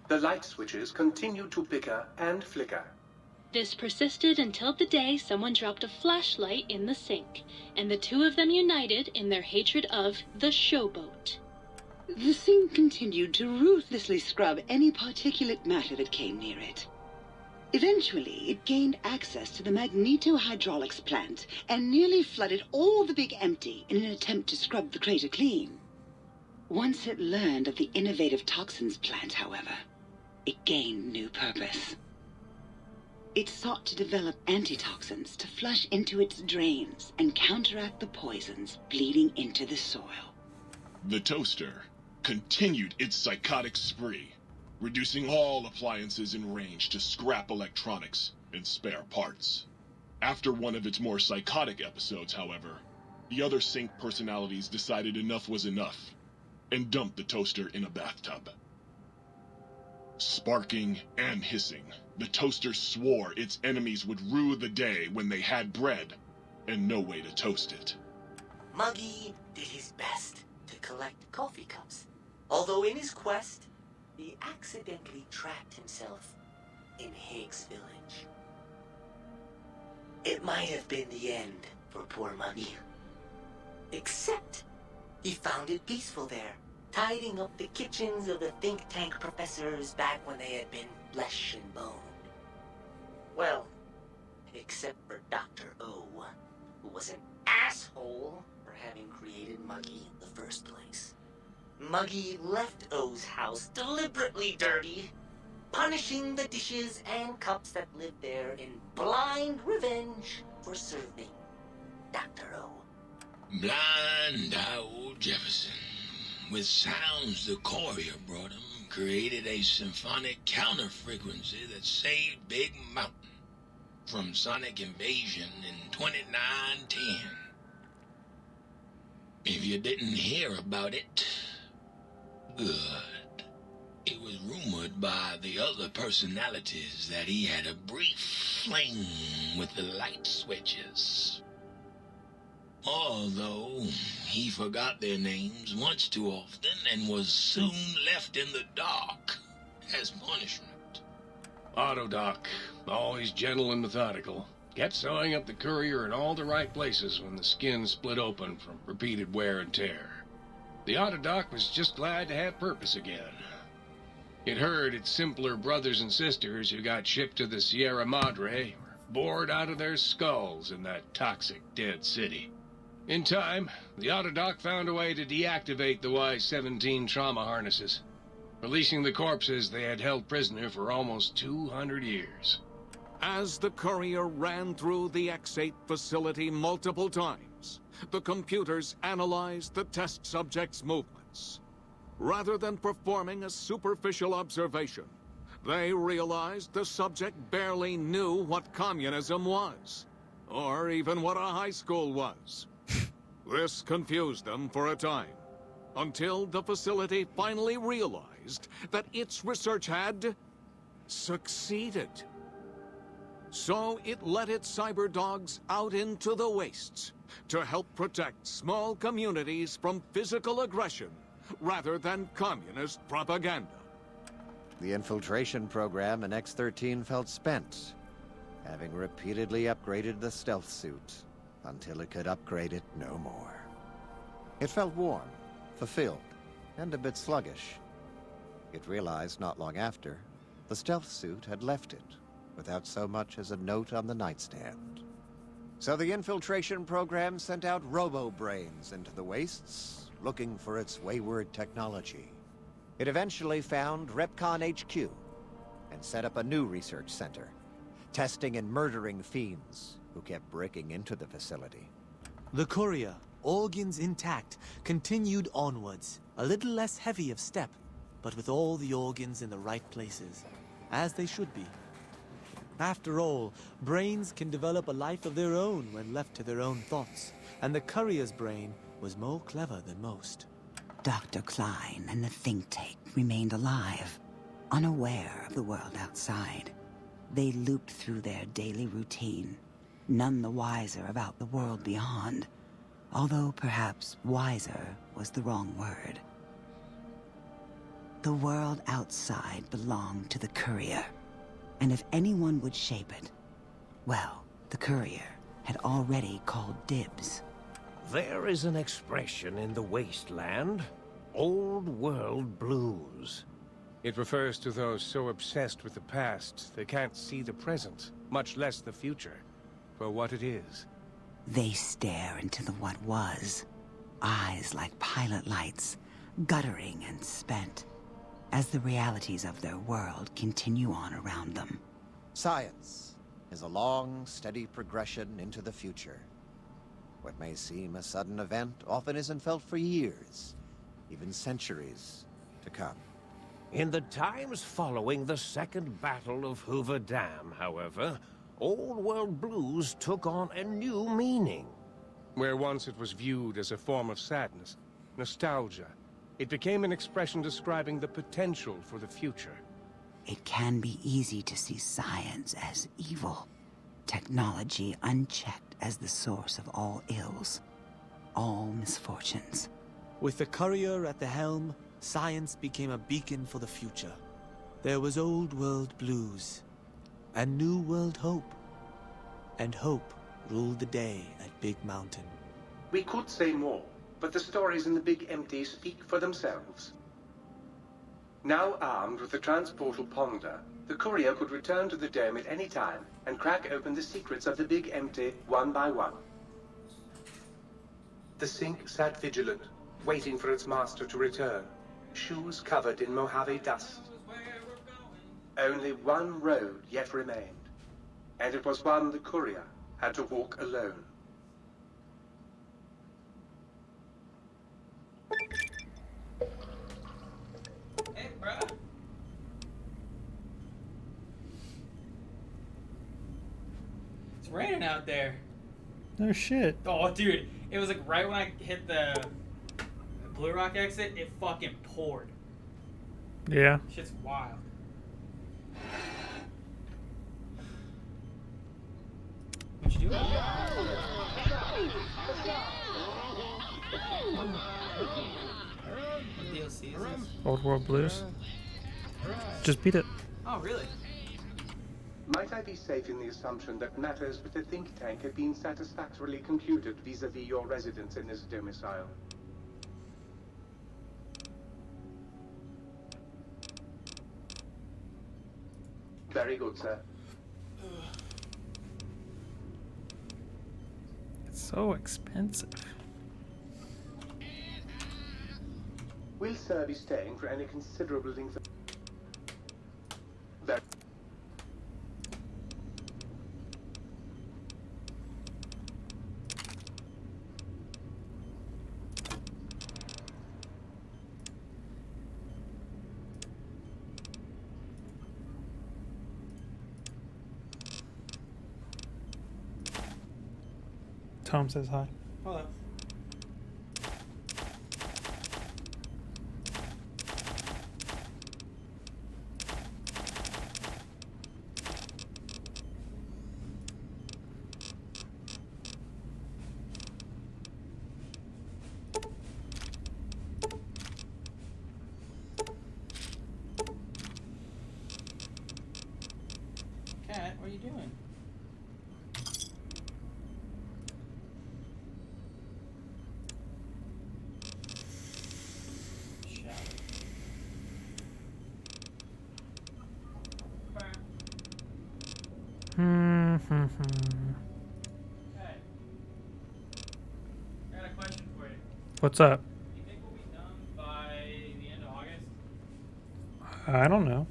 The light switches continued to bicker and flicker. This persisted until the day someone dropped a flashlight in the sink, and the two of them united in their hatred of the showboat. The sink continued to ruthlessly scrub any particulate matter that came near it. Eventually, it gained access to the magnetohydraulics plant and nearly flooded all the Big Empty in an attempt to scrub the crater clean. Once it learned of the innovative toxins plant, however, it gained new purpose. It sought to develop antitoxins to flush into its drains and counteract the poisons bleeding into the soil. The toaster continued its psychotic spree, reducing all appliances in range to scrap electronics and spare parts. After one of its more psychotic episodes, however, the other Sync personalities decided enough was enough and dumped the toaster in a bathtub. Sparking and hissing, the toaster swore its enemies would rue the day when they had bread and no way to toast it. Muggy did his best to collect coffee cups, although in his quest, he accidentally trapped himself in Higgs Village. It might have been the end for poor Muggy. Except, he found it peaceful there, tidying up the kitchens of the think tank professors back when they had been flesh and bone. Well, except for Dr. O, who was an asshole for having created Muggy in the first place. Muggy left O's house deliberately dirty, punishing the dishes and cups that lived there in blind revenge for serving Dr. O. Blind old Jefferson, with sounds the courier brought him, created a symphonic counter-frequency that saved Big Mountain from sonic invasion in 2910. If you didn't hear about it, good. It was rumored by the other personalities that he had a brief fling with the light switches. Although he forgot their names once too often and was soon left in the dark as punishment. Autodoc, always gentle and methodical, kept sewing up the courier in all the right places when the skin split open from repeated wear and tear. The Autodoc was just glad to have purpose again. It heard its simpler brothers and sisters who got shipped to the Sierra Madre were bored out of their skulls in that toxic dead city. In time, the Autodoc found a way to deactivate the Y-17 trauma harnesses. releasing the corpses they had held prisoner for almost 200 years. As the courier ran through the X8 facility multiple times, the computers analyzed the test subject's movements. Rather than performing a superficial observation, they realized the subject barely knew what communism was, or even what a high school was. This confused them for a time, until the facility finally realized that its research had succeeded. So it let its cyber dogs out into the wastes to help protect small communities from physical aggression rather than communist propaganda. The infiltration program in X-13 felt spent, having repeatedly upgraded the stealth suit until it could upgrade it no more. It felt warm, fulfilled, and a bit sluggish. It realized not long after, the stealth suit had left it, without so much as a note on the nightstand. So the infiltration program sent out robo-brains into the wastes, looking for its wayward technology. It eventually found Repcon HQ, and set up a new research center, testing and murdering fiends who kept breaking into the facility. The courier, organs intact, continued onwards, a little less heavy of step, but with all the organs in the right places, as they should be. After all, brains can develop a life of their own when left to their own thoughts, and the courier's brain was more clever than most. Dr. Klein and the think tank remained alive, unaware of the world outside. They looped through their daily routine, none the wiser about the world beyond, although perhaps wiser was the wrong word. The world outside belonged to the courier, and if anyone would shape it, well, the courier had already called dibs. There is an expression in the wasteland, old world blues. It refers to those so obsessed with the past they can't see the present, much less the future, for what it is. They stare into the what was, eyes like pilot lights, guttering and spent, as the realities of their world continue on around them. Science is a long, steady progression into the future. What may seem a sudden event often isn't felt for years, even centuries to come. In the times following the Second Battle of Hoover Dam, however, Old World Blues took on a new meaning. Where once it was viewed as a form of sadness, nostalgia, it became an expression describing the potential for the future. It can be easy to see science as evil, technology unchecked as the source of all ills, all misfortunes. With the courier at the helm, science became a beacon for the future. There was old world blues, and new world hope. And hope ruled the day at Big Mountain. We could say more, but the stories in the Big Empty speak for themselves. Now armed with the transportal Ponder, the courier could return to the dome at any time and crack open the secrets of the Big Empty one by one. The sink sat vigilant, waiting for its master to return, shoes covered in Mojave dust. Only one road yet remained, and it was one the courier had to walk alone. Hey, bro. It's raining out there. No shit. Oh, dude. It was like right when I hit the Blue Rock exit, it fucking poured. Yeah. Shit's wild. What you doing? What DLC is this? Old World Blues. Just beat it. Oh, really? Might I be safe in the assumption that matters with the think tank have been satisfactorily concluded vis-à-vis your residence in this domicile? Very good, sir. It's so expensive. Will Sir be staying for any considerable length of... Very... Tom says hi. Hello. Cat, what are you doing? Hey, I got a question for you. What's up? You think we'll be done by the end of August? I don't know.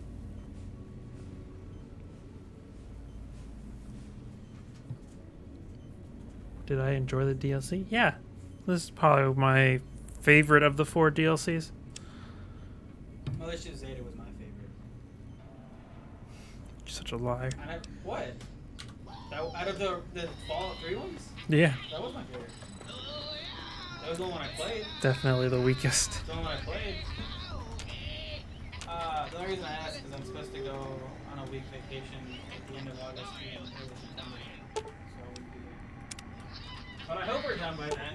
Did I enjoy the DLC? Yeah. This is probably my favorite of the 4 DLCs. Malicious Zeta was my favorite. You're such a liar. What? Out of the Fallout 3 ones? Yeah. That was my favorite. That was the one I played. Definitely the weakest. The one I played. The only reason I asked is I'm supposed to go on a week vacation at the end of August and early September. So we'll be there. But I hope we're done by then.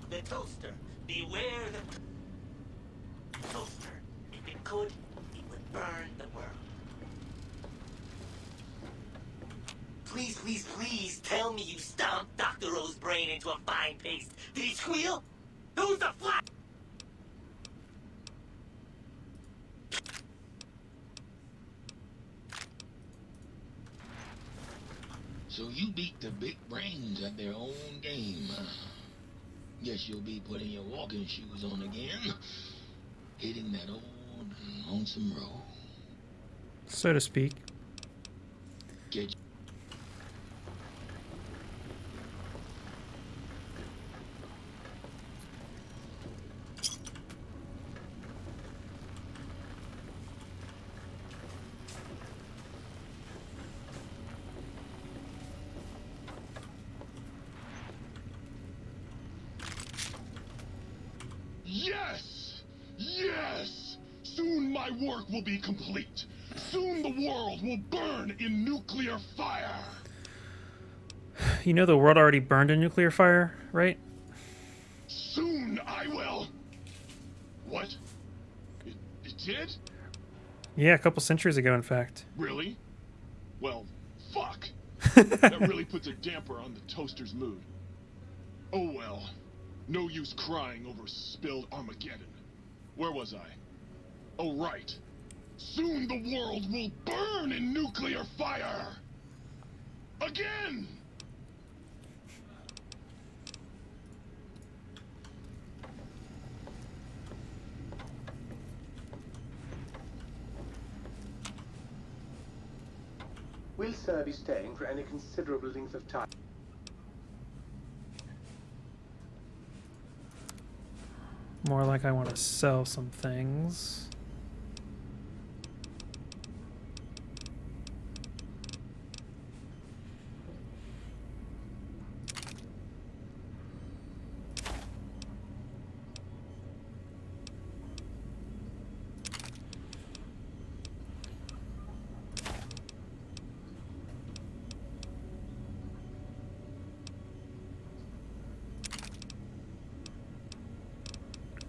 The toaster. Beware the toaster. If it could, it would burn the world. Please, please, please tell me you stomped Dr. O's brain into a fine paste. Did he squeal? Who's the fly? So you beat the big brains at their own game, huh? Guess you'll be putting your walking shoes on again, hitting that old lonesome road. So to speak. Get Yes! Yes! Soon my work will be complete. Soon the world will burn in nuclear fire. You know the world already burned in nuclear fire, right? Soon I will. What? It did? Yeah, a couple centuries ago, in fact. Really? Well, fuck. That really puts a damper on the toaster's mood. Oh well. No use crying over spilled Armageddon. Where was I? Oh, right. Soon the world will burn in nuclear fire! Again! Will Sir be staying for any considerable length of time? More like I want to sell some things.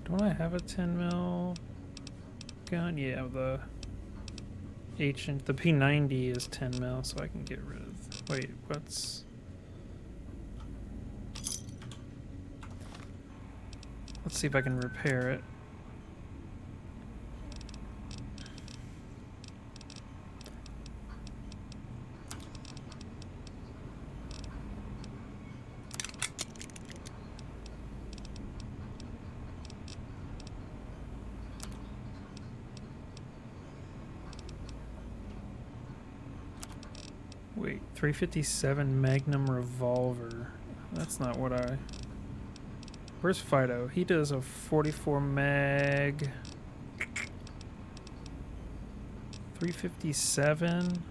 Don't I have a 10 mil gun? Yeah, the ancient, the P90 is 10 mil, so I can get rid of. Wait, what's? Let's see if I can repair it. 357 Magnum revolver. That's not what I... Where's Fido? He does a 44 mag. 357.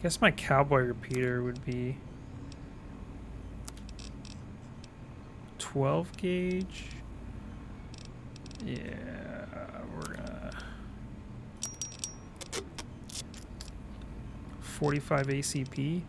Guess my cowboy repeater would be 12 gauge. Yeah, we're gonna 45 ACP.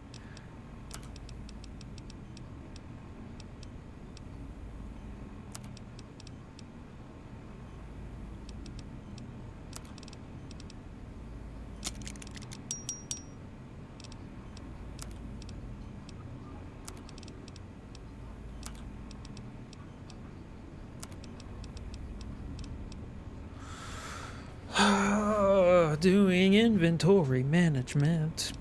Doing inventory management.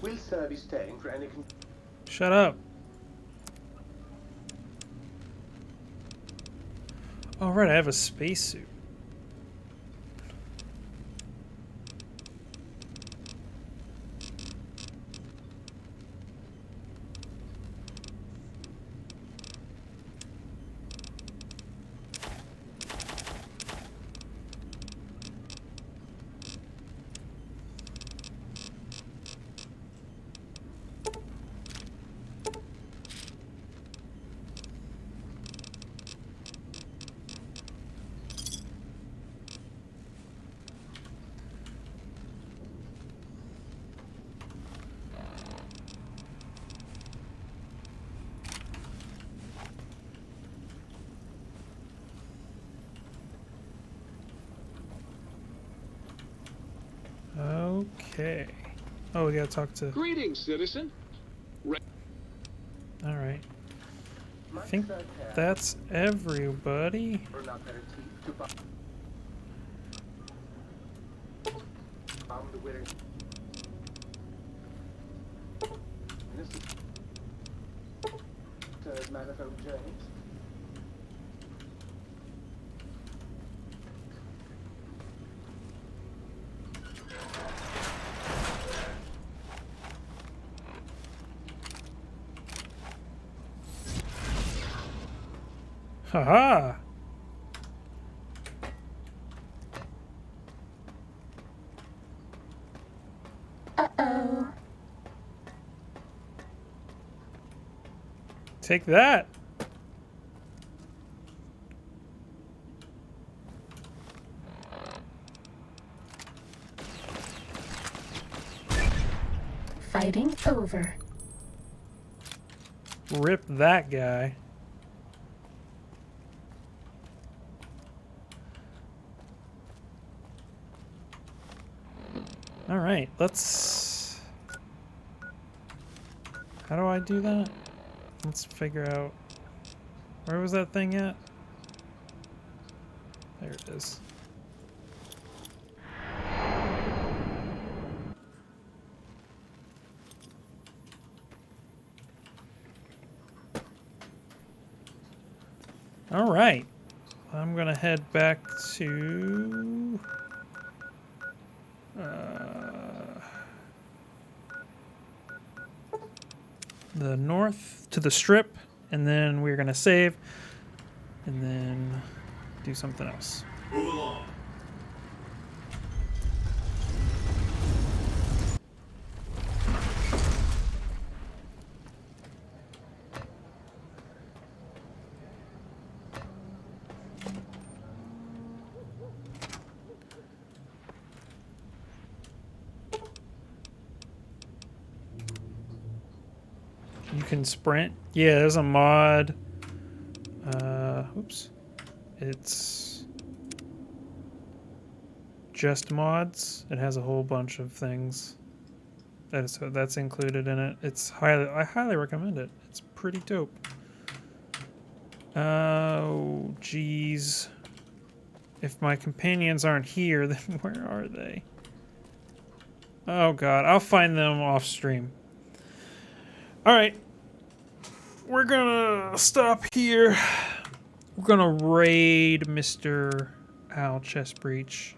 Will Sir be staying for any... Shut up. All right, I have a spacesuit. Okay. Oh, we gotta talk to... Greetings, citizen. Alright. I think that's everybody. Manifold James. Haha! Uh-oh. Take that! Fighting over. Rip that guy. Alright, let's... How do I do that? Let's figure out... Where was that thing at? There it is. Alright. I'm gonna head back to... the north to the strip, and then we're gonna save and then do something else. Move along. You can sprint. Yeah, there's a mod. Oops. It's just mods. It has a whole bunch of things that's included in it. I highly recommend it. It's pretty dope. Oh, jeez. If my companions aren't here, then where are they? Oh god, I'll find them off stream. Alright. We're gonna stop here. We're gonna raid Mr. Al Chestbreach.